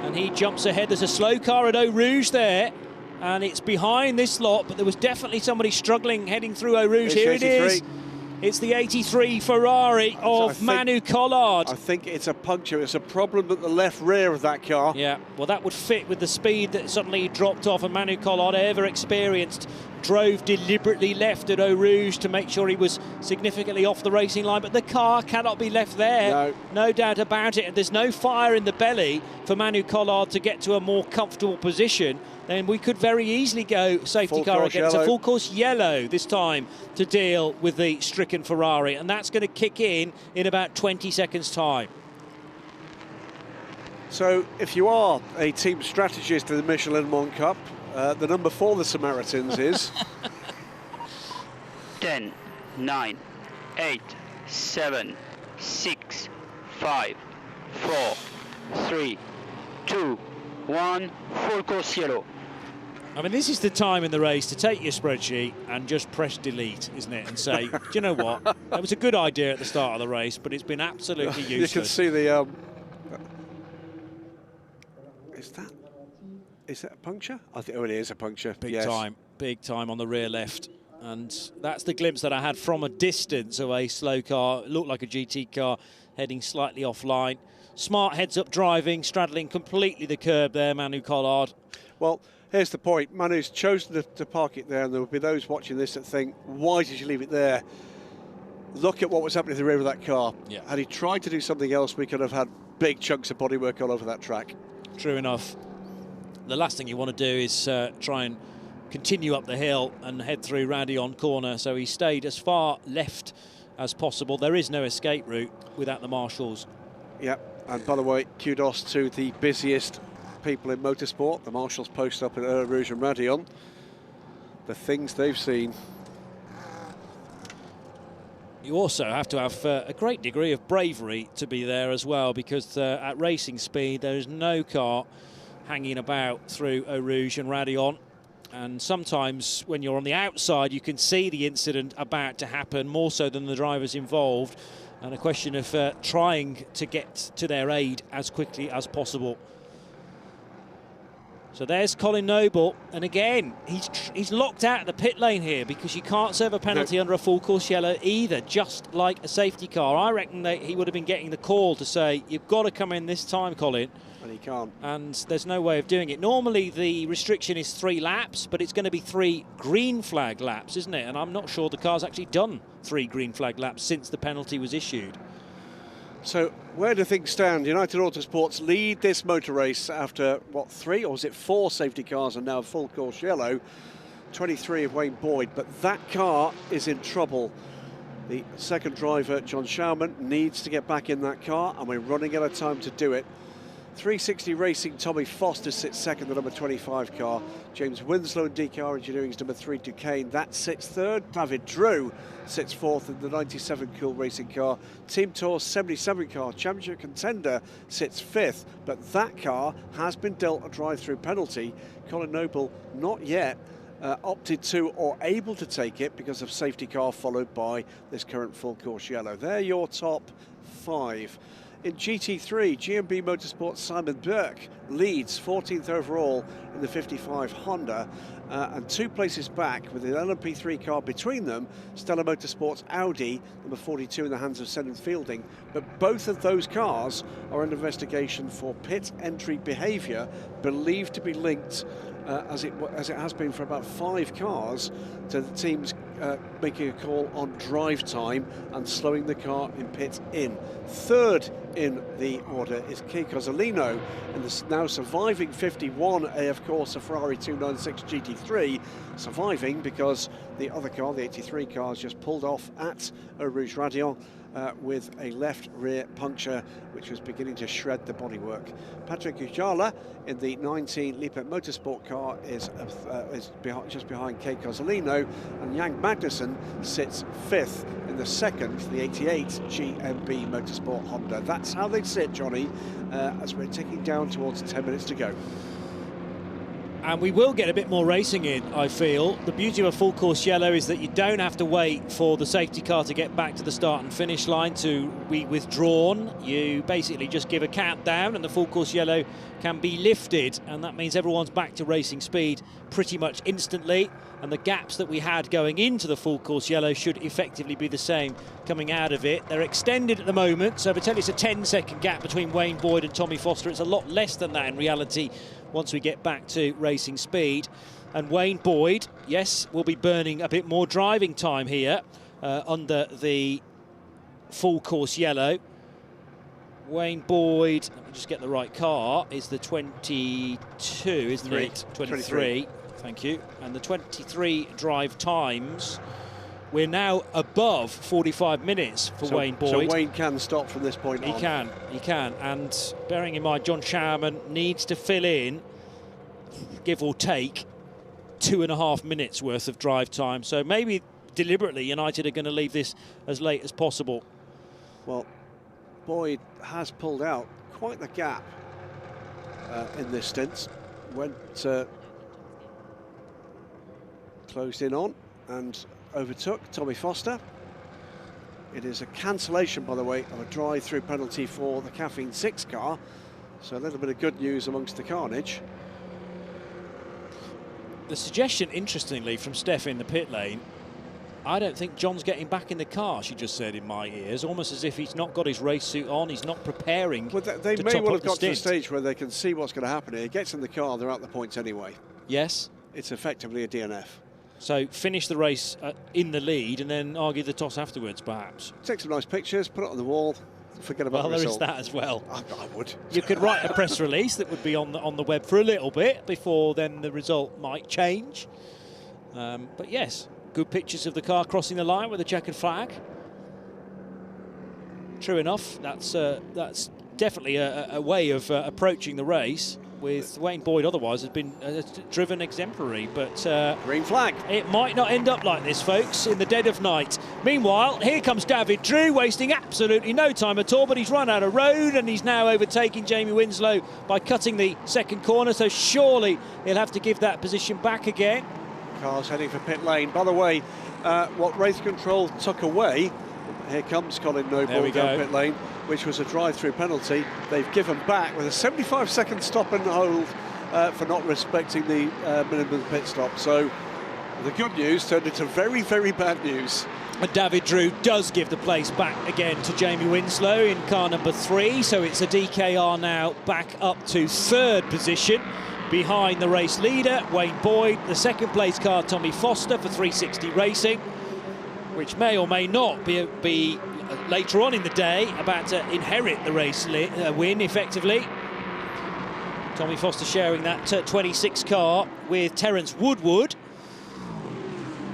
and he jumps ahead. There's a slow car at Eau Rouge there, and it's behind this lot, but there was definitely somebody struggling heading through Eau Rouge. Here it is. It's the 83 Ferrari of Manu Collard. I think it's a puncture. It's a problem at the left rear of that car. Yeah, well, that would fit with the speed that suddenly dropped off, and Manu Collard, ever experienced, drove deliberately left at Eau Rouge to make sure he was significantly off the racing line, but the car cannot be left there. No doubt about it, and there's no fire in the belly for Manu Collard to get to a more comfortable position. Then we could very easily go safety car again. It's a full course yellow this time to deal with the stricken Ferrari, and that's going to kick in about 20 seconds time. So if you are a team strategist in the Michelin Le Mans Cup, the number for the Samaritans is 10, 9, 8, 7, 6, 5, 4, 3, 2, 1, full course yellow. I mean, this is the time in the race to take your spreadsheet and just press delete, isn't it? And say, do you know what? That was a good idea at the start of the race, but it's been absolutely useless. You can see the... Is that a puncture? I think, it is a puncture. Big time on the rear left. And that's the glimpse that I had from a distance of a slow car. It looked like a GT car heading slightly offline. Smart heads-up driving, straddling completely the curb there, Manu Collard. Well, here's the point. Manu's chosen to park it there, and there will be those watching this that think, why did you leave it there? Look at what was happening in the rear of that car. Yeah. Had he tried to do something else, we could have had big chunks of bodywork all over that track. True enough. The last thing you want to do is try and continue up the hill and head through Radeon Corner, so he stayed as far left as possible. There is no escape route without the marshals. Yep. And by the way, kudos to the busiest people in motorsport. The marshals post up in Eau Rouge and Radeon. The things they've seen. You also have to have a great degree of bravery to be there as well, because at racing speed there is no car hanging about through Eau Rouge and Radeon. And sometimes when you're on the outside you can see the incident about to happen, more so than the drivers involved, and a question of trying to get to their aid as quickly as possible. So there's Colin Noble, and again, he's locked out of the pit lane here, because you can't serve a penalty under a full course yellow either, just like a safety car. I reckon that he would have been getting the call to say, you've got to come in this time, Colin. And he can't. And there's no way of doing it. Normally the restriction is 3 laps, but it's going to be 3 green flag laps, isn't it? And I'm not sure the car's actually done 3 green flag laps since the penalty was issued. So where do things stand? United Autosports lead this motor race after, what, 3 or was it 4 safety cars and now full course yellow. 23 of Wayne Boyd, but that car is in trouble. The second driver, John Schaumann, needs to get back in that car, and we're running out of time to do it. 360 Racing, Tommy Foster sits second, the number 25 car. James Winslow and DKR Engineering's number 3 Duquesne, that sits third. David Drew sits fourth in the 97 Cool Racing car. Team Tour's 77 car, championship contender, sits fifth, but that car has been dealt a drive-through penalty. Colin Noble not yet opted to or able to take it because of safety car, followed by this current full course yellow. They're your top 5. In GT3, GMB Motorsports' Simon Burke leads 14th overall in the 55 Honda, and 2 places back with the LMP3 car between them, Stella Motorsports Audi, number 42 in the hands of Senan Fielding. But both of those cars are under investigation for pit entry behaviour, believed to be linked, as it has been for about 5 cars, to the teams making a call on drive time and slowing the car in pit in. Third in the order is Kei Cozzolino in the now surviving 51 AF Corsa Ferrari 296 GT3, surviving because the other car, the 83 car, has just pulled off at Eau Rouge Radion with a left rear puncture which was beginning to shred the bodywork. Patrick Ujala in the 19 Lippert Motorsport car is just behind Kei Cozzolino, and Jan Magnussen sits fifth in the second, the 88 GMB Motorsport Honda. That's how they sit, Johnny, as we're ticking down towards 10 minutes to go. And we will get a bit more racing in, I feel. The beauty of a full course yellow is that you don't have to wait for the safety car to get back to the start and finish line to be withdrawn. You basically just give a countdown and the full course yellow can be lifted, and that means everyone's back to racing speed pretty much instantly, and the gaps that we had going into the full course yellow should effectively be the same coming out of it. They're extended at the moment, so if I tell you it's a 10-second gap between Wayne Boyd and Tommy Foster, it's a lot less than that in reality once we get back to racing speed. And Wayne Boyd, yes, will be burning a bit more driving time here under the full course yellow. Wayne Boyd, let me just get the right car, is the 22, isn't it? 23. Thank you. And the 23 drive times, we're now above 45 minutes for Wayne Boyd. So Wayne can stop from this point on. He can. And bearing in mind, John Schaumann needs to fill in, give or take, 2.5 minutes worth of drive time. So maybe deliberately United are going to leave this as late as possible. Well, Boyd has pulled out quite the gap in this stint. Went closed in on and overtook Tommy Foster. It is a cancellation, by the way, of a drive-through penalty for the Caffeine 6 car. So a little bit of good news amongst the carnage. The suggestion, interestingly, from Steph in the pit lane, I don't think John's getting back in the car, she just said in my ears, almost as if he's not got his race suit on, he's not preparing. Well, they may well have got to the stage where they can see what's going to happen here. He gets in the car, they're out the points anyway. Yes. It's effectively a DNF. So finish the race in the lead and then argue the toss afterwards, perhaps. Take some nice pictures, put it on the wall, forget about the result. Well, there is that as well. I would. You could write a press release that would be on the web for a little bit before then the result might change. But yes, good pictures of the car crossing the line with a checkered flag. True enough, that's definitely a way of approaching the race. With Wayne Boyd otherwise has been driven exemplary, but green flag. It might not end up like this, folks, in the dead of night. Meanwhile, here comes David Drew, wasting absolutely no time at all, but he's run out of road and he's now overtaking Jamie Winslow by cutting the second corner, so surely he'll have to give that position back again. Car's heading for pit lane. By the way, what race control took away, here comes Colin Noble down pit lane, which was a drive-through penalty. They've given back with a 75-second stop and hold for not respecting the minimum pit stop. So the good news turned into very, very bad news. And David Drew does give the place back again to Jamie Winslow in car number 3. So it's a DKR now back up to 3rd position behind the race leader, Wayne Boyd. The second place car, Tommy Foster for 360 Racing, which may or may not be later on in the day about to inherit the race win effectively. Tommy Foster sharing that 26 car with Terence Woodward.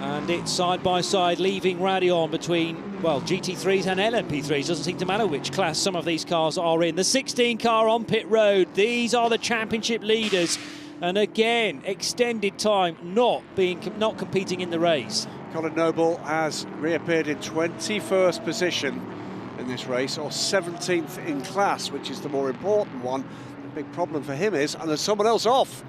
And it's side by side, leaving Radion between, well, GT3s and LMP3s. Doesn't seem to matter which class some of these cars are in. The 16 car on pit road. These are the championship leaders. And again, extended time not competing in the race. Colin Noble has reappeared in 21st position in this race, or 17th in class, which is the more important one. The big problem for him is, and there's someone else off.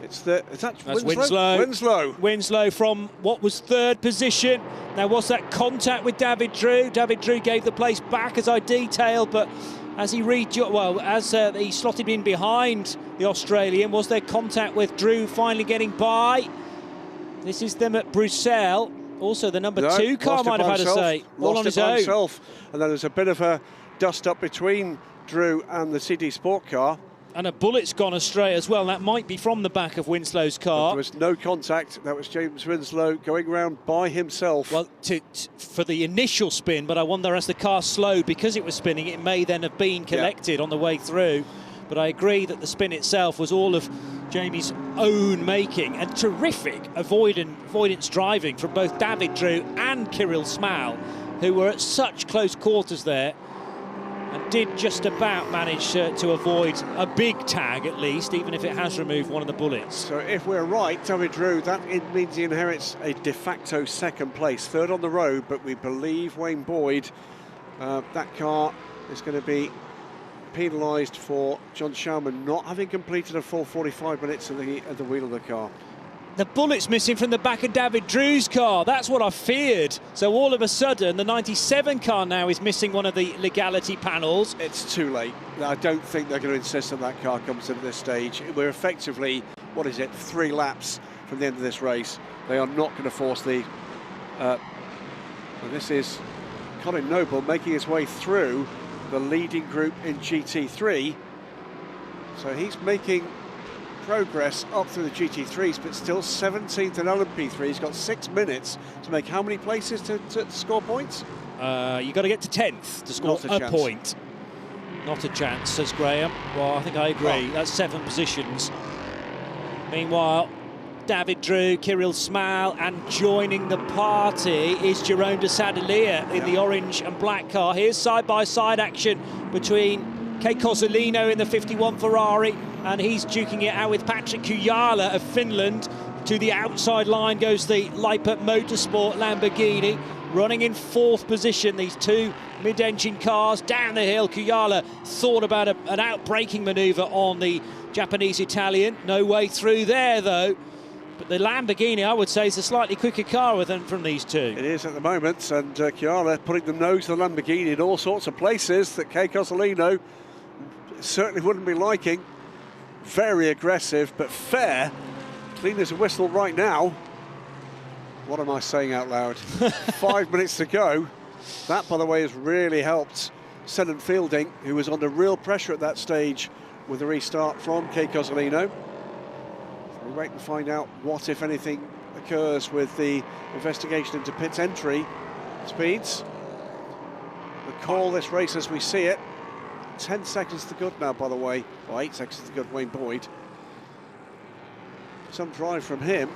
That's Winslow. Winslow from what was 3rd position. Now, was that contact with David Drew? David Drew gave the place back, as I detailed, but as he he slotted in behind the Australian, was there contact with Drew finally getting by? This is them at Bruxelles. Also, the number 2 car might have had a say. All on his own. And then there's a bit of a dust-up between Drew and the CD Sport car. And a bullet's gone astray as well. That might be from the back of Winslow's car. But there was no contact. That was James Winslow going round by himself. Well, for the initial spin, but I wonder as the car slowed, because it was spinning, it may then have been collected on the way through. But I agree that the spin itself was all of Jamie's own making, and terrific avoidance driving from both David Drew and Kirill Smal, who were at such close quarters there, and did just about manage to avoid a big tag, at least, even if it has removed one of the bullets. So if we're right, David Drew, that means he inherits a de facto 2nd place, 3rd on the road, but we believe Wayne Boyd, that car is going to be penalised for John Schauman not having completed a full 45 minutes at the wheel of the car. The bullet's missing from the back of David Drew's car. That's what I feared. So all of a sudden, the 97 car now is missing one of the legality panels. It's too late. I don't think they're going to insist that that car comes in at this stage. We're effectively, 3 laps from the end of this race. They are not going to force the... this is Colin Noble making his way through the leading group in GT3. So he's making progress up through the GT3s, but still 17th in LMP3. He's got 6 minutes to make how many places to score points? You've got to get to 10th to score a point. Not a chance, says Graham. Well, I think I agree. That's 7 positions. Meanwhile, David Drew, Kirill Smal, and joining the party is Jerome de Sadalier in the orange and black car. Here's side-by-side action between Kei Cozzolino in the 51 Ferrari, and he's duking it out with Patrick Kujala of Finland. To the outside line goes the Lippert Motorsport Lamborghini, running in 4th position. These 2 mid-engine cars down the hill. Kujala thought about an outbraking manoeuvre on the Japanese-Italian. No way through there, though. But the Lamborghini, I would say, is a slightly quicker car from these 2. It is at the moment, and Chiara putting the nose of the Lamborghini in all sorts of places that Kei Cozzolino certainly wouldn't be liking. Very aggressive, but fair. Clean as a whistle right now. What am I saying out loud? 5 minutes to go. That, by the way, has really helped Senan Fielding, who was under real pressure at that stage with the restart from Kei Cozzolino. We'll wait and find out what, if anything, occurs with the investigation into pit entry speeds. We'll call this race as we see it. 10 seconds to good now, by the way. Well, 8 seconds to good, Wayne Boyd. Some drive from him.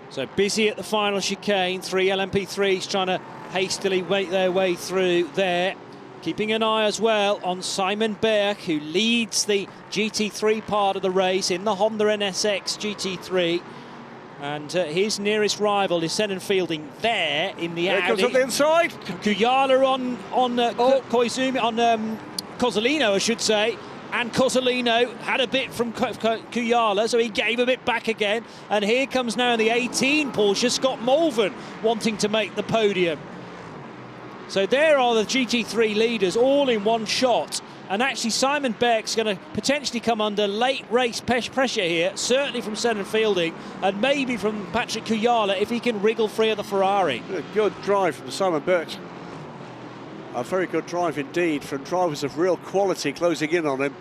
So busy at the final chicane. 3 LMP3s trying to hastily make their way through there. Keeping an eye as well on Simon Berg, who leads the GT3 part of the race in the Honda NSX GT3. And his nearest rival is Senan Fielding there in the Audi. Comes up the inside. Kujala on Cozzolino, I should say. And Cozzolino had a bit from Kujala, so he gave a bit back again. And here comes now the 18 Porsche, Scott Mulvern, wanting to make the podium. So there are the GT3 leaders all in one shot. And actually Simon Berg's going to potentially come under late race pressure here, certainly from Senan Fielding and maybe from Patrick Kujala if he can wriggle free of the Ferrari. A good drive from Simon Berg. A very good drive indeed from drivers of real quality closing in on him.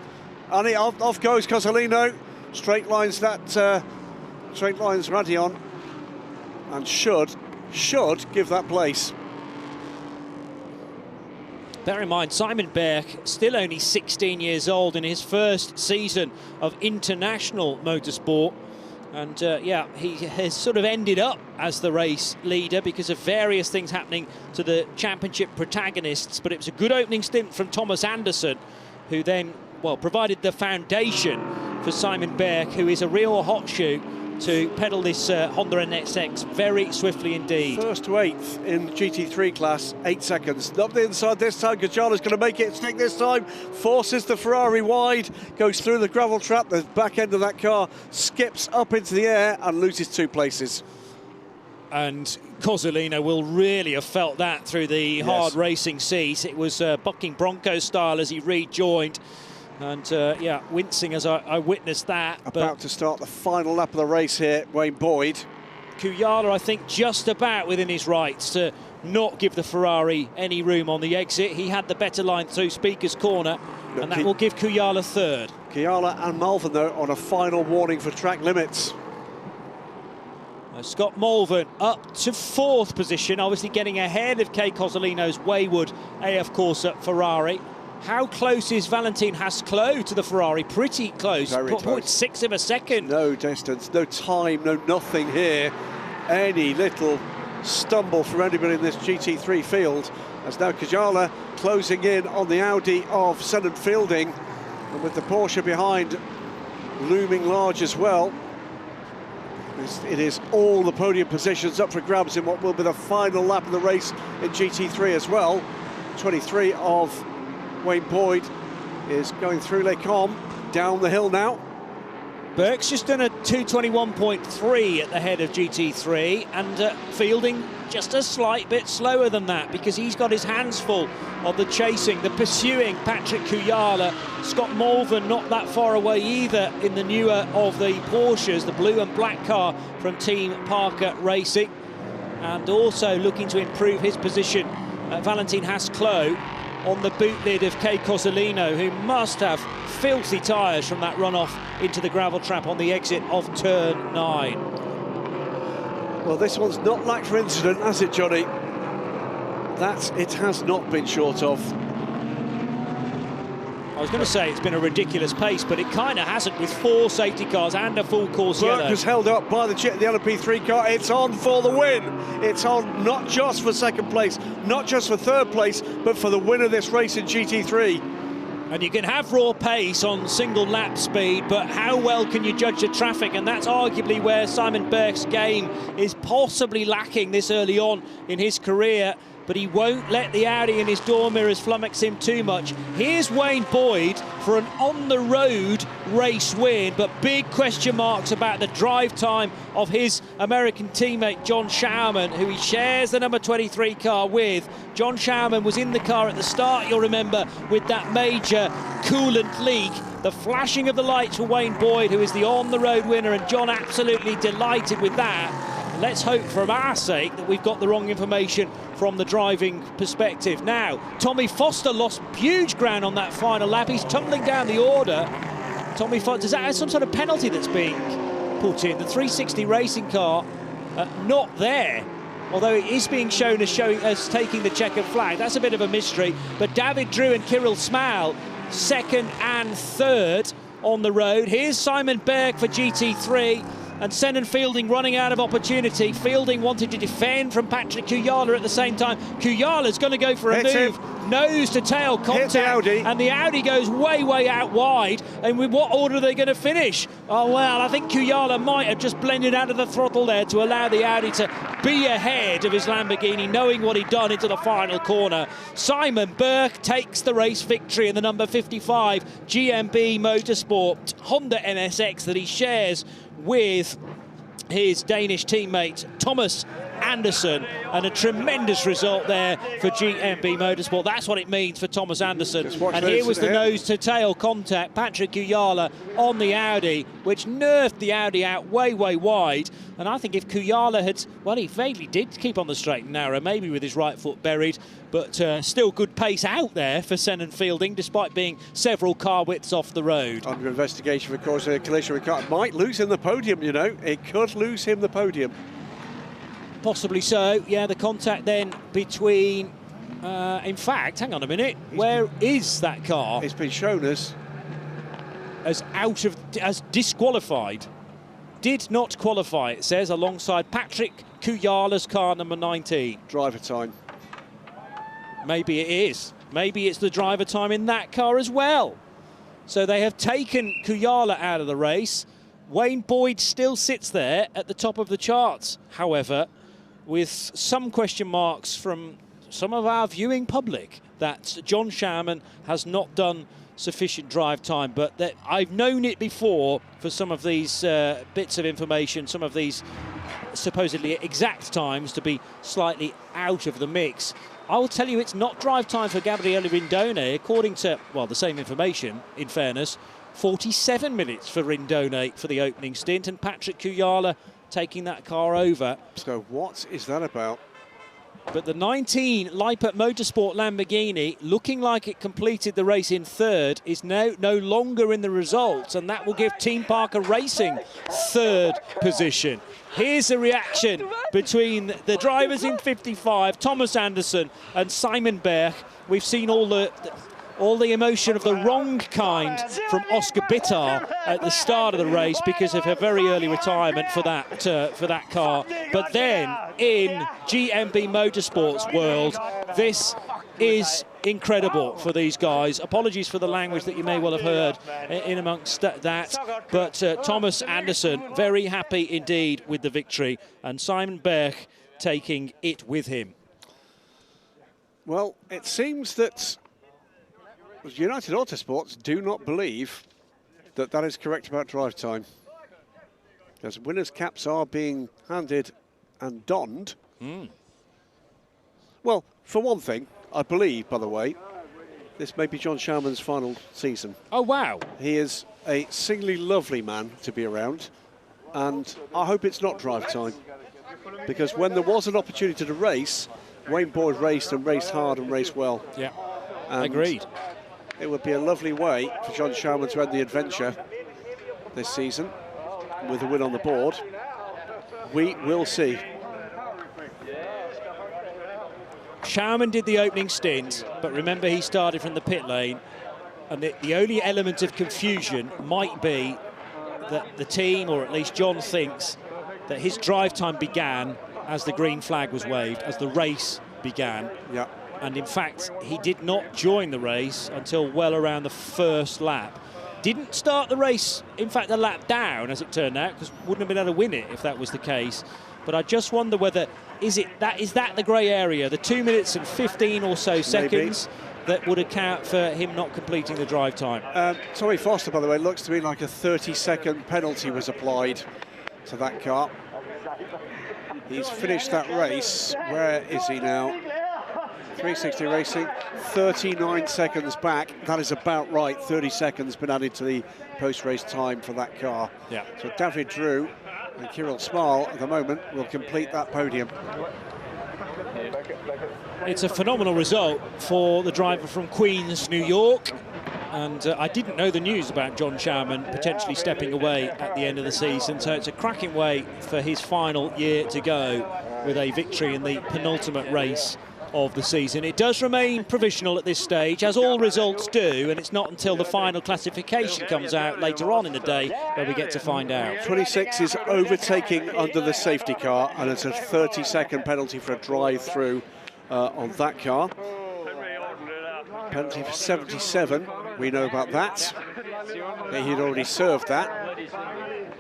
And off goes Cozzolino. Straight lines Radion, and should give that place. Bear in mind, Simon Berg, still only 16 years old in his first season of international motorsport. And yeah, he has sort of ended up as the race leader because of various things happening to the championship protagonists. But it was a good opening stint from Thomas Anderson, who then, well, provided the foundation for Simon Berg, who is a real hot shoe to pedal this Honda NSX very swiftly indeed. First to 8th in GT3 class, 8 seconds. Up the inside this time, Gajala's going to make it stick this time, forces the Ferrari wide, goes through the gravel trap, the back end of that car skips up into the air and loses 2 places. And Cozzolino will really have felt that through the hard racing seat. It was bucking Bronco style as he rejoined. And yeah, wincing as I witnessed that. About to start the final lap of the race here, Wayne Boyd. Kuyala, I think, just about within his rights to not give the Ferrari any room on the exit. He had the better line through Speaker's corner, and that will give Kuyala third. Kuyala and Malvern, though, on a final warning for track limits. Scott Malvern up to 4th position, obviously getting ahead of Kay Cozzolino's wayward AF Corsa Ferrari. How close is Valentin Hasclot to the Ferrari? Pretty close. Very close. 0.6 of a second. No distance, no time, no nothing here. Any little stumble from anybody in this GT3 field, as now Kujala closing in on the Audi of Senna Fielding, and with the Porsche behind looming large as well. It is all the podium positions up for grabs in what will be the final lap of the race in GT3 as well. 23 of Wayne Boyd is going through Les Combes, down the hill now. Burke's just done a 2:21.3 at the head of GT3, and Fielding just a slight bit slower than that because he's got his hands full of the chasing, the pursuing Patrick Kuyala. Scott Malvern not that far away either in the newer of the Porsches, the blue and black car from Team Parker Racing, and also looking to improve his position, Valentin Hasclot, on the boot lid of Kay Cozzolino, who must have filthy tyres from that runoff into the gravel trap on the exit of turn 9. Well, this one's not lacked for incident, has it, Johnny? That it has not been short of. I was going to say it's been a ridiculous pace, but it kind of hasn't, with 4 safety cars and a full course yellow. Burke was held up by the LMP3 car. It's on for the win. It's on not just for 2nd place, not just for 3rd place, but for the win of this race in GT3. And you can have raw pace on single lap speed, but how well can you judge the traffic? And that's arguably where Simon Berg's game is possibly lacking this early on in his career. But he won't let the Audi in his door mirrors flummox him too much. Here's Wayne Boyd for an on-the-road race win, but big question marks about the drive time of his American teammate John Schaumann, who he shares the number 23 car with. John Schaumann was in the car at the start, you'll remember, with that major coolant leak. The flashing of the lights for Wayne Boyd, who is the on-the-road winner, and John absolutely delighted with that. Let's hope, for our sake, that we've got the wrong information from the driving perspective. Now, Tommy Foster lost huge ground on that final lap. He's tumbling down the order. Tommy Foster, does that have some sort of penalty that's being put in? The 360 racing car, not there. Although it is being shown as taking the checkered flag. That's a bit of a mystery. But David Drew and Kirill Smal, 2nd and 3rd on the road. Here's Simon Berg for GT3. And Senna Fielding running out of opportunity. Fielding wanted to defend from Patrick Kuyala at the same time. Kuyala's going to go for a move. Nose to tail contact, and the Audi goes way out wide. And with what order are they going to finish? Oh well, I think Kuyala might have just blended out of the throttle there to allow the Audi to be ahead of his Lamborghini, knowing what he'd done into the final corner. Simon Burke takes the race victory in the number 55 GMB Motorsport Honda NSX that he shares with his Danish teammate Thomas Anderson, and a tremendous result there for GMB Motorsport. That's what it means for Thomas Anderson. And here was the nose-to-tail contact, Patrick Kuyala on the Audi, which nerfed the Audi out way wide. And I think if Kuyala had, well, he vaguely did keep on the straight and narrow, maybe with his right foot buried, but still good pace out there for Senna Fielding, despite being several car widths off the road. Under investigation, of course, a collision with car. It might lose him the podium, you know. It could lose him the podium. Possibly so, yeah, the contact then between, in fact, hang on a minute, where is that car? It's been shown as disqualified. did not qualify, it says, alongside Patrick Kuyala's car, number 19. Driver time. Maybe it is. Maybe it's the driver time in that car as well. So they have taken Kuyala out of the race. Wayne Boyd still sits there at the top of the charts, however, with some question marks from some of our viewing public that John Sharman has not done sufficient drive time. But I've known it before for some of these bits of information, some of these supposedly exact times to be slightly out of the mix. I will tell you it's not drive time for Gabriele Rindone, according to, well, the same information, in fairness. 47 minutes for Rindone for the opening stint, and Patrick Kuyala taking that car over. So what is that about? But the 19 Lippert Motorsport Lamborghini, looking like it completed the race in third, is now no longer in the results, and that will give Team Parker Racing third position. Here's the reaction between the drivers in 55, Thomas Anderson and Simon Berg. We've seen all the emotion of the wrong kind from Oscar Bittar at the start of the race because of her very early retirement for that car. But then in GMB Motorsports world, this is incredible for these guys. Apologies for the language that you may well have heard in amongst that, but Thomas Anderson very happy indeed with the victory, and Simon Berg taking it with him. Well, it seems that United Autosports do not believe that that is correct about drive time, as winners' caps are being handed and donned. Well, for one thing, I believe, by the way, this may be John Sharman's final season. Oh, wow. He is a singularly lovely man to be around, and I hope it's not drive time, because when there was an opportunity to race, Wayne Boyd raced and raced hard and raced well. Yeah, and agreed. It would be a lovely way for John Sharman to end the adventure this season with a win on the board. We will see. Sharman did the opening stint, but remember he started from the pit lane, and the only element of confusion might be that the team, or at least John, thinks that his drive time began as the green flag was waved, as the race began. Yeah. And in fact, he did not join the race until well around the first lap. Didn't start the race, in fact, a lap down, as it turned out, because wouldn't have been able to win it if that was the case. But I just wonder whether, is that the grey area, the 2 minutes and 15 or so seconds that would account for him not completing the drive time? Tommy Foster, by the way, looks to me like a 30-second penalty was applied to that car. He's finished that race. Where is he now? 360 Racing, 39 seconds back. That is about right. 30 seconds been added to the post-race time for that car. Yeah. So David Drew and Kirill Small at the moment will complete that podium. It's a phenomenal result for the driver from Queens, New York. And I didn't know the news about John Sharman potentially stepping away at the end of the season. So it's a cracking way for his final year to go with a victory in the penultimate race of the season. It does remain provisional at this stage, as all results do, and it's not until the final classification comes out later on in the day where we get to find out. 26 is overtaking under the safety car, and it's a 30-second penalty for a drive-through on that car. Penalty for 77, we know about that. He'd already served that.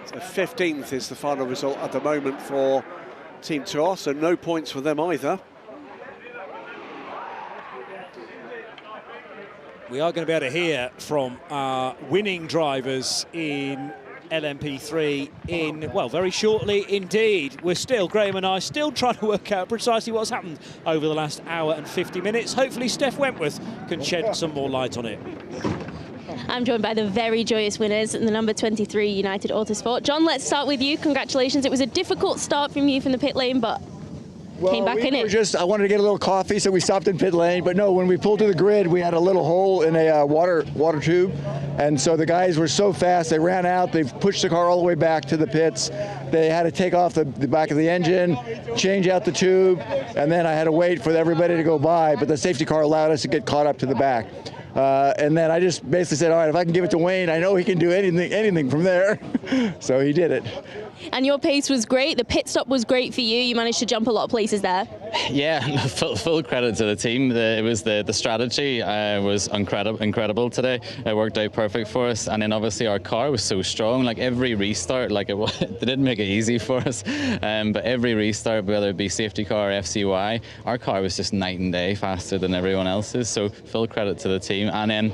So 15th is the final result at the moment for Team Tour, so no points for them either. We are going to be able to hear from our winning drivers in LMP3 in, well, very shortly indeed. We're still, Graham and I, still trying to work out precisely what's happened over the last hour and 50 minutes. Hopefully Steph Wentworth can shed some more light on it. I'm joined by the very joyous winners in the number 23 United Autosport. John, let's start with you. Congratulations. It was a difficult start from you from the pit lane, but came back in it. I wanted to get a little coffee, so we stopped in pit lane. But no, when we pulled to the grid, we had a little hole in a water tube. And so the guys were so fast, they ran out, they pushed the car all the way back to the pits. They had to take off the back of the engine, change out the tube, and then I had to wait for everybody to go by. But the safety car allowed us to get caught up to the back. And then I just basically said, all right, if I can give it to Wayne, I know he can do anything from there. So he did it. And your pace was great. The pit stop was great for you. You managed to jump a lot of places there. Yeah, full credit to the team. It was the strategy was incredible today. It worked out perfect for us, and then obviously our car was so strong. Like every restart, like they didn't make it easy for us, but every restart, whether it be safety car or FCY, our car was just night and day faster than everyone else's. So full credit to the team, and then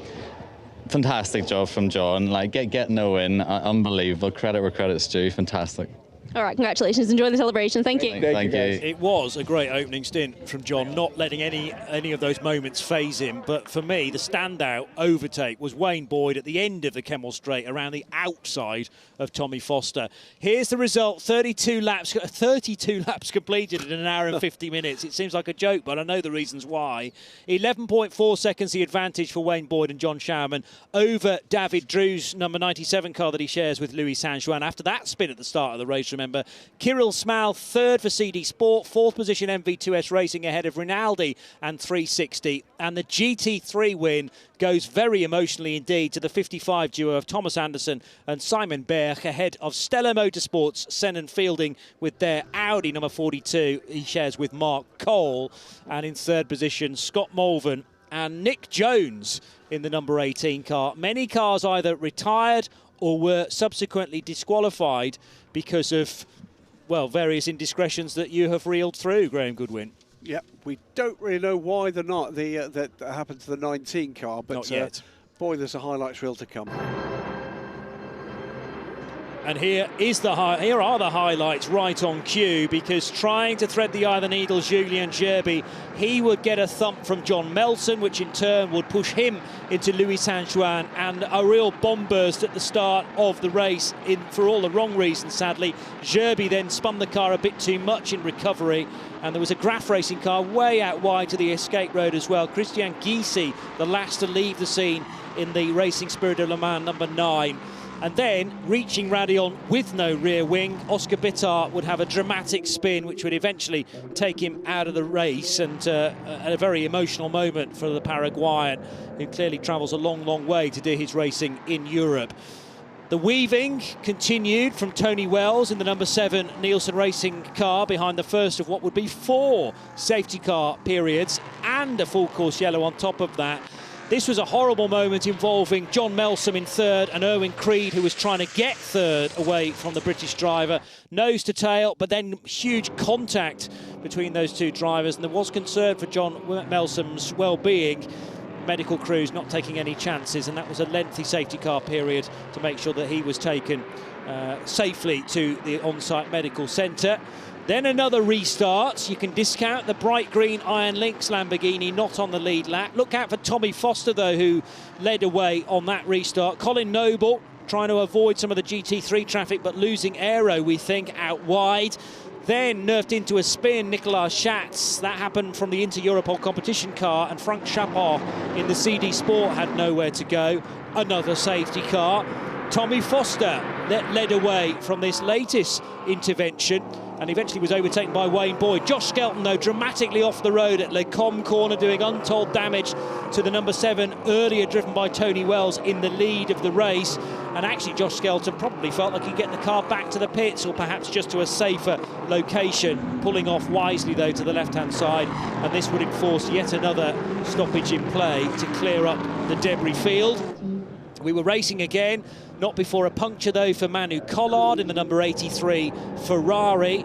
fantastic job from John. Like getting a win, unbelievable. Credit where credit's due. Fantastic. All right, congratulations. Enjoy the celebration. Thank you. Thank you. It was a great opening stint from John, not letting any of those moments phase him. But for me, the standout overtake was Wayne Boyd at the end of the Kemmel Straight around the outside of Tommy Foster. Here's the result, 32 laps completed in an hour and 50 minutes. It seems like a joke, but I know the reasons why. 11.4 seconds the advantage for Wayne Boyd and John Schaumann over David Drew's number 97 car that he shares with Louis Saint-Juan. After that spin at the start of the race, remember, Kirill Smal, third for CD Sport, fourth position MV2S Racing ahead of Rinaldi and 360. And the GT3 win goes very emotionally indeed to the 55 duo of Thomas Anderson and Simon Berg ahead of Stella Motorsports, Senan Fielding with their Audi number 42 he shares with Mark Cole. And in third position, Scott Malvern and Nick Jones in the number 18 car. Many cars either retired or were subsequently disqualified because of, well, various indiscretions that you have reeled through, Graham Goodwin. Yeah, we don't really know why they're not. That happened to the 19 car, but not yet. Boy, there's a highlights reel to come. And here are the highlights right on cue, because trying to thread the eye of the needle, Julien Gerby, he would get a thump from John Melson, which in turn would push him into Louis Saint-Juan, and a real bomb burst at the start of the race for all the wrong reasons, sadly. Gerby then spun the car a bit too much in recovery, and there was a Graf Racing car way out wide to the escape road as well. Christian Gysi, the last to leave the scene in the Racing Spirit of Le Mans number 9. And then, reaching Radion with no rear wing, Oscar Bittart would have a dramatic spin which would eventually take him out of the race, and a very emotional moment for the Paraguayan, who clearly travels a long way to do his racing in Europe. The weaving continued from Tony Wells in the number 7 Nielsen Racing car behind the first of what would be 4 safety car periods and a full course yellow on top of that. This was a horrible moment involving John Melson in third and Erwin Creed, who was trying to get third away from the British driver. Nose to tail, but then huge contact between those two drivers, and there was concern for John Melson's well-being. Medical crews not taking any chances, and that was a lengthy safety car period to make sure that he was taken safely to the on-site medical centre. Then another restart. You can discount the bright green Iron Lynx Lamborghini not on the lead lap. Look out for Tommy Foster, though, who led away on that restart. Colin Noble trying to avoid some of the GT3 traffic, but losing aero, we think, out wide. Then nerfed into a spin, Nicolas Schatz. That happened from the Inter-Europol competition car, and Frank Chapard in the CD Sport had nowhere to go. Another safety car. Tommy Foster led away from this latest intervention and eventually was overtaken by Wayne Boyd. Josh Skelton, though, dramatically off the road at Le Combe corner, doing untold damage to the number 7, earlier driven by Tony Wells in the lead of the race. And actually, Josh Skelton probably felt like he'd get the car back to the pits, or perhaps just to a safer location, pulling off wisely, though, to the left-hand side. And this would enforce yet another stoppage in play to clear up the debris field. We were racing again, not before a puncture, though, for Manu Collard in the number 83 Ferrari.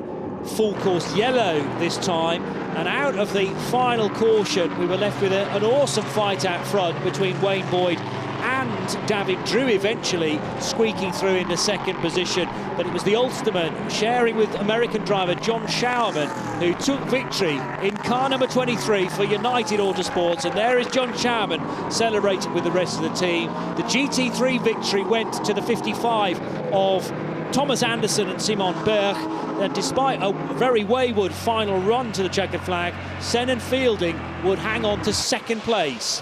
Full course yellow this time, and out of the final caution we were left with an awesome fight out front between Wayne Boyd and David Drew, eventually squeaking through into second position. But it was the Ulsterman sharing with American driver John Schaumann who took victory in car number 23 for United Autosports, and there is John Schaumann celebrating with the rest of the team. The GT3 victory went to the 55 of Thomas Anderson and Simon Berg, and despite a very wayward final run to the checkered flag, Senan Fielding would hang on to second place.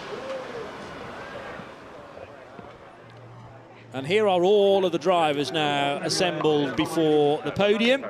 And here are all of the drivers now assembled before the podium.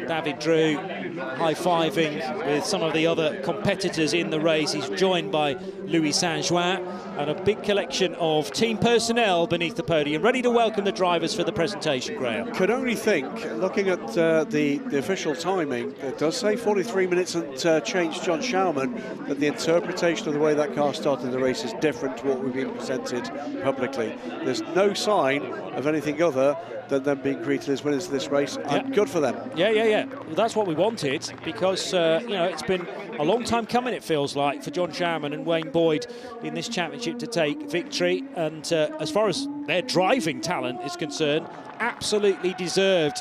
David Drew high-fiving with some of the other competitors in the race. He's joined by Louis Saint-Juan. and a big collection of team personnel beneath the podium, ready to welcome the drivers for the presentation, Graham. Could only think, looking at the official timing, it does say 43 minutes and change, John Schauman, that the interpretation of the way that car started the race is different to what we've been presented publicly. There's no sign of anything other than them being greeted as winners of this race, and good for them. Yeah. Well, that's what we wanted, because you know, it's been a long time coming, it feels like, for John Schauman and Wayne Boyd in this championship to take victory. And as far as their driving talent is concerned, absolutely deserved.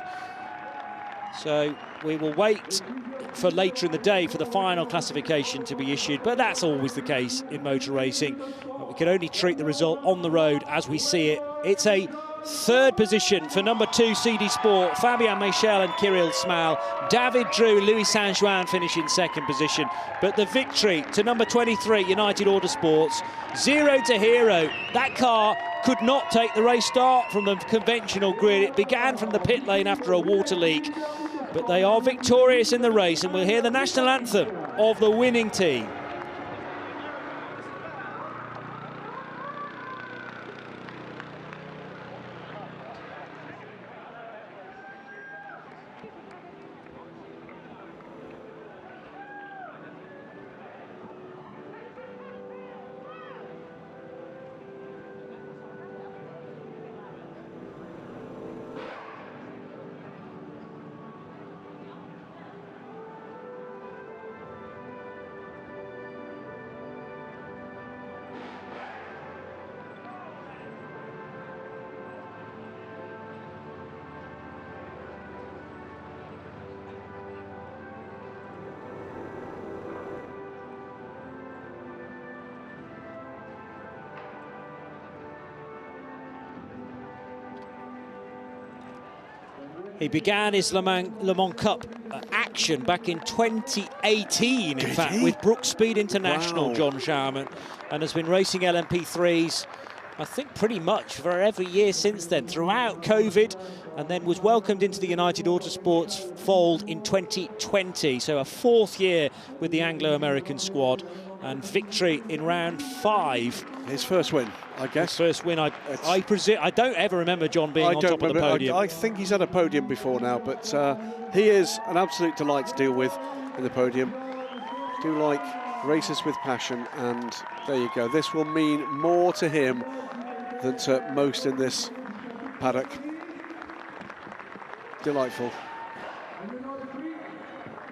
So we will wait for later in the day for the final classification to be issued, but that's always the case in motor racing. We can only treat the result on the road as we see it. It's a third position for number 2 CD Sport, Fabien Michel and Kirill Smal. David Drew, Louis Saint-Juin finish in second position. But the victory to number 23, United Autosports, 0 to hero. That car could not take the race start from the conventional grid. It began from the pit lane after a water leak. But they are victorious in the race, and we'll hear the national anthem of the winning team. He began his Le Mans Cup action back in 2018, in fact, with Brooks Speed International, John Schauman, and has been racing LMP3s, I think, pretty much for every year since then, throughout COVID, and then was welcomed into the United Autosports fold in 2020, so a 4th year with the Anglo-American squad, and victory in round 5. His first win, I guess. His first win, I presume. I don't ever remember John being on top of the podium. I think he's had a podium before now, but he is an absolute delight to deal with in the podium. Do like races with passion, and there you go. This will mean more to him than to most in this paddock. Delightful.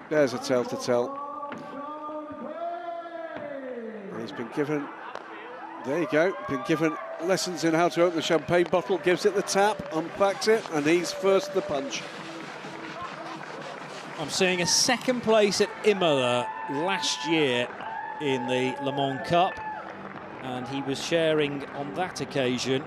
There's a tale to tell. And he's been given, there you go, been given lessons in how to open the champagne bottle, gives it the tap, unpacks it, and he's first to the punch. I'm seeing a second place at Imola last year in the Le Mans Cup, and he was sharing on that occasion.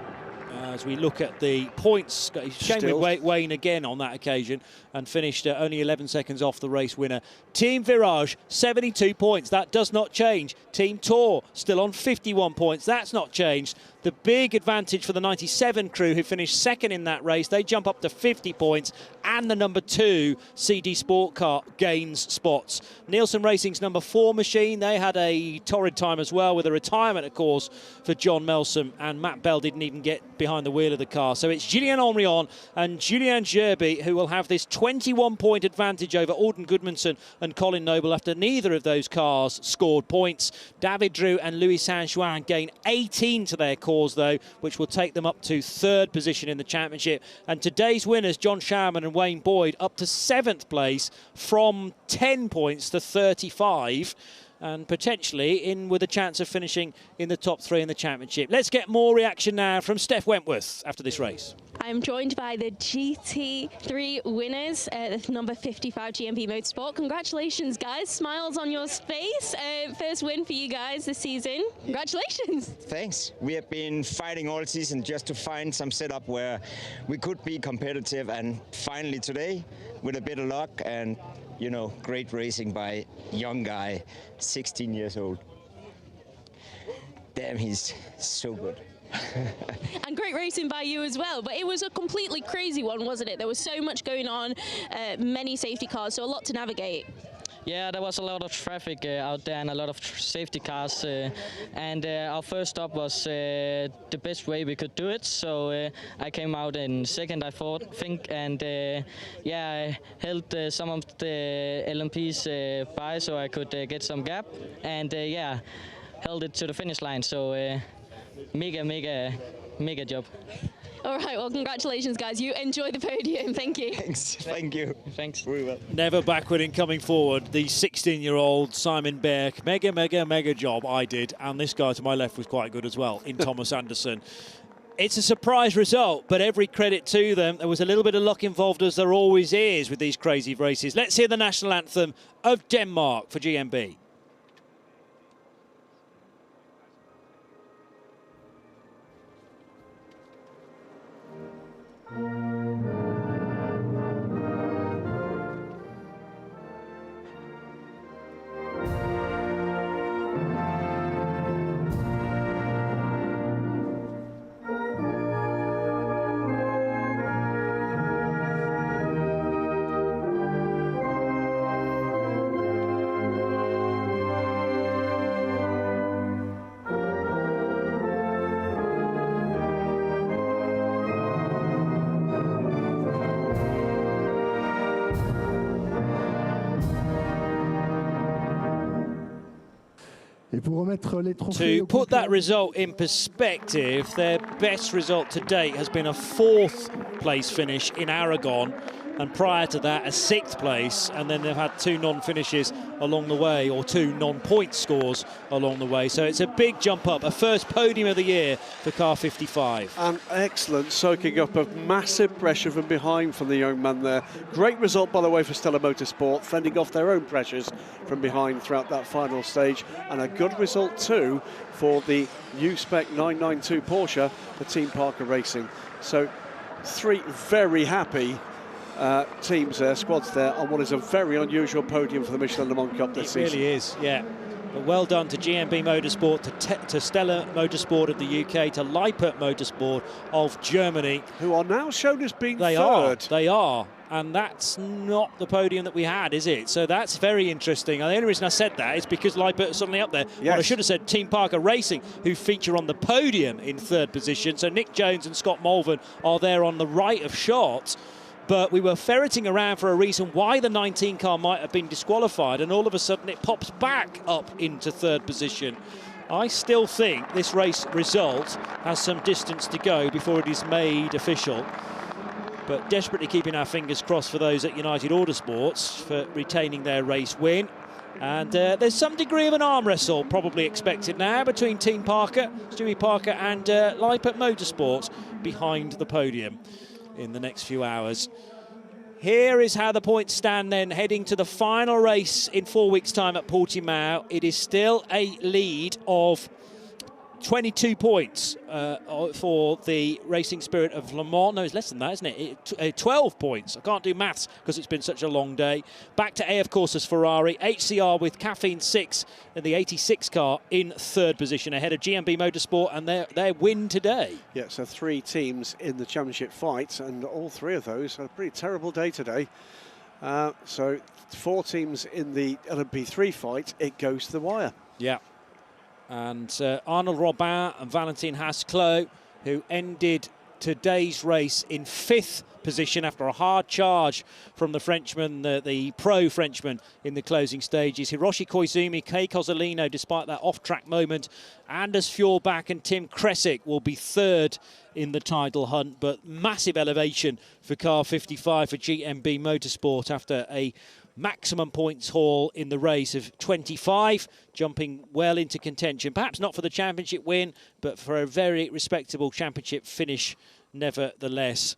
As we look at the points, he came with Wayne again on that occasion and finished only 11 seconds off the race winner. Team Virage, 72 points. That does not change. Team Tour, still on 51 points. That's not changed. The big advantage for the 97 crew, who finished second in that race, they jump up to 50 points, and the number 2 CD Sport car gains spots. Nielsen Racing's number 4 machine, they had a torrid time as well, with a retirement, of course, for John Melsom, and Matt Bell didn't even get behind the wheel of the car. So it's Julien Henrion and Julien Gerby who will have this 21-point advantage over Alden Goodmanson and Colin Noble after neither of those cars scored points. David Drew and Louis Saint-Juin gain 18 to their cause, though, which will take them up to 3rd position in the championship. And today's winners, John Schauman and Wayne Boyd, up to 7th place from 10 points to 35. And potentially in with a chance of finishing in the top 3 in the championship. Let's get more reaction now from Steph Wentworth after this race. I'm joined by the GT3 winners, the number 55 GMP Motorsport. Congratulations, guys. Smiles on your face. First win for you guys this season. Congratulations. Thanks. We have been fighting all season just to find some setup where we could be competitive, and finally today, with a bit of luck and, you know, great racing by young guy, 16 years old. Damn, he's so good. And great racing by you as well, but it was a completely crazy one, wasn't it? There was so much going on, many safety cars, so a lot to navigate. Yeah, there was a lot of traffic out there and a lot of safety cars, and our first stop was the best way we could do it. So I came out in second, I think, and yeah, I held some of the LMPs by so I could get some gap, and yeah, held it to the finish line. So mega job. All right, well, congratulations, guys. You enjoy the podium. Thank you. Thanks. Thank you. Thanks. Very well. Never backward in coming forward. The 16-year-old Simon Berg, mega job I did. And this guy to my left was quite good as well in Thomas Anderson. It's a surprise result, but every credit to them. There was a little bit of luck involved, as there always is with these crazy races. Let's hear the national anthem of Denmark for GMB. To put that result in perspective, their best result to date has been a 4th place finish in Aragon, and prior to that a 6th place, and then they've had 2 non-finishes along the way, or 2 non-point scores along the way. So it's a big jump up, a first podium of the year for car 55. An excellent soaking up of massive pressure from behind from the young man there. Great result, by the way, for Stella Motorsport, fending off their own pressures from behind throughout that final stage, and a good result too for the new spec 992 Porsche for Team Parker Racing. So 3 very happy teams there, squads there, on what is a very unusual podium for the Michelin Le Mans Cup this season. It really is, yeah. But well done to GMB Motorsport, to Stella Motorsport of the UK, to Lippert Motorsport of Germany. Who are now shown as being third. They are. And that's not the podium that we had, is it? So that's very interesting. And the only reason I said that is because Lippert is suddenly up there. Yes. What I should have said, Team Parker Racing, who feature on the podium in 3rd position. So Nick Jones and Scott Mulvern are there on the right of shot. But we were ferreting around for a reason why the 19 car might have been disqualified, and all of a sudden it pops back up into 3rd position. I still think this race result has some distance to go before it is made official. But desperately keeping our fingers crossed for those at United Autosports for retaining their race win. And there's some degree of an arm wrestle probably expected now between Team Parker, Stewie Parker, and Lippert Motorsport behind the podium in the next few hours. Here is how the points stand then, heading to the final race in 4 weeks' time at Portimao. It is still a lead of 22 points for the Racing Spirit of Le Mans. No, it's less than that, isn't it? 12 points. I can't do maths because it's been such a long day. Back to AF Corsa's Ferrari. HCR with Caffeine 6 and the 86 car in 3rd position, ahead of GMB Motorsport and their win today. Yeah, so 3 teams in the championship fight, and all 3 of those had a pretty terrible day today. So 4 teams in the LMP3 fight, it goes to the wire. Yeah. And Arnold Robin and Valentin Haas-Clos, who ended today's race in 5th position after a hard charge from the Frenchman, the pro Frenchman in the closing stages. Hiroshi Koizumi, Kei Cozzolino, despite that off-track moment, Anders Fjordbach and Tim Kresick will be 3rd in the title hunt, but massive elevation for car 55 for GMB Motorsport after a maximum points haul in the race of 25, jumping well into contention. Perhaps not for the championship win, but for a very respectable championship finish nevertheless.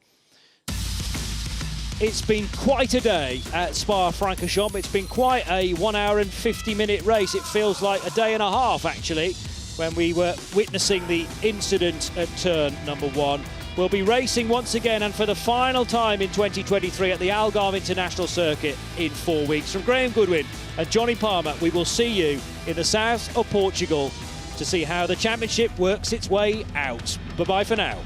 It's been quite a day at Spa-Francorchamps. It's been quite a 1 hour and 50-minute race. It feels like a day and a half, actually, when we were witnessing the incident at turn number 1. We'll be racing once again and for the final time in 2023 at the Algarve International Circuit in 4 weeks. From Graham Goodwin and Johnny Palmer, we will see you in the south of Portugal to see how the championship works its way out. Bye-bye for now.